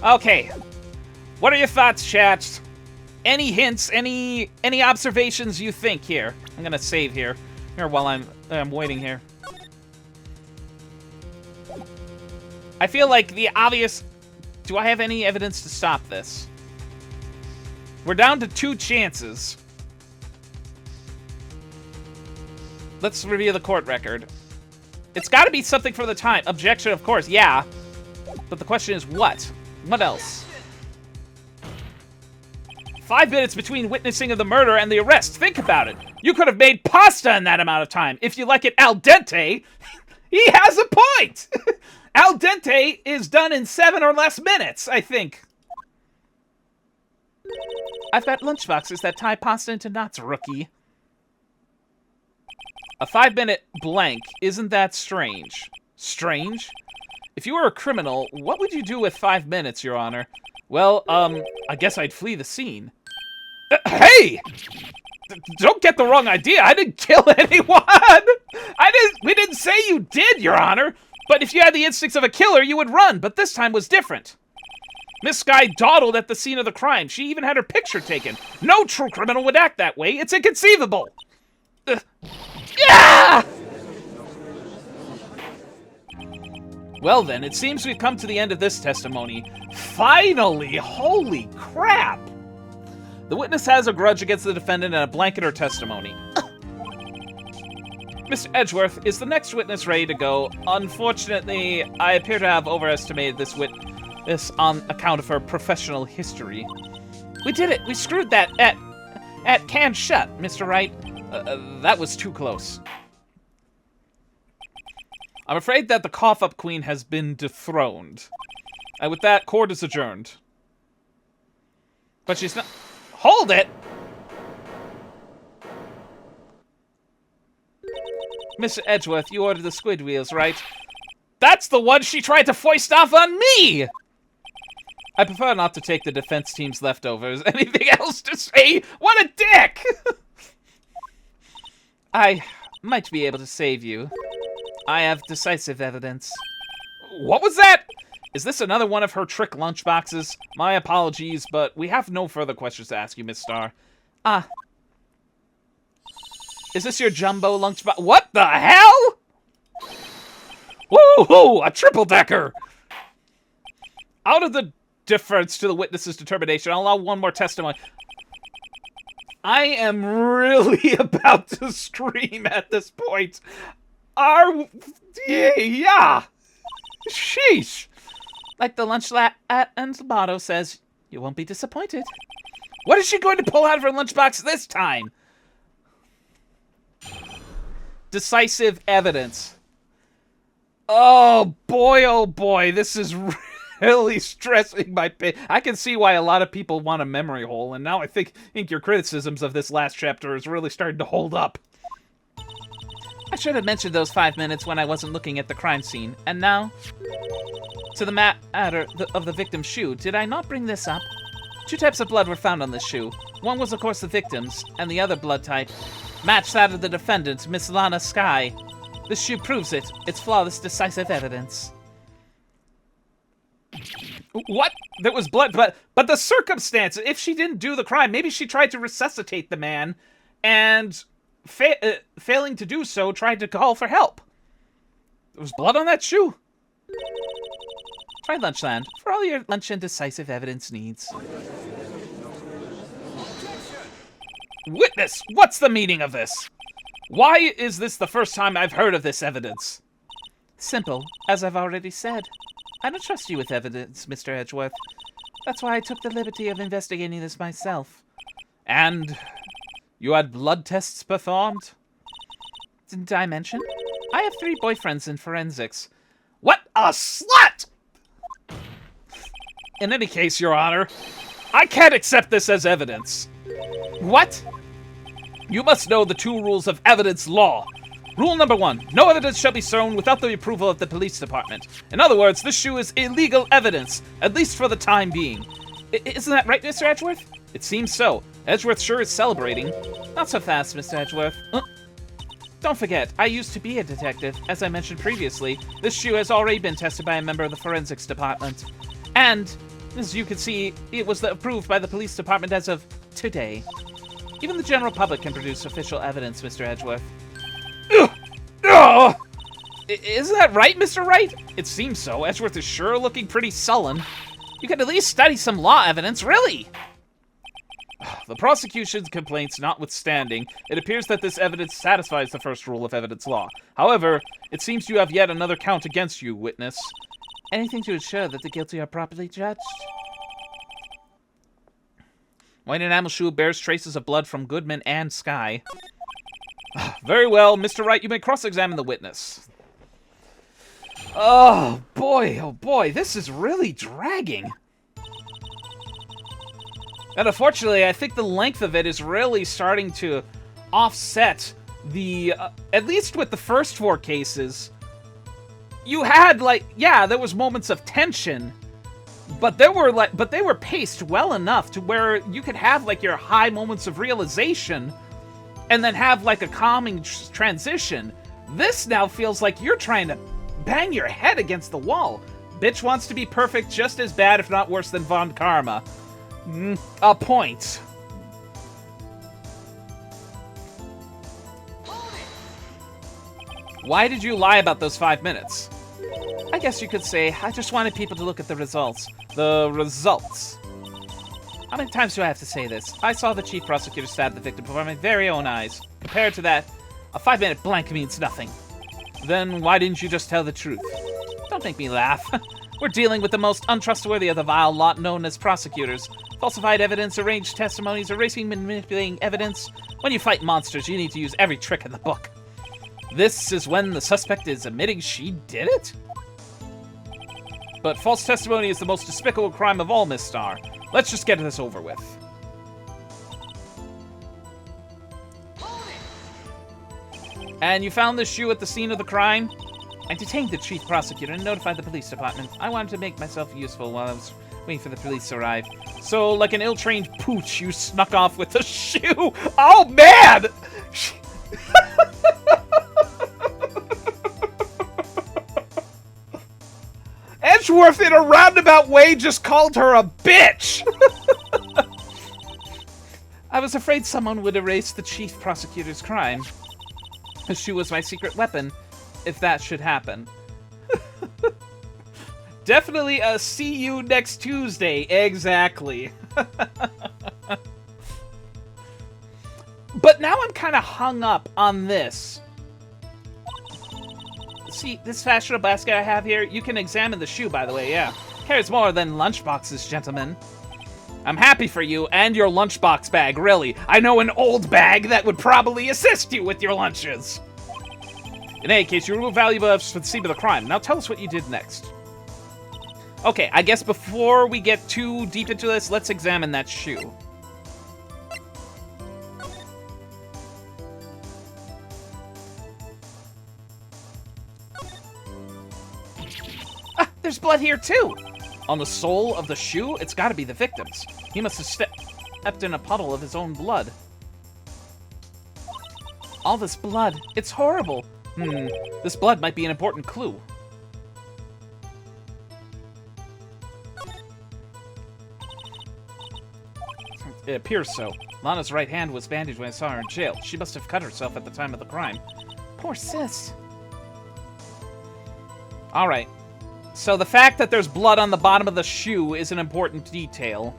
Okay. What are your thoughts, chat? Any hints, any observations you think here? I'm gonna save here while I'm waiting here. I feel like the obvious... Do I have any evidence to stop this? We're down to 2 chances. Let's review the court record. It's got to be something for the time. Objection, of course, yeah. But the question is what? What else? 5 minutes between witnessing of the murder and the arrest. Think about it. You could have made pasta in that amount of time. If you like it al dente, he has a point. Al dente is done in 7 or less minutes, I think. I've got lunchboxes that tie pasta into knots, rookie. A 5-minute blank. Isn't that strange? Strange? If you were a criminal, what would you do with 5 minutes, Your Honor? Well, I guess I'd flee the scene. Hey! Don't get the wrong idea. I didn't kill anyone. We didn't say you did, Your Honor. But if you had the instincts of a killer, you would run. But this time was different. Miss Skye dawdled at the scene of the crime. She even had her picture taken. No true criminal would act that way. It's inconceivable. Yeah! Well then, it seems we've come to the end of this testimony. Finally! Holy crap! The witness has a grudge against the defendant and a blank in her testimony. Mr. Edgeworth, is the next witness ready to go? Unfortunately, I appear to have overestimated this witness on account of her professional history. We did it! We screwed that at can shut, Mr. Wright. That was too close. I'm afraid that the cough-up queen has been dethroned. And with that, court is adjourned. But she's not... Hold it! Mr. Edgeworth, you ordered the squid wheels, right? That's the one she tried to foist off on me! I prefer not to take the defense team's leftovers. Anything else to say? What a dick! I might be able to save you. I have decisive evidence. What was that? Is this another one of her trick lunchboxes? My apologies, but we have no further questions to ask you, Miss Starr. Ah. Is this your jumbo lunchbox? What the hell? Woo-hoo! A triple-decker! Out of the deference to the witness's determination, I'll allow one more testimony. I am really about to scream at this point. Yeah. Sheesh. Like the lunch and motto says, you won't be disappointed. What is she going to pull out of her lunchbox this time? Decisive evidence. Oh boy, this is really stressing my pain. I can see why a lot of people want a memory hole, and now I think your criticisms of this last chapter is really starting to hold up. I should have mentioned those 5 minutes when I wasn't looking at the crime scene. And now, to the matter of the victim's shoe. Did I not bring this up? 2 types of blood were found on this shoe. One was, of course, the victim's, and the other blood type matched that of the defendant, Miss Lana Skye. This shoe proves it. It's flawless, decisive evidence. What? There was blood, but the circumstance. If she didn't do the crime, maybe she tried to resuscitate the man, and failing to do so, tried to call for help. There was blood on that shoe. Try Lunchland for all your lunch and decisive evidence needs. Witness, what's the meaning of this? Why is this the first time I've heard of this evidence? Simple, as I've already said. I don't trust you with evidence, Mr. Edgeworth. That's why I took the liberty of investigating this myself. And you had blood tests performed? Didn't I mention? I have 3 boyfriends in forensics. What a slut! In any case, Your Honor, I can't accept this as evidence. What? You must know the 2 rules of evidence law. Rule number 1, no evidence shall be shown without the approval of the police department. In other words, this shoe is illegal evidence, at least for the time being. Isn't that right, Mr. Edgeworth? It seems so. Edgeworth sure is celebrating. Not so fast, Mr. Edgeworth. Don't forget, I used to be a detective. As I mentioned previously, this shoe has already been tested by a member of the forensics department. And, as you can see, it was approved by the police department as of today. Even the general public can produce official evidence, Mr. Edgeworth. Isn't that right, Mr. Wright? It seems so. Edgeworth is sure looking pretty sullen. You could at least study some law evidence, really! The prosecution's complaints notwithstanding, it appears that this evidence satisfies the first rule of evidence law. However, it seems you have yet another count against you, witness. Anything to ensure that the guilty are properly judged? White enamel shoe bears traces of blood from Goodman and Skye. Very well, Mr. Wright, you may cross-examine the witness. Oh boy, this is really dragging. And unfortunately, I think the length of it is really starting to offset the, at least with the first 4 cases, you had, like, yeah, there was moments of tension, but they were paced well enough to where you could have, like, your high moments of realization and then have, like, a calming transition. This now feels like you're trying to bang your head against the wall. Bitch wants to be perfect just as bad, if not worse, than Von Karma. A point. Why did you lie about those 5 minutes? I guess you could say I just wanted people to look at the results. The results? How many times do I have to say this? I saw the chief prosecutor stab the victim before my very own eyes. Compared to that, a 5-minute blank means nothing. Then why didn't you just tell the truth? Don't make me laugh. We're dealing with the most untrustworthy of the vile lot known as prosecutors. Falsified evidence, arranged testimonies, erasing and manipulating evidence. When you fight monsters, you need to use every trick in the book. This is when the suspect is admitting she did it? But false testimony is the most despicable crime of all, Miss Starr. Let's just get this over with. And you found this shoe at the scene of the crime? I detained the chief prosecutor and notified the police department. I wanted to make myself useful while I was waiting for the police to arrive. So, like an ill-trained pooch, you snuck off with the shoe. Oh, man! Edgeworth, in a roundabout way, just called her a bitch! I was afraid someone would erase the chief prosecutor's crime. The shoe was my secret weapon, if that should happen. Definitely a see you next Tuesday, exactly. But now I'm kind of hung up on this. See, this fashionable basket I have here, you can examine the shoe, by the way, yeah. Carries more than lunchboxes, gentlemen. I'm happy for you and your lunchbox bag, really. I know an old bag that would probably assist you with your lunches. In any case, you removed valuable evidence for the scene of the crime. Now tell us what you did next. Okay, I guess before we get too deep into this, let's examine that shoe. Ah, there's blood here too! On the sole of the shoe, it's gotta be the victim's. He must have stepped in a puddle of his own blood. All this blood, it's horrible. This blood might be an important clue. It appears so. Lana's right hand was bandaged when I saw her in jail. She must have cut herself at the time of the crime. Poor sis. Alright. So the fact that there's blood on the bottom of the shoe is an important detail.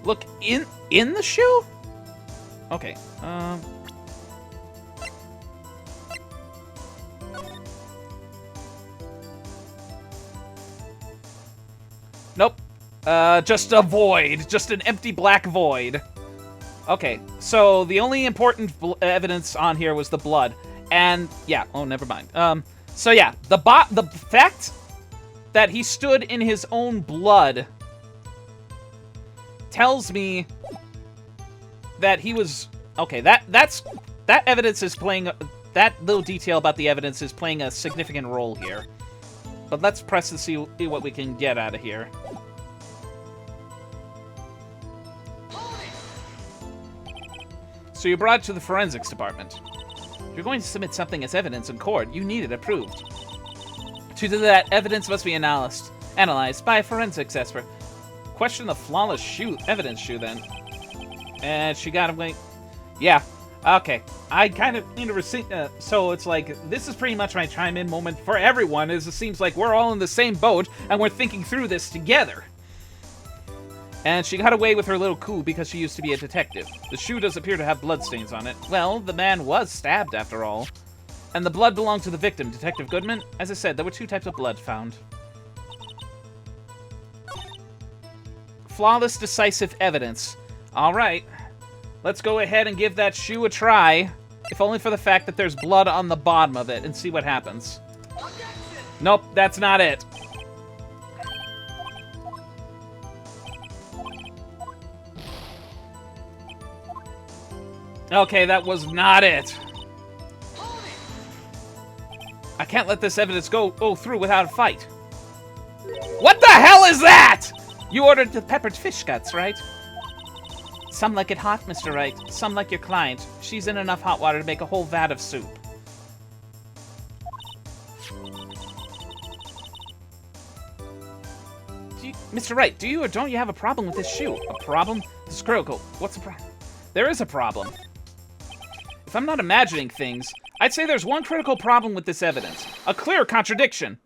Look, in the shoe? Okay, Nope. Just a void. Just an empty black void. Okay, so the only important evidence on here was the blood. And, yeah, oh, never mind. So yeah, the fact that he stood in his own blood tells me that he was... Okay, that evidence is playing... That little detail about the evidence is playing a significant role here. But let's press and see what we can get out of here. So you brought it to the forensics department. If you're going to submit something as evidence in court, you need it approved. To do that, evidence must be analyzed by a forensics expert. Question the flawless evidence shoe, then. And she got him. Yeah. Okay. I kind of need a receipt. So it's like, this is pretty much my chime in moment for everyone, as it seems like we're all in the same boat and we're thinking through this together. And she got away with her little coup because she used to be a detective. The shoe does appear to have bloodstains on it. Well, the man was stabbed after all. And the blood belonged to the victim, Detective Goodman. As I said, there were 2 types of blood found. Flawless, decisive evidence. All right. Let's go ahead and give that shoe a try. If only for the fact that there's blood on the bottom of it, and see what happens. Nope, that's not it. Okay, that was not it. I can't let this evidence go through without a fight. What the hell is that? You ordered the peppered fish guts, right? Some like it hot, Mr. Wright. Some like your client. She's in enough hot water to make a whole vat of soup. Mr. Wright, do you or don't you have a problem with this shoe? A problem? This is critical. What's the problem? There is a problem. If I'm not imagining things, I'd say there's one critical problem with this evidence. A clear contradiction.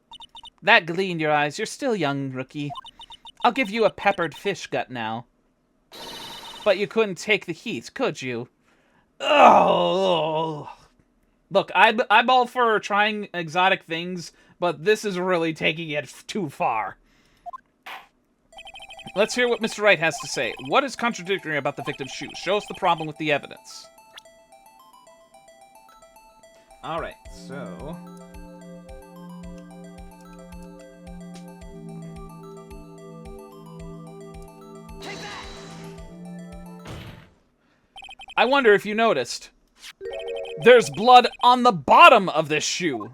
That glee in your eyes, you're still young, rookie. I'll give you a peppered fish gut now. But you couldn't take the heat, could you? Oh. Look, I'm all for trying exotic things, but this is really taking it too far. Let's hear what Mr. Wright has to say. What is contradictory about the victim's shoe? Show us the problem with the evidence. Alright, so... Take that! I wonder if you noticed. There's blood on the bottom of this shoe.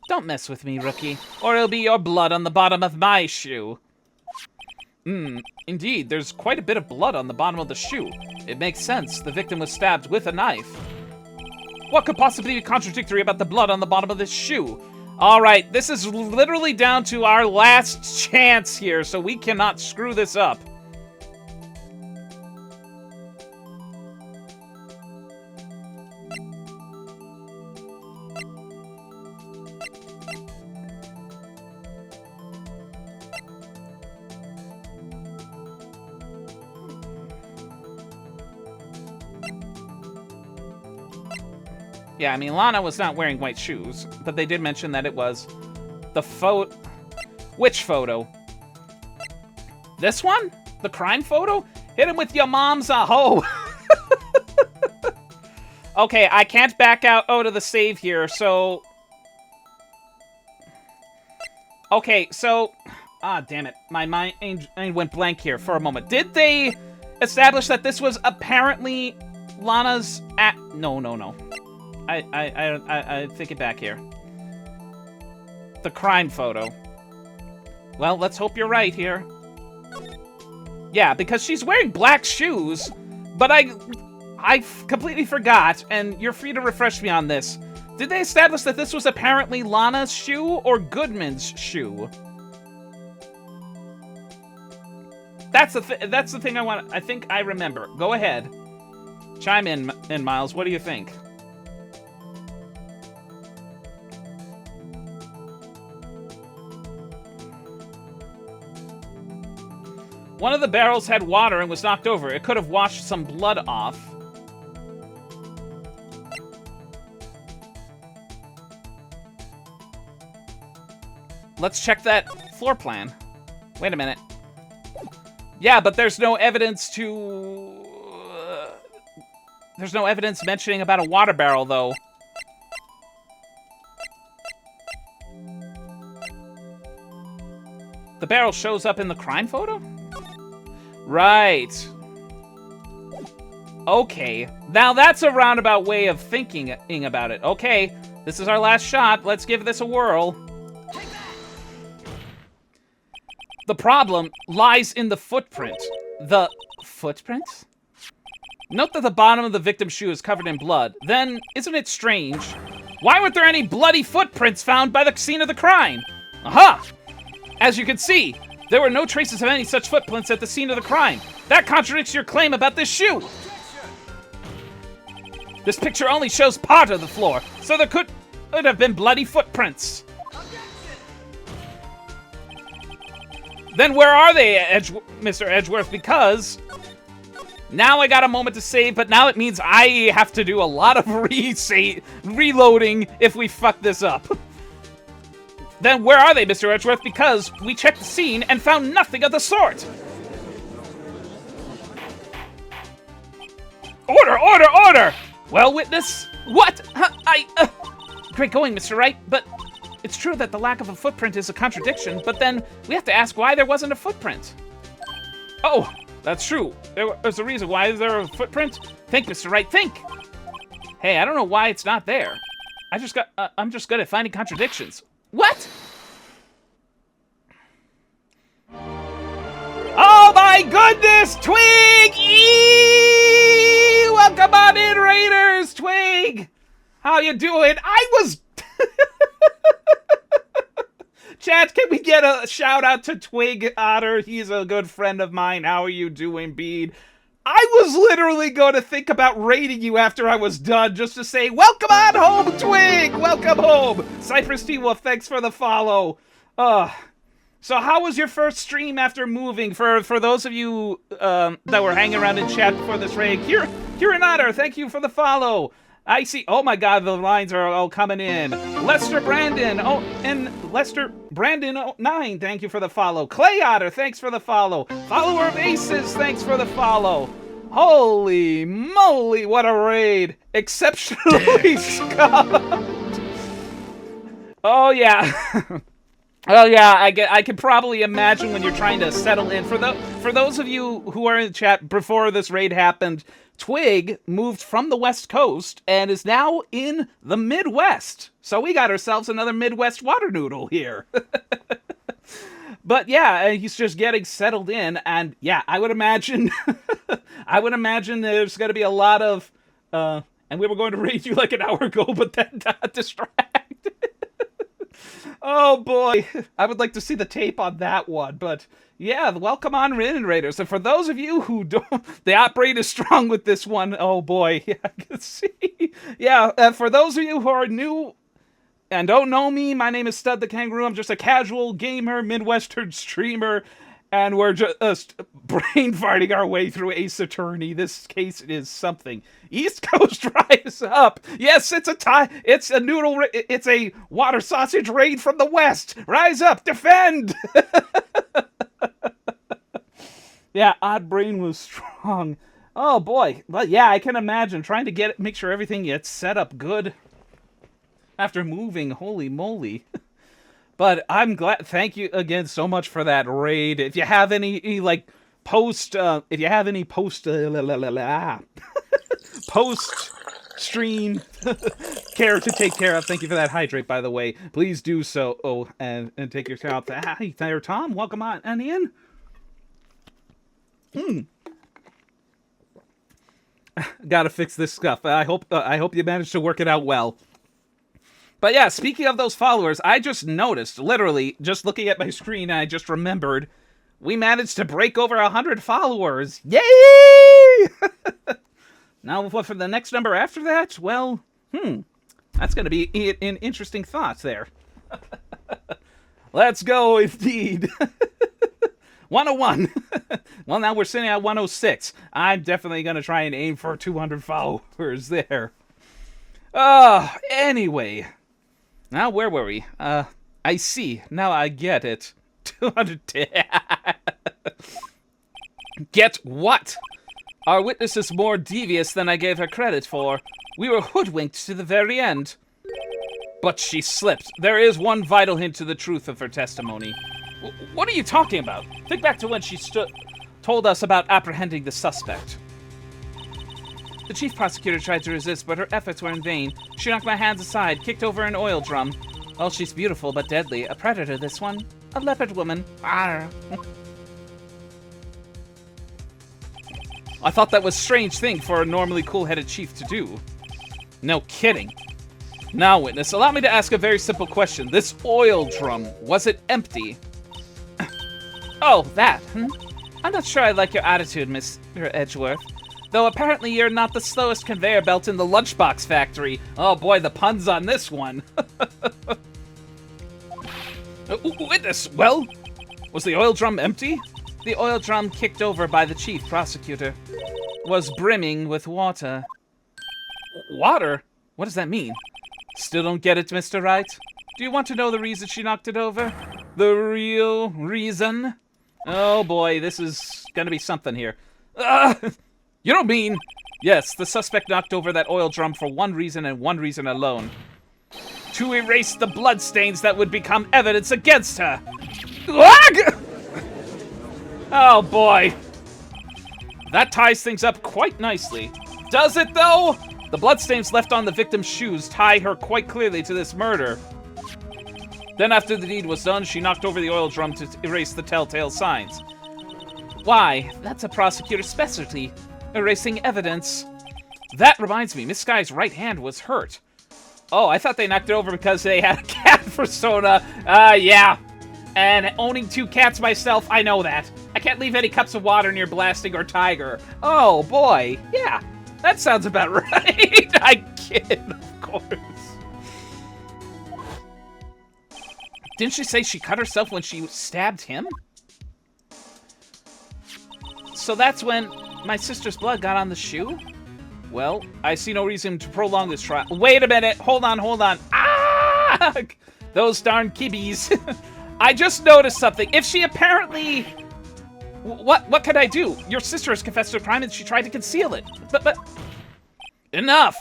Don't mess with me, rookie, or it'll be your blood on the bottom of my shoe. Indeed, there's quite a bit of blood on the bottom of the shoe. It makes sense. The victim was stabbed with a knife. What could possibly be contradictory about the blood on the bottom of this shoe? Alright, this is literally down to our last chance here, so we cannot screw this up. Yeah, I mean, Lana was not wearing white shoes, but they did mention that it was the photo. Which photo? This one? The crime photo? Hit him with your mom's hoe. Okay, I can't back out of the save here, so... Okay, so... Ah, damn it. My mind went blank here for a moment. Did they establish that this was apparently Lana's... No. I think it back here. The crime photo. Well, let's hope you're right here. Yeah, because she's wearing black shoes, but I completely forgot, and you're free to refresh me on this. Did they establish that this was apparently Lana's shoe or Goodman's shoe? That's the thing I want. I think I remember. Go ahead. Chime in, Miles. What do you think? One of the barrels had water and was knocked over. It could have washed some blood off. Let's check that floor plan. Wait a minute. Yeah, but there's no evidence to... there's no evidence mentioning about a water barrel, though. barrel shows up in the crime photo? Right. Okay. Now that's a roundabout way of thinking about it. Okay, this is our last shot. Let's give this a whirl. The problem lies in the footprint. The footprint? Note that the bottom of the victim's shoe is covered in blood. Then, isn't it strange? Why weren't there any bloody footprints found by the scene of the crime? Aha! As you can see, there were no traces of any such footprints at the scene of the crime. That contradicts your claim about this shoe. This picture only shows part of the floor, so there could have been bloody footprints. Then where are they, Mr. Edgeworth? Because now I got a moment to save, but now it means I have to do a lot of reloading if we fuck this up. Then where are they, Mr. Edgeworth? Because we checked the scene and found nothing of the sort. Order, order, order! Well, witness? What? Great going, Mr. Wright, but it's true that the lack of a footprint is a contradiction, but then we have to ask why there wasn't a footprint. Oh, that's true. There's a reason. Why is there a footprint? Think, Mr. Wright, think! Hey, I don't know why it's not there. I'm just good at finding contradictions. What? Oh my goodness! Twig! Eee! Welcome on in, Raiders! Twig! How you doing? I was... Chat, can we get a shout out to Twig Otter? He's a good friend of mine. How are you doing, Bede? I was literally going to think about raiding you after I was done, just to say, welcome on home, Twig! Welcome home! Cypress T-Wolf, thanks for the follow. So how was your first stream after moving? For those of you that were hanging around in chat before this raid, Kieran Otter, thank you for the follow. I see. Oh my God, the lines are all coming in. Lester Brandon. Oh, and Lester Brandon 09. Thank you for the follow. Clay Otter. Thanks for the follow. Follower of Aces. Thanks for the follow. Holy moly, what a raid! Exceptionally scuffed. Oh yeah. Oh yeah, I can probably imagine when you're trying to settle in. For those of you who are in the chat before this raid happened, Twig moved from the West Coast and is now in the Midwest. So we got ourselves another Midwest water noodle here. But yeah, he's just getting settled in, and yeah, I would imagine there's going to be a lot of, and we were going to raid you like an hour ago, but then distracted. Oh boy, I would like to see the tape on that one, but yeah, welcome on in, Raiders. And for those of you who don't, the outbreak is strong with this one. Oh boy, yeah, I can see. Yeah, for those of you who are new and don't know me, my name is Stud the Kangaroo. I'm just a casual gamer, Midwestern streamer, and we're just brain farting our way through Ace Attorney. This case is something. East Coast Rise Up. Yes, it's a noodle. It's a water sausage raid from the West. Rise up, defend. Yeah, Odd Brain was strong. Oh boy, but yeah, I can imagine trying to make sure everything gets set up good after moving. Holy moly. But I'm glad. Thank you again so much for that raid. If you have any like post stream care to take care of, thank you for that hydrate, by the way. Please do so. Oh, and take your time. Hi there, Tom. Welcome on and in. Gotta fix this stuff. I hope you managed to work it out well. But yeah, speaking of those followers, I just noticed, literally, just looking at my screen, I just remembered, we managed to break over 100 followers. Yay! Now, what for the next number after that? Well, that's going to be an interesting thought there. Let's go, indeed. 101. Well, now we're sitting at 106. I'm definitely going to try and aim for 200 followers there. Anyway. Now, where were we? I see. Now I get it. 200. Get what? Our witness is more devious than I gave her credit for. We were hoodwinked to the very end. But she slipped. There is one vital hint to the truth of her testimony. What are you talking about? Think back to when she told us about apprehending the suspect. The chief prosecutor tried to resist, but her efforts were in vain. She knocked my hands aside, kicked over an oil drum. Oh, she's beautiful but deadly. A predator, this one. A leopard woman. Arr. I thought that was a strange thing for a normally cool-headed chief to do. No kidding. Now, witness, allow me to ask a very simple question. This oil drum, was it empty? Oh, that, I'm not sure I like your attitude, Mr. Edgeworth. Though apparently you're not the slowest conveyor belt in the lunchbox factory. Oh boy, the puns on this one. Witness, well, was the oil drum empty? The oil drum kicked over by the chief prosecutor was brimming with water. Water? What does that mean? Still don't get it, Mr. Wright? Do you want to know the reason she knocked it over? The real reason? Oh boy, this is gonna be something here. You don't mean... Yes, the suspect knocked over that oil drum for one reason and one reason alone. To erase the bloodstains that would become evidence against her. Oh boy. That ties things up quite nicely. Does it though? The bloodstains left on the victim's shoes tie her quite clearly to this murder. Then after the deed was done, she knocked over the oil drum to erase the telltale signs. Why, that's a prosecutor's specialty. Erasing evidence. That reminds me, Miss Sky's right hand was hurt. Oh, I thought they knocked it over because they had a cat persona. Yeah. And owning 2 cats myself, I know that. I can't leave any cups of water near Blasting or Tiger. Oh, boy. Yeah, that sounds about right. I kid, of course. Didn't she say she cut herself when she stabbed him? So that's when my sister's blood got on the shoe? Well, I see no reason to prolong this trial. Wait a minute. Hold on. Ah! Those darn kibbies. I just noticed something. If she apparently... What could I do? Your sister has confessed to a crime and she tried to conceal it. But... Enough!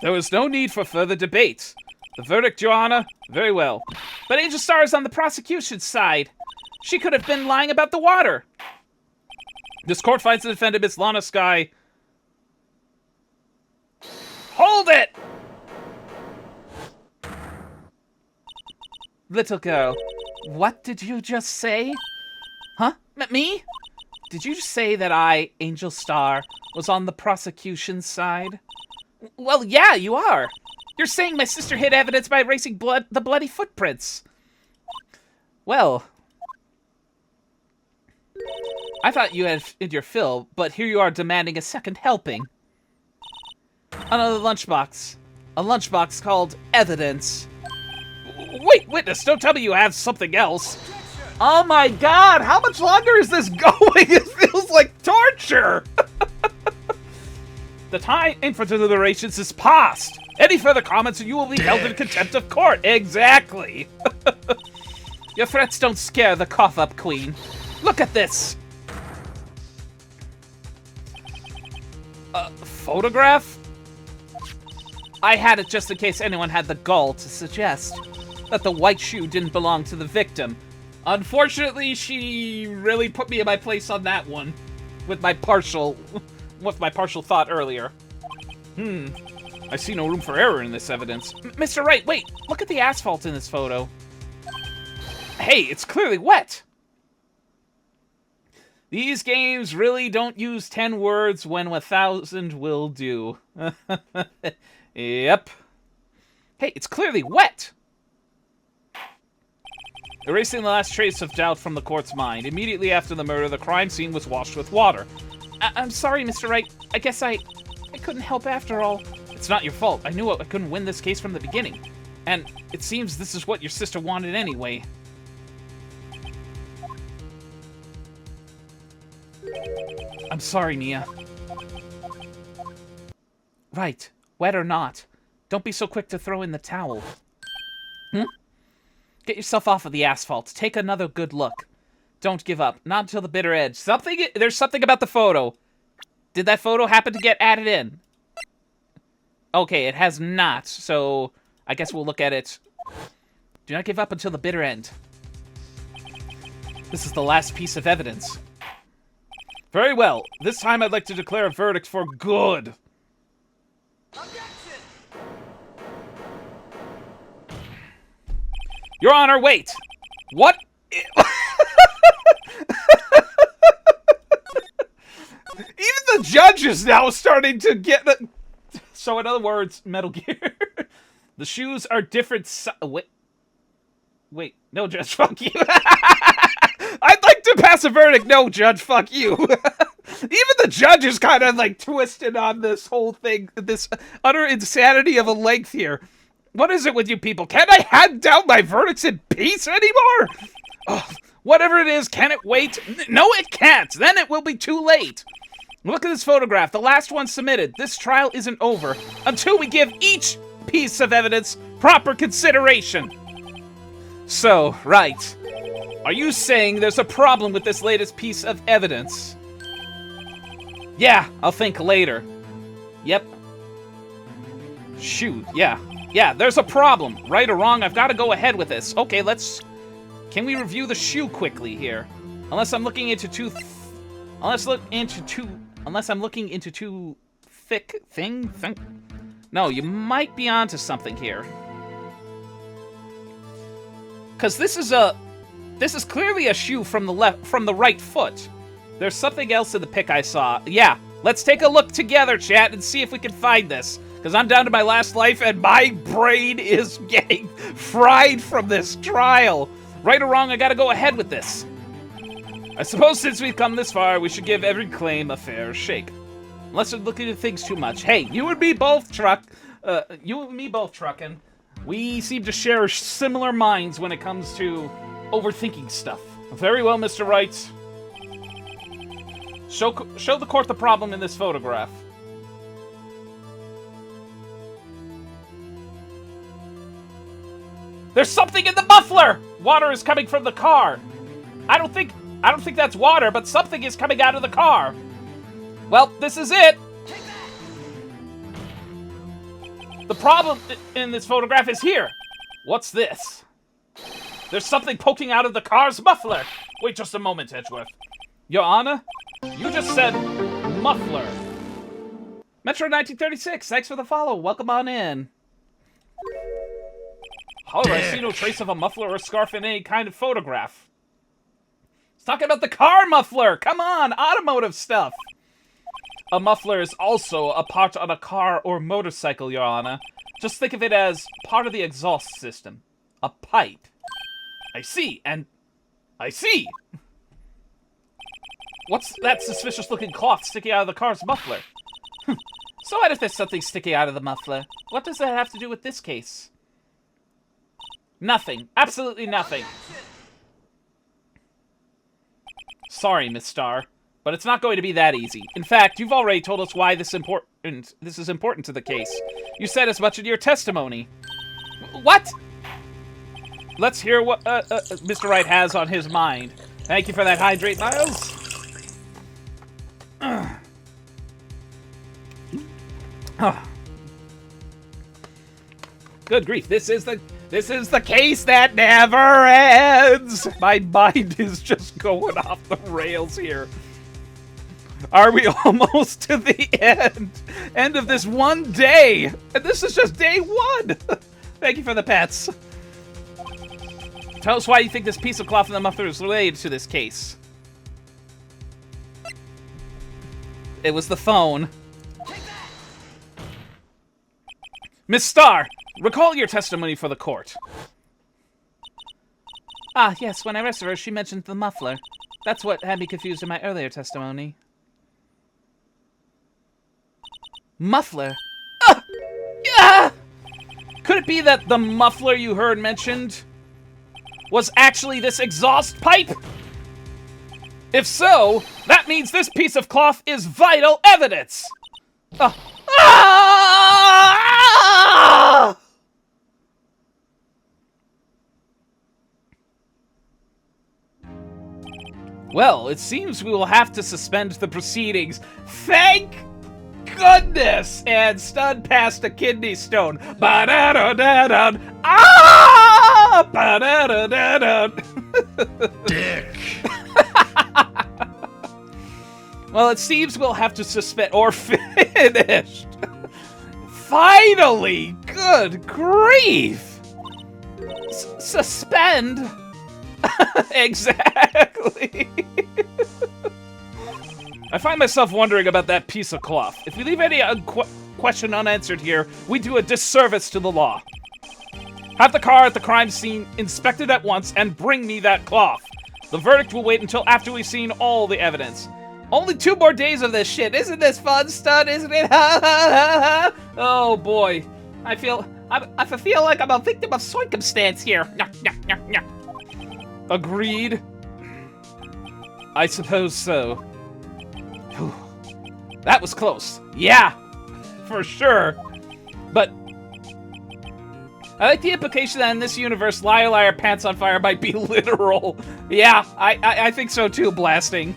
There was no need for further debate. The verdict, Your Honor? Very well. But Angel Star is on the prosecution's side. She could have been lying about the water. This court finds the defendant, Miss Lana Sky... Hold it! Little girl, what did you just say? Huh? Me? Did you just say that I, Angel Star, was on the prosecution's side? Well, yeah, you are. You're saying my sister hid evidence by erasing the bloody footprints. Well, I thought you had your fill, but here you are demanding a second helping. Another lunchbox. A lunchbox called evidence. Wait, witness, don't tell me you have something else. Oh my god, how much longer is this going? It feels like torture. The time for deliberations is past. Any further comments and you will be held in contempt of court. Exactly. Your threats don't scare the cough-up queen. Look at this. Photograph? I had it just in case anyone had the gall to suggest that the white shoe didn't belong to the victim. Unfortunately, she really put me in my place on that one with my partial thought earlier. I see no room for error in this evidence. Mr. Wright, wait, look at the asphalt in this photo. Hey, it's clearly wet. These games really don't use 10 words when 1,000 will do. Yep. Hey, it's clearly wet! Erasing the last trace of doubt from the court's mind. Immediately after the murder, the crime scene was washed with water. I'm sorry, Mr. Wright. I guess I couldn't help after all. It's not your fault. I knew I couldn't win this case from the beginning. And it seems this is what your sister wanted anyway. I'm sorry, Mia. Right. Wet or not, don't be so quick to throw in the towel. Get yourself off of the asphalt. Take another good look. Don't give up. Not until the bitter edge. There's something about the photo. Did that photo happen to get added in? Okay, it has not, so I guess we'll look at it. Do not give up until the bitter end. This is the last piece of evidence. Very well. This time I'd like to declare a verdict for good. Your Honor, wait. What? Even the judge is now starting to get... So in other words, Metal Gear. The shoes are different Wait, no, Judge, fuck you. I'd like to pass a verdict. No, Judge, fuck you. Even the judge is kind of like twisted on this whole thing, this utter insanity of a length here. What is it with you people? Can't I hand down my verdicts in peace anymore? Ugh, whatever it is, can it wait? No, it can't. Then it will be too late. Look at this photograph, the last one submitted. This trial isn't over until we give each piece of evidence proper consideration. So, Wright, are you saying there's a problem with this latest piece of evidence? Yeah, I'll think later. Yep. Shoot, yeah. Yeah, there's a problem. Right or wrong, I've got to go ahead with this. Okay, can we review the shoe quickly here? Unless I'm looking into unless I'm looking into too thick thing? No, you might be onto something here. Because this is clearly a shoe from the right foot. There's something else in the pic I saw. Yeah, let's take a look together, chat, and see if we can find this. Because I'm down to my last life, and my brain is getting fried from this trial. Right or wrong, I gotta go ahead with this. I suppose since we've come this far, we should give every claim a fair shake. Unless we're looking at things too much. Hey, you and me both trucking. We seem to share similar minds when it comes to overthinking stuff. Very well, Mr. Wright. Show the court the problem in this photograph. There's something in the muffler! Water is coming from the car. I don't think that's water, but something is coming out of the car. Well, this is it. The problem in this photograph is here. What's this? There's something poking out of the car's muffler. Wait just a moment, Edgeworth. Your Honor, you just said muffler. Metro 1936, thanks for the follow. Welcome on in. However, I see no trace of a muffler or scarf in any kind of photograph. It's talking about the car muffler. Come on, automotive stuff. A muffler is also a part on a car or motorcycle, Your Honor. Just think of it as part of the exhaust system. A pipe. I see, and I see. What's that suspicious-looking cloth sticking out of the car's muffler? So what if there's something sticking out of the muffler? What does that have to do with this case? Nothing. Absolutely nothing. Sorry, Miss Starr, but it's not going to be that easy. In fact, you've already told us why this is important to the case. You said as much in your testimony. What? Let's hear what Mr. Wright has on his mind. Thank you for that hydrate, Miles. Good grief, this is the case that never ends! My mind is just going off the rails here. Are we almost to the end of this one day? And this is just day one! Thank you for the pets. Tell us why you think this piece of cloth in the muffler is related to this case. It was the phone. Miss Starr, recall your testimony for the court. Ah, yes, when I arrested her, she mentioned the muffler. That's what had me confused in my earlier testimony. Muffler? Ah! Yeah! Could it be that the muffler you heard mentioned was actually this exhaust pipe? If so, that means this piece of cloth is vital evidence! Well, it seems we will have to suspend the proceedings. Thank goodness! And stud past a kidney stone. Ba-da-da-da-da. Ah! Ba-da-da-da-da. Dick. Well, it seems we'll have to suspend or finished. Finally! Good grief! Suspend? Exactly. I find myself wondering about that piece of cloth. If we leave any question unanswered here, we do a disservice to the law. Have the car at the crime scene inspected at once and bring me that cloth. The verdict will wait until after we've seen all the evidence. Only 2 more days of this shit. Isn't this fun, stud? Isn't it? Oh boy, I feel like I'm a victim of circumstance here. Agreed. I suppose so. Whew. That was close. Yeah, for sure. But I like the implication that in this universe, liar, liar, pants on fire might be literal. Yeah, I think so too, blasting.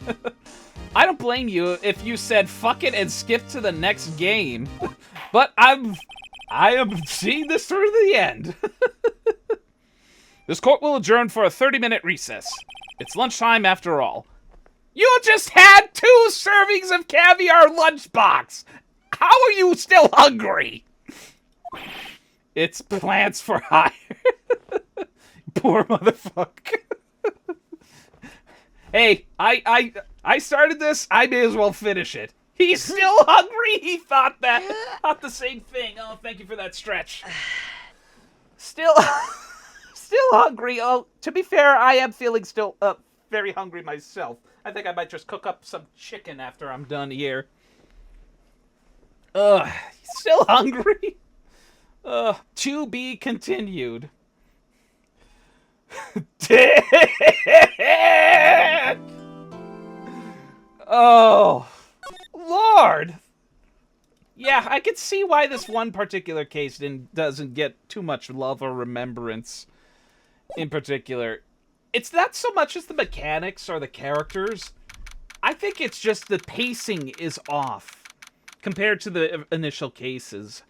I don't blame you if you said fuck it and skip to the next game. But I am seeing this through to the end. This court will adjourn for a 30-minute recess. It's lunchtime after all. You just had 2 servings of caviar lunchbox! How are you still hungry? It's plants for hire. Poor motherfucker. Hey, I started this, I may as well finish it. He's still hungry? He thought the same thing. Oh, thank you for that stretch. Still hungry. Oh, to be fair, I am feeling still very hungry myself. I think I might just cook up some chicken after I'm done here. Still hungry? To be continued. Dick! Oh, Lord! Yeah, I could see why this one particular case doesn't get too much love or remembrance in particular. It's not so much as the mechanics or the characters. I think it's just the pacing is off compared to the initial cases.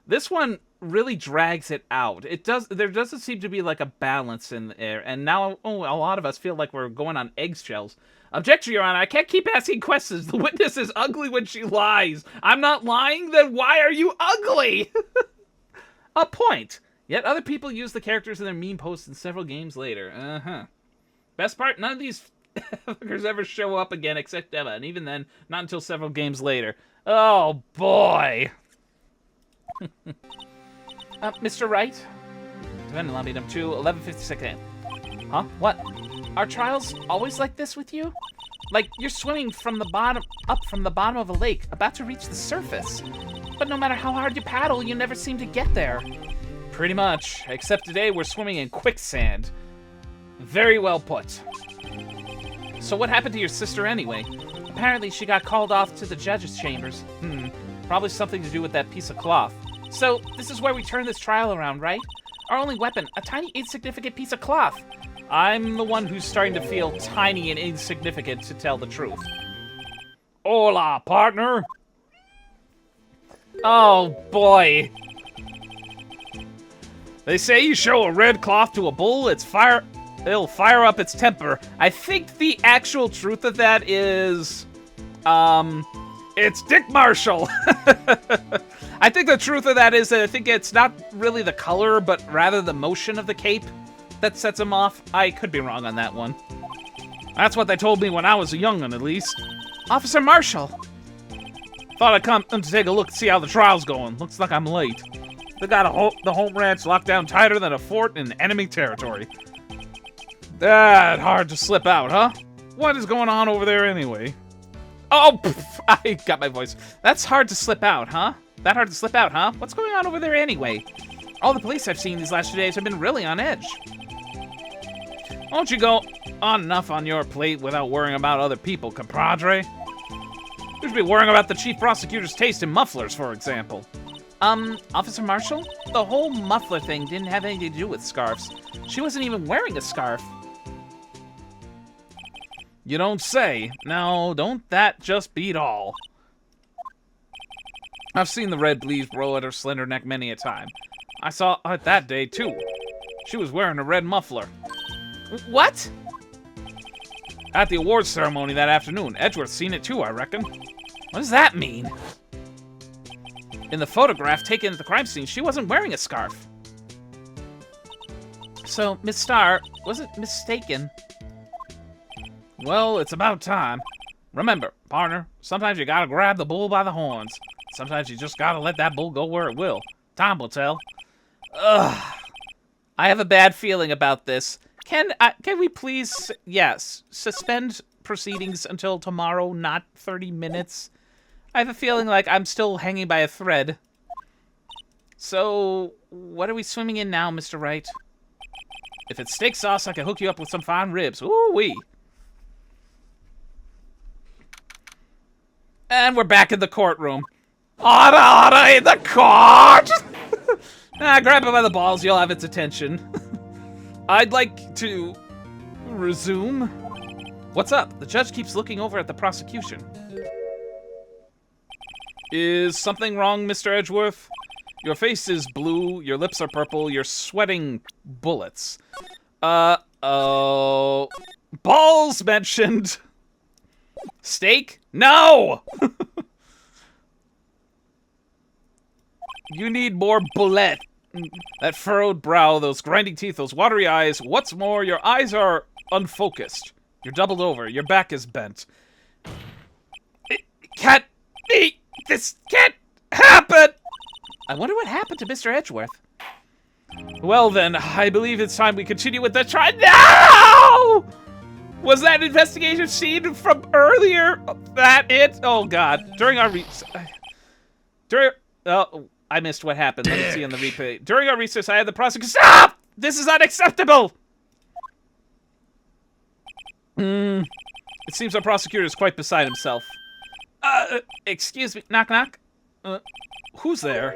This one really drags it out. There doesn't seem to be like a balance in there, and now a lot of us feel like we're going on eggshells. Objection, Your Honor. I can't keep asking questions. The witness is ugly when she lies. I'm not lying, then why are you ugly? A point. Yet other people use the characters in their meme posts in several games later. Best part, none of these fuckers ever show up again except Emma, and even then, not until several games later. Oh, boy. Mr. Wright? Defendant lobby number 2, 11:56 a.m. Huh? What? Are trials always like this with you? Like you're swimming from the bottom, up from the bottom of a lake, about to reach the surface. But no matter how hard you paddle, you never seem to get there. Pretty much, except today we're swimming in quicksand. Very well put. So what happened to your sister anyway? Apparently she got called off to the judge's chambers. Probably something to do with that piece of cloth. So this is where we turn this trial around, right? Our only weapon, a tiny insignificant piece of cloth. I'm the one who's starting to feel tiny and insignificant, to tell the truth. Hola, partner! Oh, boy. They say you show a red cloth to a bull, it'll fire up its temper. I think the actual truth of that is... it's Dick Marshall! I think the truth of that is that I think it's not really the color, but rather the motion of the cape that sets him off. I could be wrong on that one. That's what they told me when I was a young'un, at least. Officer Marshall! Thought I'd come to take a look and see how the trial's going. Looks like I'm late. They got the home ranch locked down tighter than a fort in enemy territory. That hard to slip out, huh? What is going on over there anyway? Oh, I got my voice. That's hard to slip out, huh? That hard to slip out, huh? What's going on over there anyway? All the police I've seen these last 2 days have been really on edge. Won't you go on enough on your plate without worrying about other people, compadre? You should be worrying about the chief prosecutor's taste in mufflers, for example. Officer Marshall? The whole muffler thing didn't have anything to do with scarves. She wasn't even wearing a scarf. You don't say. Now, don't that just beat all? I've seen the red bleeds roll at her slender neck many a time. I saw it that day, too. She was wearing a red muffler. What? At the awards ceremony that afternoon. Edgeworth's seen it too, I reckon. What does that mean? In the photograph taken at the crime scene, she wasn't wearing a scarf. So, Miss Starr wasn't mistaken. Well, it's about time. Remember, partner, sometimes you gotta grab the bull by the horns. Sometimes you just gotta let that bull go where it will. Time will tell. Ugh. I have a bad feeling about this. Can we please, yes, suspend proceedings until tomorrow, not 30 minutes? I have a feeling like I'm still hanging by a thread. So, what are we swimming in now, Mr. Wright? If it's steak sauce, I can hook you up with some fine ribs. Ooh-wee. And we're back in the courtroom. Order in the court! Grab it by the balls, you'll have its attention. I'd like to resume. What's up? The judge keeps looking over at the prosecution. Is something wrong, Mr. Edgeworth? Your face is blue, your lips are purple, you're sweating bullets. Uh-oh. Balls mentioned. Steak? No! You need more bullet. That furrowed brow, those grinding teeth, those watery eyes. What's more, your eyes are unfocused. You're doubled over. Your back is bent. This can't happen! I wonder what happened to Mr. Edgeworth. Well then, I believe it's time we continue with the trial. No! Was that investigation scene from earlier? That it? Oh god. During our I missed what happened. Let me see on the replay. During our recess, I had the prosecutor. Stop! This is unacceptable! It seems our prosecutor is quite beside himself. Excuse me. Knock, knock. Who's there?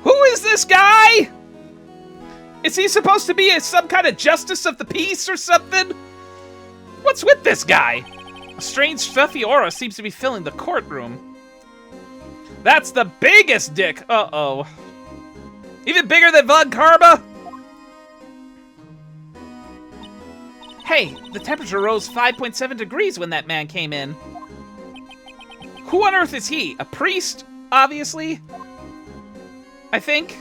Who is this guy? Is he supposed to be some kind of justice of the peace or something? What's with this guy? A strange, stuffy aura seems to be filling the courtroom. That's the biggest dick. Uh-oh. Even bigger than Von Karma? Hey, the temperature rose 5.7 degrees when that man came in. Who on earth is he? A priest? Obviously. I think.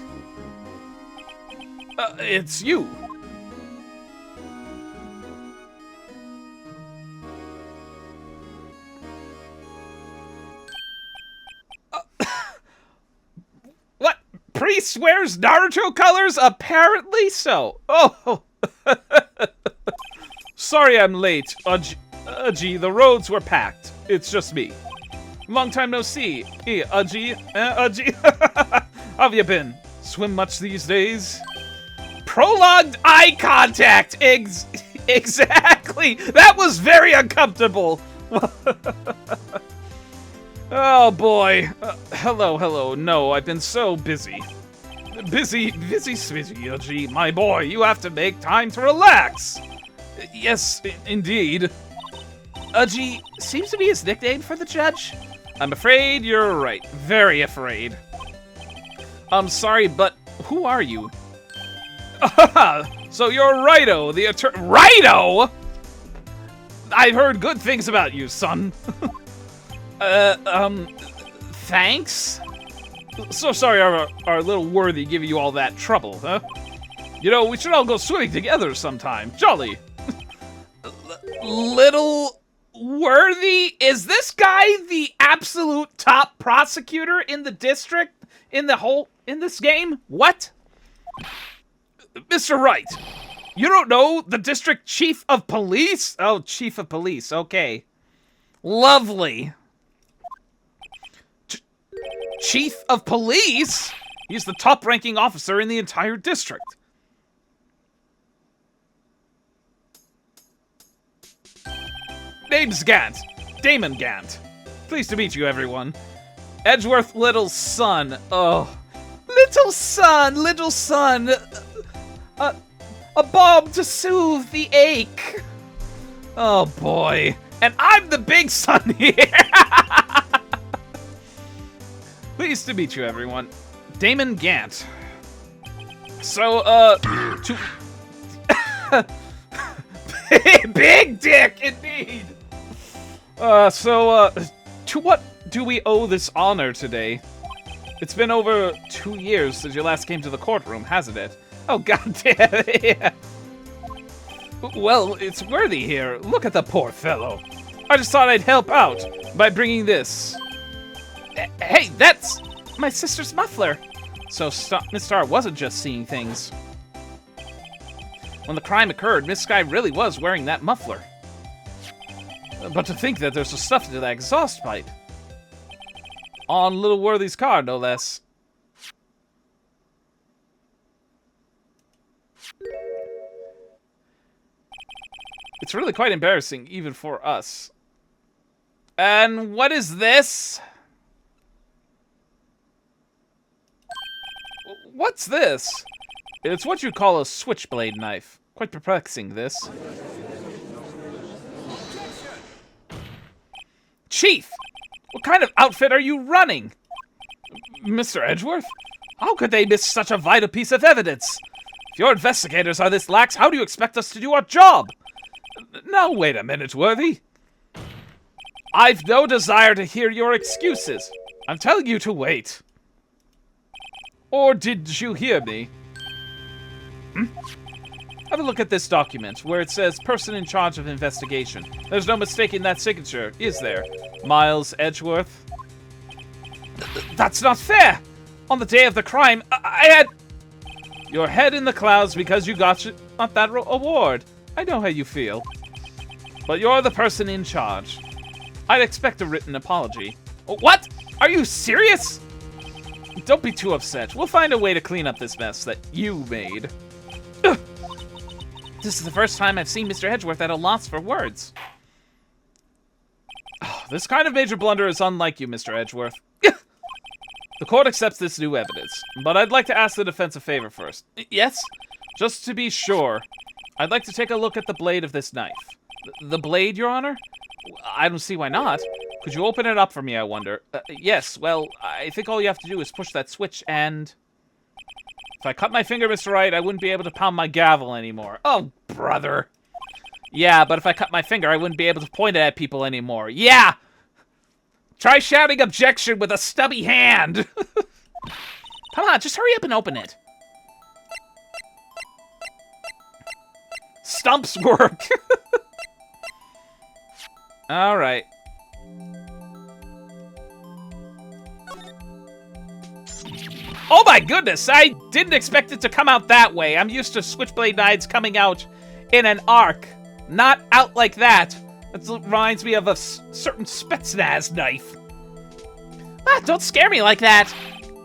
It's you. What? Priest wears Naruto colors? Apparently so. Oh. Sorry I'm late. Gee, the roads were packed. It's just me. Long time no see. Hey, Gee. How have you been? Swim much these days? Prolonged eye contact! Exactly! That was very uncomfortable! Oh boy. Hello. No, I've been so busy. Busy, Gee. My boy, you have to make time to relax! Yes, indeed. Gee seems to be his nickname for the judge. I'm afraid you're right. Very afraid. I'm sorry, but who are you? So you're Righto, the attorney. Righto? I've heard good things about you, son. Thanks? So sorry our little worthy giving you all that trouble, huh? You know, we should all go swimming together sometime. Jolly. Little worthy? Is this guy the absolute top prosecutor in the district? In this game? What? Mr. Wright, you don't know the district chief of police? Oh, chief of police, okay. Lovely. Chief of police? He's the top-ranking officer in the entire district. Name's Gant. Damon Gant. Pleased to meet you, everyone. Edgeworth little son. Oh. Little son. A balm to soothe the ache. Oh, boy. And I'm the big son here. Pleased to meet you, everyone. Damon Gant. So, to... Big dick, indeed! To what do we owe this honor today? It's been over 2 years since you last came to the courtroom, hasn't it? Oh, goddamn, yeah. Well, it's worthy here. Look at the poor fellow. I just thought I'd help out by bringing this. Hey, that's my sister's muffler. So Miss Star wasn't just seeing things. When the crime occurred, Miss Sky really was wearing that muffler. But to think that there's stuff into that exhaust pipe. On Little Worthy's car, no less. It's really quite embarrassing, even for us. And what is this? What's this? It's what you'd call a switchblade knife. Quite perplexing, this. Chief! What kind of outfit are you running? Mr. Edgeworth? How could they miss such a vital piece of evidence? If your investigators are this lax, how do you expect us to do our job? Now, wait a minute, Worthy. I've no desire to hear your excuses. I'm telling you to wait. Or did you hear me? Have a look at this document, where it says person in charge of investigation. There's no mistaking that signature, is there? Miles Edgeworth? That's not fair! On the day of the crime, I had... Your head in the clouds because you got not that award. I know how you feel. But you're the person in charge. I'd expect a written apology. What? Are you serious? Don't be too upset. We'll find a way to clean up this mess that you made. Ugh. This is the first time I've seen Mr. Edgeworth at a loss for words. This kind of major blunder is unlike you, Mr. Edgeworth. The court accepts this new evidence, but I'd like to ask the defense a favor first. Yes? Just to be sure, I'd like to take a look at the blade of this knife. The blade, Your Honor? I don't see why not. Could you open it up for me, I wonder? Yes, well, I think all you have to do is push that switch and... If I cut my finger, Mr. Wright, I wouldn't be able to pound my gavel anymore. Oh, brother. Yeah, but if I cut my finger, I wouldn't be able to point it at people anymore. Yeah! Try shouting objection with a stubby hand! Come on, just hurry up and open it. Stumps work. Alright. Oh my goodness, I didn't expect it to come out that way. I'm used to switchblade knives coming out in an arc. Not out like that. That reminds me of a certain Spetsnaz knife. Ah, don't scare me like that.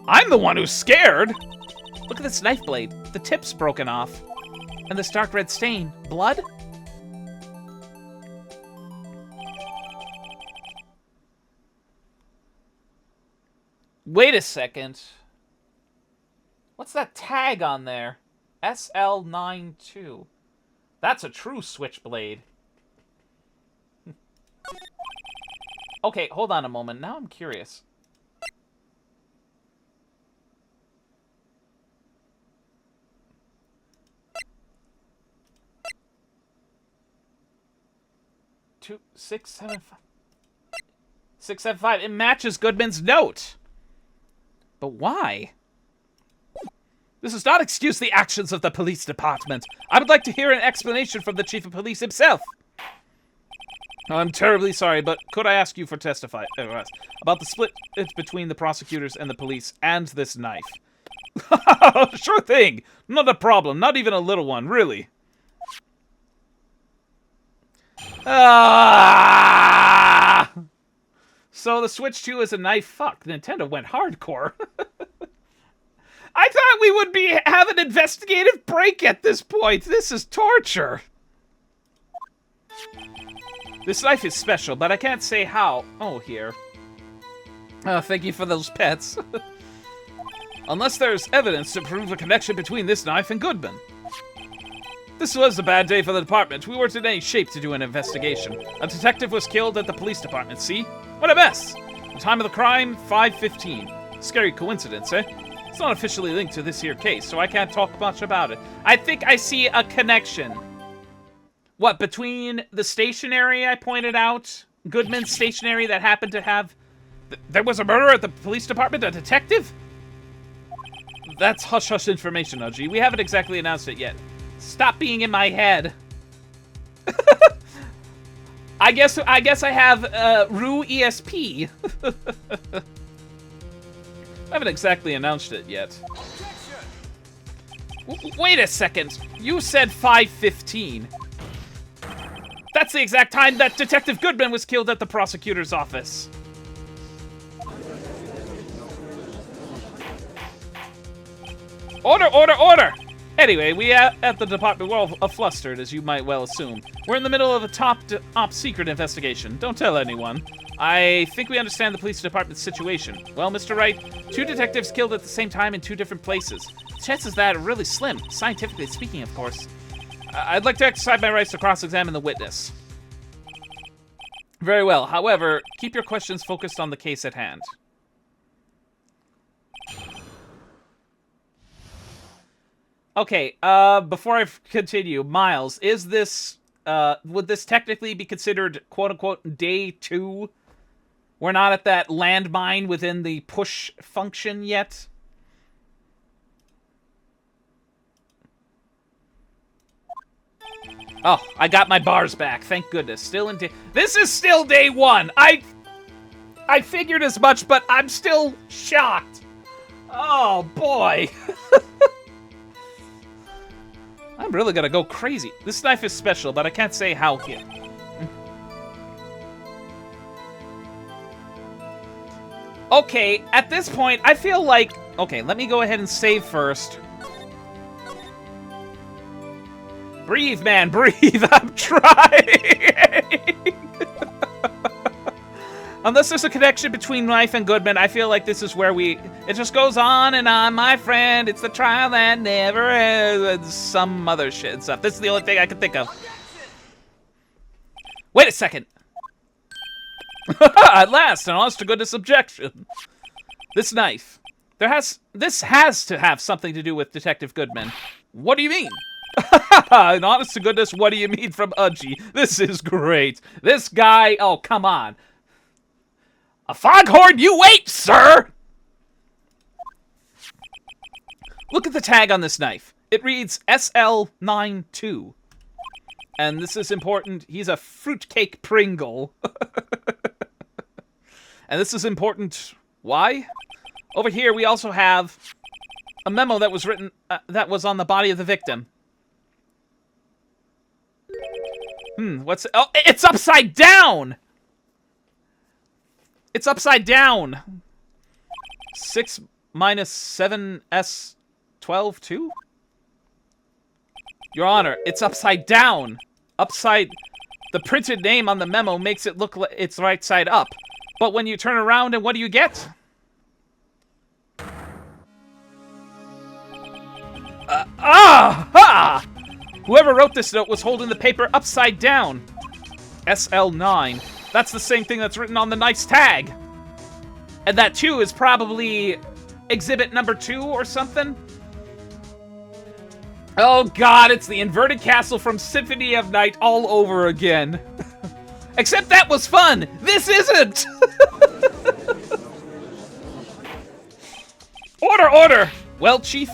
I'm the one who's scared. Look at this knife blade. The tip's broken off. And this dark red stain. Blood? Wait a second. What's that tag on there? SL92. That's a true switchblade. Okay, hold on a moment. Now I'm curious. Two, 6, 7, 5. 6, 7, 5. It matches Goodman's note. But why? This does not excuse the actions of the police department. I would like to hear an explanation from the chief of police himself. I'm terribly sorry, but could I ask you for testify about the split between the prosecutors and the police and this knife? Sure thing. Not a problem. Not even a little one, really. Ah! So the Switch 2 is a knife. Fuck, Nintendo went hardcore. I thought we would have an investigative break at this point. This is torture. This knife is special, but I can't say how. Oh, here. Oh, thank you for those pets. Unless there's evidence to prove a connection between this knife and Goodman. This was a bad day for the department. We weren't in any shape to do an investigation. A detective was killed at the police department, see? What a mess! The time of the crime, 5:15. Scary coincidence, eh? It's not officially linked to this here case, so I can't talk much about it. I think I see a connection. What, between the stationery I pointed out, Goodman's stationery that happened to have... There was a murderer at the police department, a detective? That's hush-hush information, Oji. We haven't exactly announced it yet. Stop being in my head. I guess I have Rue ESP. I haven't exactly announced it yet. Wait a second. You said 5:15. That's the exact time that Detective Goodman was killed at the prosecutor's office. Order, order, order! Anyway, we at the department, we're all flustered, as you might well assume. We're in the middle of a top secret investigation. Don't tell anyone. I think we understand the police department's situation. Well, Mr. Wright, 2 detectives killed at the same time in 2 different places. Chances of that are really slim, scientifically speaking, of course. I'd like to exercise my rights to cross-examine the witness. Very well. However, keep your questions focused on the case at hand. Okay, before I continue, Miles, is this, would this technically be considered, quote-unquote, day 2? We're not at that landmine within the push function yet? Oh, I got my bars back, thank goodness. Still in day... This is still day 1! I figured as much, but I'm still shocked! Oh, boy! I'm really gonna go crazy. This knife is special, but I can't say how here. Okay, at this point, I feel like... Okay, let me go ahead and save first. Breathe, man, breathe. I'm trying. Unless there's a connection between Knife and Goodman, I feel like this is where we... It just goes on and on, my friend. It's the trial that never ends. Some other shit and stuff. This is the only thing I can think of. Wait a second. At last, an honest-to-goodness objection. This knife. This has to have something to do with Detective Goodman. What do you mean? An honest-to-goodness, what do you mean from Udgy? This is great. This guy... Oh, come on. A foghorn, you wait, sir! Look at the tag on this knife. It reads SL92. And this is important. He's a fruitcake Pringle. And this is important. Why? Over here, we also have a memo that was written, that was on the body of the victim. What's... Oh, it's upside down! It's upside down! 6 minus 7s 12 2? Your Honor, it's upside down! Upside... The printed name on the memo makes it look like it's right side up. But when you turn around, and what do you get? Whoever wrote this note was holding the paper upside down. SL9. That's the same thing that's written on the knife's tag. And that 2 is probably exhibit number 2 or something. Oh god, it's the inverted castle from Symphony of Night all over again. Except that was fun! This isn't! Order, order! Well, Chief...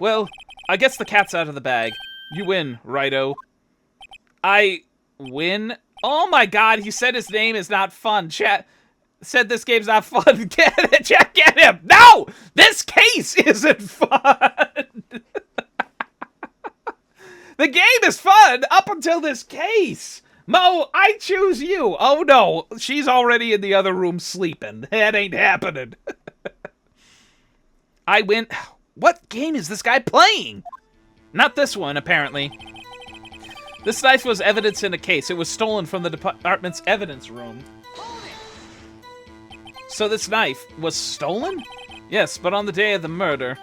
well, I guess the cat's out of the bag. You win, Righto. I win? Oh my god, he said his name is not fun. Chat said this game's not fun. Get it, chat, get him! No! This case isn't fun! The game is fun up until this case! Mo, I choose you! Oh no, she's already in the other room sleeping. That ain't happening. I win. What game is this guy playing? Not this one, apparently. This knife was evidence in a case. It was stolen from the department's evidence room. So this knife was stolen? Yes, but on the day of the murder.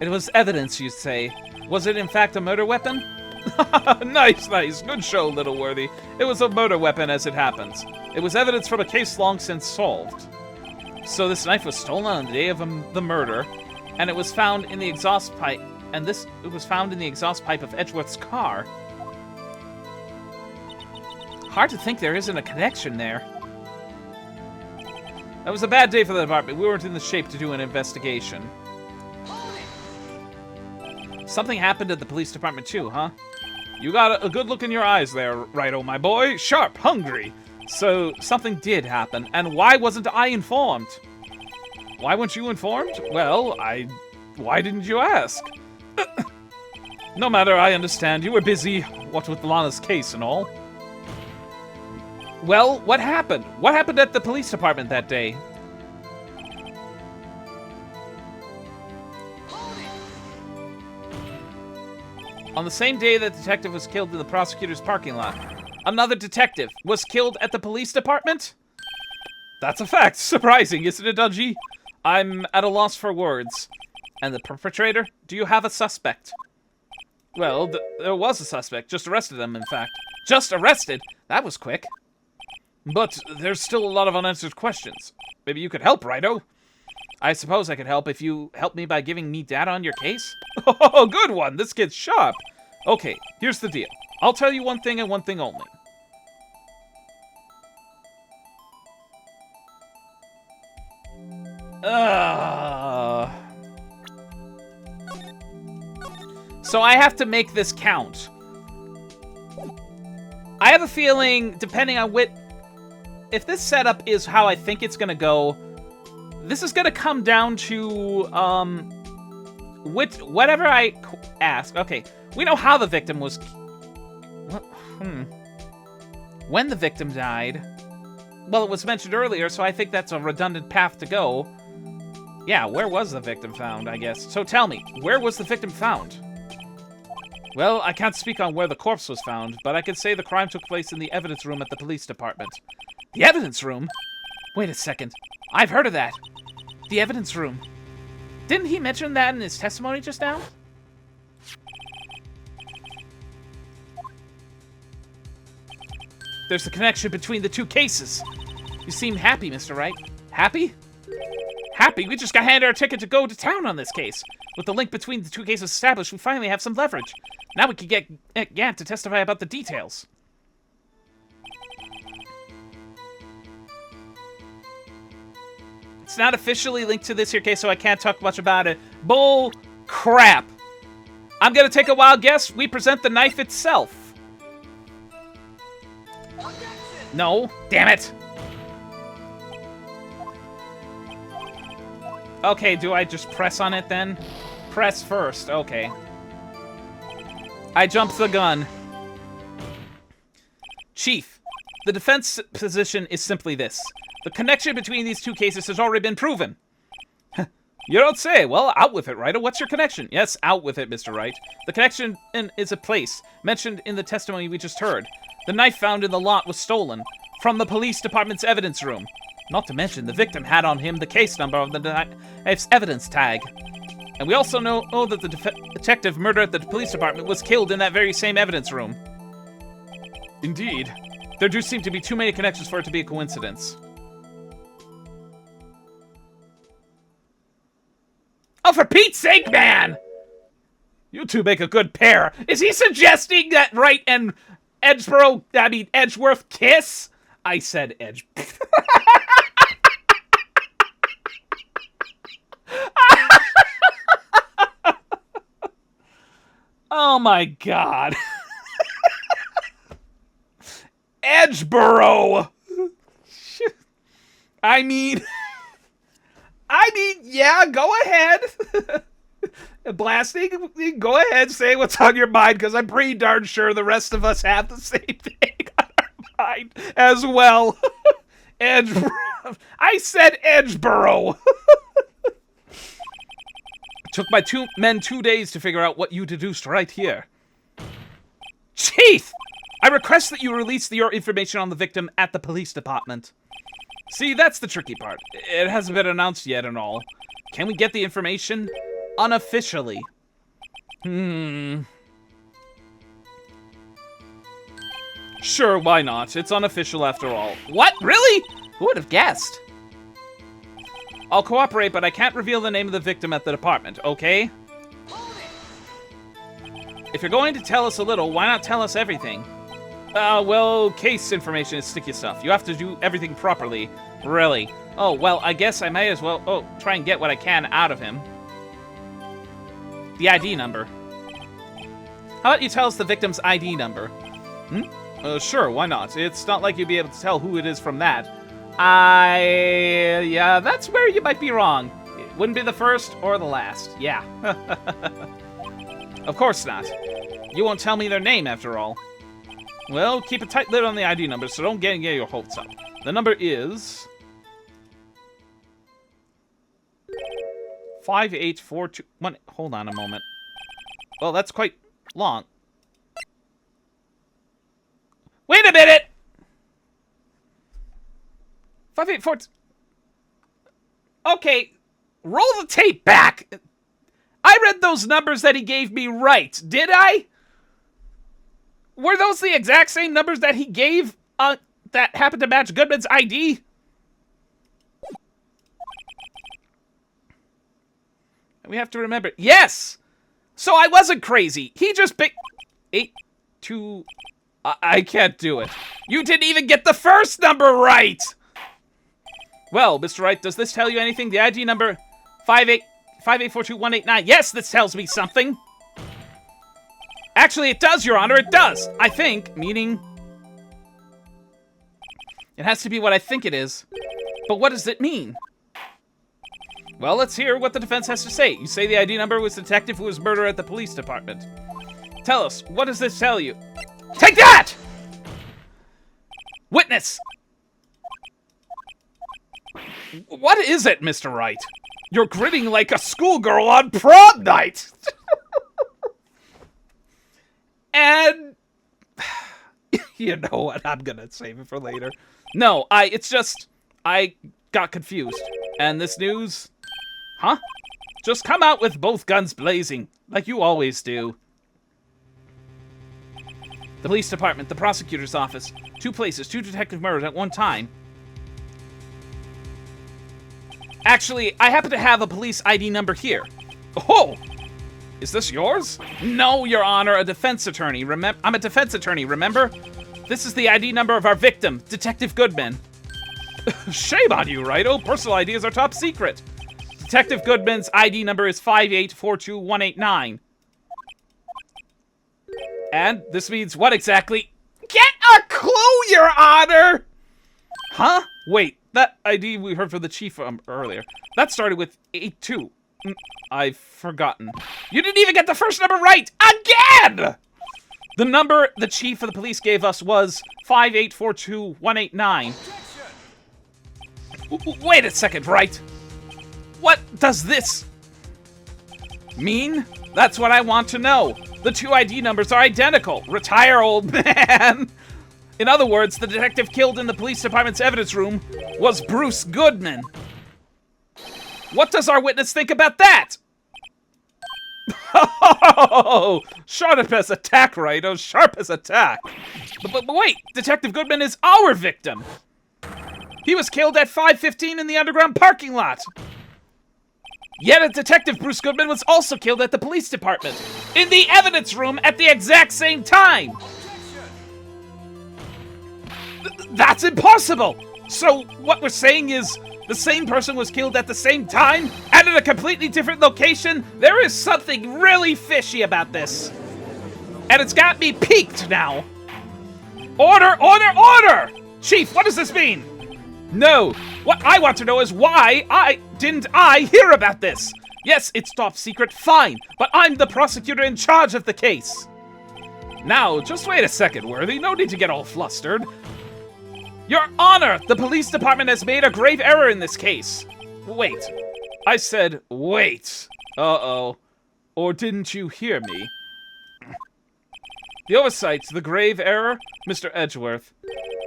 It was evidence, you say. Was it in fact a murder weapon? Nice, nice. Good show, Little Worthy. It was a murder weapon as it happens. It was evidence from a case long since solved. So this knife was stolen on the day of the murder, and it was found in the exhaust pipe. It was found in the exhaust pipe of Edgeworth's car. Hard to think there isn't a connection there. That was a bad day for the department. We weren't in the shape to do an investigation. Something happened at the police department too, huh? You got a good look in your eyes there, Righto, my boy. Sharp, hungry. So, something did happen, and why wasn't I informed? Why weren't you informed? Well, why didn't you ask? No matter, I understand. You were busy, what with Lana's case and all. Well, what happened? What happened at the police department that day? On the same day that detective was killed in the prosecutor's parking lot, another detective was killed at the police department? That's a fact. Surprising, isn't it, Dudgy? I'm at a loss for words. And the perpetrator? Do you have a suspect? Well, there was a suspect. Just arrested him, in fact. Just arrested? That was quick. But there's still a lot of unanswered questions. Maybe you could help, Righto? I suppose I could help if you help me by giving me data on your case. Oh, good one. This kid's sharp. Okay, here's the deal. I'll tell you one thing and one thing only. So I have to make this count. I have a feeling, depending on if this setup is how I think it's gonna go, this is gonna come down to, whatever I ask. Okay, we know how the victim was... When the victim died... Well, it was mentioned earlier, so I think that's a redundant path to go. Yeah, where was the victim found, I guess? So tell me, where was the victim found? Well, I can't speak on where the corpse was found, but I can say the crime took place in the evidence room at the police department. The evidence room? Wait a second. I've heard of that. The evidence room. Didn't he mention that in his testimony just now? There's a connection between the two cases. You seem happy, Mr. Wright. Happy? Happy? We just got handed our ticket to go to town on this case. With the link between the two cases established, we finally have some leverage. Now we can get Gant to testify about the details. It's not officially linked to this here case, so I can't talk much about it. Bull crap. I'm gonna take a wild guess. We present the knife itself. No, damn it. Okay, do I just press on it then? Press first, okay. I jumped the gun. Chief, the defense position is simply this. The connection between these two cases has already been proven. You don't say. Well, out with it, Wright. What's your connection? Yes, out with it, Mr. Wright. The connection is a place mentioned in the testimony we just heard. The knife found in the lot was stolen from the police department's evidence room. Not to mention, the victim had on him the case number of the knife's evidence tag. And we also know that the detective murdered at the police department was killed in that very same evidence room. Indeed. There do seem to be too many connections for it to be a coincidence. Oh, for Pete's sake, man! You two make a good pair. Is he suggesting that Wright and Edgeworth kiss? I said Edge. Oh my god. Edgeboro. I mean, yeah, go ahead. Blasting, go ahead, say what's on your mind, because I'm pretty darn sure the rest of us have the same thing on our mind as well. I said Edgeboro. Took my two men 2 days to figure out what you deduced right here. Chief! I request that you release your information on the victim at the police department. See, that's the tricky part. It hasn't been announced yet and all. Can we get the information unofficially? Sure, why not? It's unofficial after all. What? Really? Who would have guessed? I'll cooperate, but I can't reveal the name of the victim at the department, okay? If you're going to tell us a little, why not tell us everything? Well, case information is sticky stuff. You have to do everything properly. Really. Oh, well, I guess I might as well, try and get what I can out of him. The ID number. How about you tell us the victim's ID number? Sure, why not? It's not like you'd be able to tell who it is from that. Yeah, that's where you might be wrong. It wouldn't be the first or the last. Yeah. Of course not. You won't tell me their name, after all. Well, keep a tight lid on the ID number, so don't get your hopes up. The number is 58421. Hold on a moment. Well, that's quite long. Wait a minute! 584. Okay, roll the tape back. I read those numbers that he gave me right, did I? Were those the exact same numbers that he gave that happened to match Goodman's ID? We have to remember. Yes! So I wasn't crazy. He just picked 8, 2... I can't do it. You didn't even get the first number right! Well, Mr. Wright, does this tell you anything? The ID number 5842189. Yes, this tells me something. Actually, it does, Your Honor, it does. I think, meaning... It has to be what I think it is. But what does it mean? Well, let's hear what the defense has to say. You say the ID number was the detective who was murdered at the police department. Tell us, what does this tell you? Take that! Witness! What is it, Mr. Wright? You're grinning like a schoolgirl on prom night! And... You know what? I'm gonna save it for later. No, it's just... I got confused. And this news... Huh? Just come out with both guns blazing, like you always do. The police department, the prosecutor's office. 2 places, 2 detective murders at one time. Actually, I happen to have a police ID number here. Oh! Is this yours? No, Your Honor, a defense attorney. I'm a defense attorney, remember? This is the ID number of our victim, Detective Goodman. Shame on you, Righto. Personal IDs are top secret. Detective Goodman's ID number is 5842189. And this means what exactly? Get a clue, Your Honor! Huh? Wait, that ID we heard from the chief earlier. That started with 82. I've forgotten. You didn't even get the first number right! Again! The number the chief of the police gave us was 5842189. Wait a second, Wright. What does this mean? That's what I want to know. The 2 ID numbers are identical. Retire, old man. In other words, the detective killed in the police department's evidence room was Bruce Goodman. What does our witness think about that? Oh, sharp as attack, right? Oh, sharp as attack. But wait, Detective Goodman is our victim. He was killed at 5:15 in the underground parking lot. Yet a detective, Bruce Goodman, was also killed at the police department, in the evidence room at the exact same time. That's impossible! So what we're saying is the same person was killed at the same time and in a completely different location? There is something really fishy about this. And it's got me peaked now. Order, order, order! Chief, what does this mean? No, what I want to know is why didn't I hear about this? Yes, it's top secret, fine, but I'm the prosecutor in charge of the case. Now, just wait a second, Worthy, no need to get all flustered. Your Honor, the police department has made a grave error in this case. Wait, I said wait. Uh-oh, or didn't you hear me? The oversight, the grave error, Mr. Edgeworth,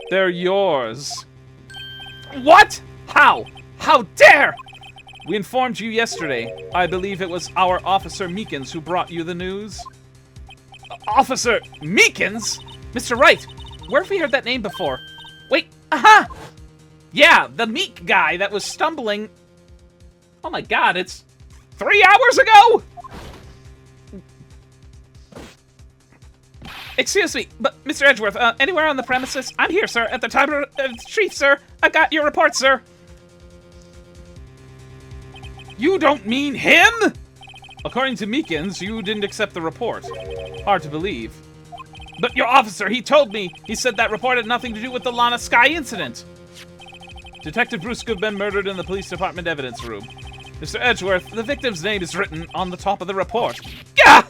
they're yours. What? How? How dare! We informed you yesterday. I believe it was our Officer Meekins who brought you the news. Officer Meekins? Mr. Wright, where have we heard that name before? Wait, aha! Yeah, the meek guy that was stumbling Oh my god, it's 3 hours ago? Excuse me, but Mr. Edgeworth, anywhere on the premises? I'm here, sir, at the time of chief, sir. I got your report, sir. You don't mean him? According to Meekins, you didn't accept the report. Hard to believe. But your officer, he told me. He said that report had nothing to do with the Lana Sky incident. Detective Bruce Goodman murdered in the police department evidence room. Mr. Edgeworth, the victim's name is written on the top of the report. Gah!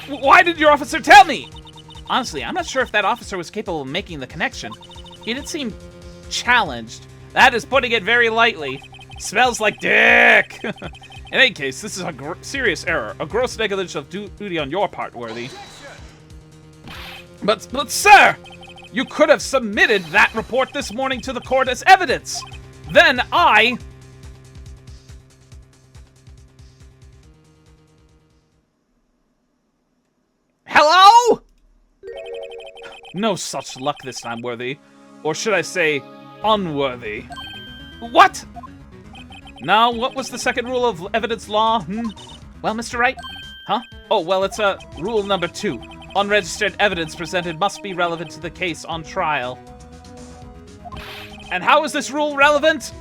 Why did your officer tell me? Honestly, I'm not sure if that officer was capable of making the connection. He did seem challenged. That is putting it very lightly. Smells like dick! In any case, this is a serious error. A gross negligence of duty on your part, Worthy. But sir! You could have submitted that report this morning to the court as evidence. Then I... Hello? No such luck this time, Worthy. Or should I say, unworthy. What? Now, what was the second rule of evidence law? Well, Mr. Wright? Huh? Oh, well, it's rule number 2. Unregistered evidence presented must be relevant to the case on trial. And how is this rule relevant?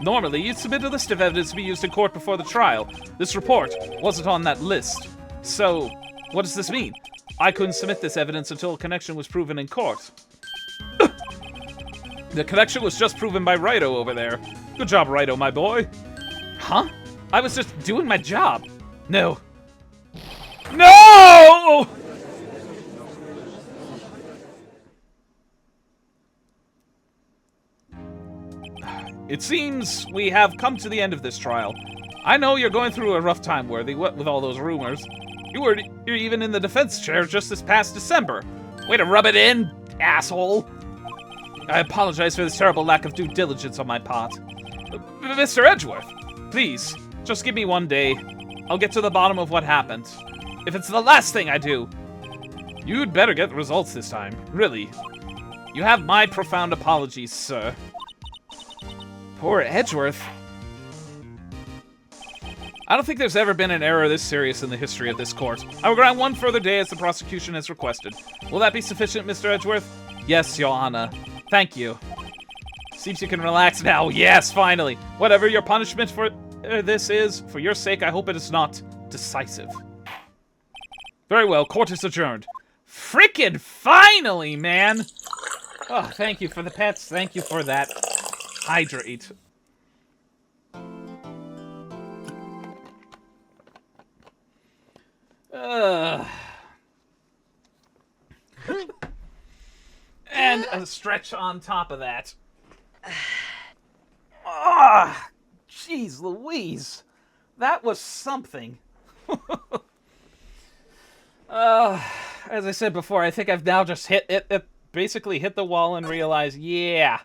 Normally, you'd submit a list of evidence to be used in court before the trial. This report wasn't on that list. So, what does this mean? I couldn't submit this evidence until a connection was proven in court. The connection was just proven by Wrighto over there. Good job, Wrighto, my boy. Huh? I was just doing my job. No. No! It seems we have come to the end of this trial. I know you're going through a rough time, Worthy, what with all those rumors. You're even in the defense chair just this past December. Way to rub it in, asshole. I apologize for this terrible lack of due diligence on my part. Mr. Edgeworth, please, just give me one day. I'll get to the bottom of what happened. If it's the last thing I do, you'd better get the results this time. Really. You have my profound apologies, sir. Poor Edgeworth. I don't think there's ever been an error this serious in the history of this court. I will grant one further day as the prosecution has requested. Will that be sufficient, Mr. Edgeworth? Yes, Your Honor. Thank you. Seems you can relax now. Yes, finally. Whatever your punishment for this is, for your sake, I hope it is not decisive. Very well, court is adjourned. Frickin' finally, man! Oh, thank you for the pets. Thank you for that. Hydrate. And a stretch on top of that. Ah, jeez Louise. That was something. As I said before, I think I've now just basically hit the wall and realized, yeah,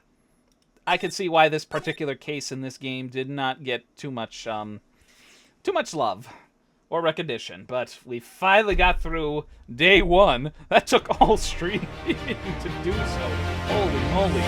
I can see why this particular case in this game did not get too much love or recognition. But we finally got through day 1. That took all streaming to do so. Holy moly.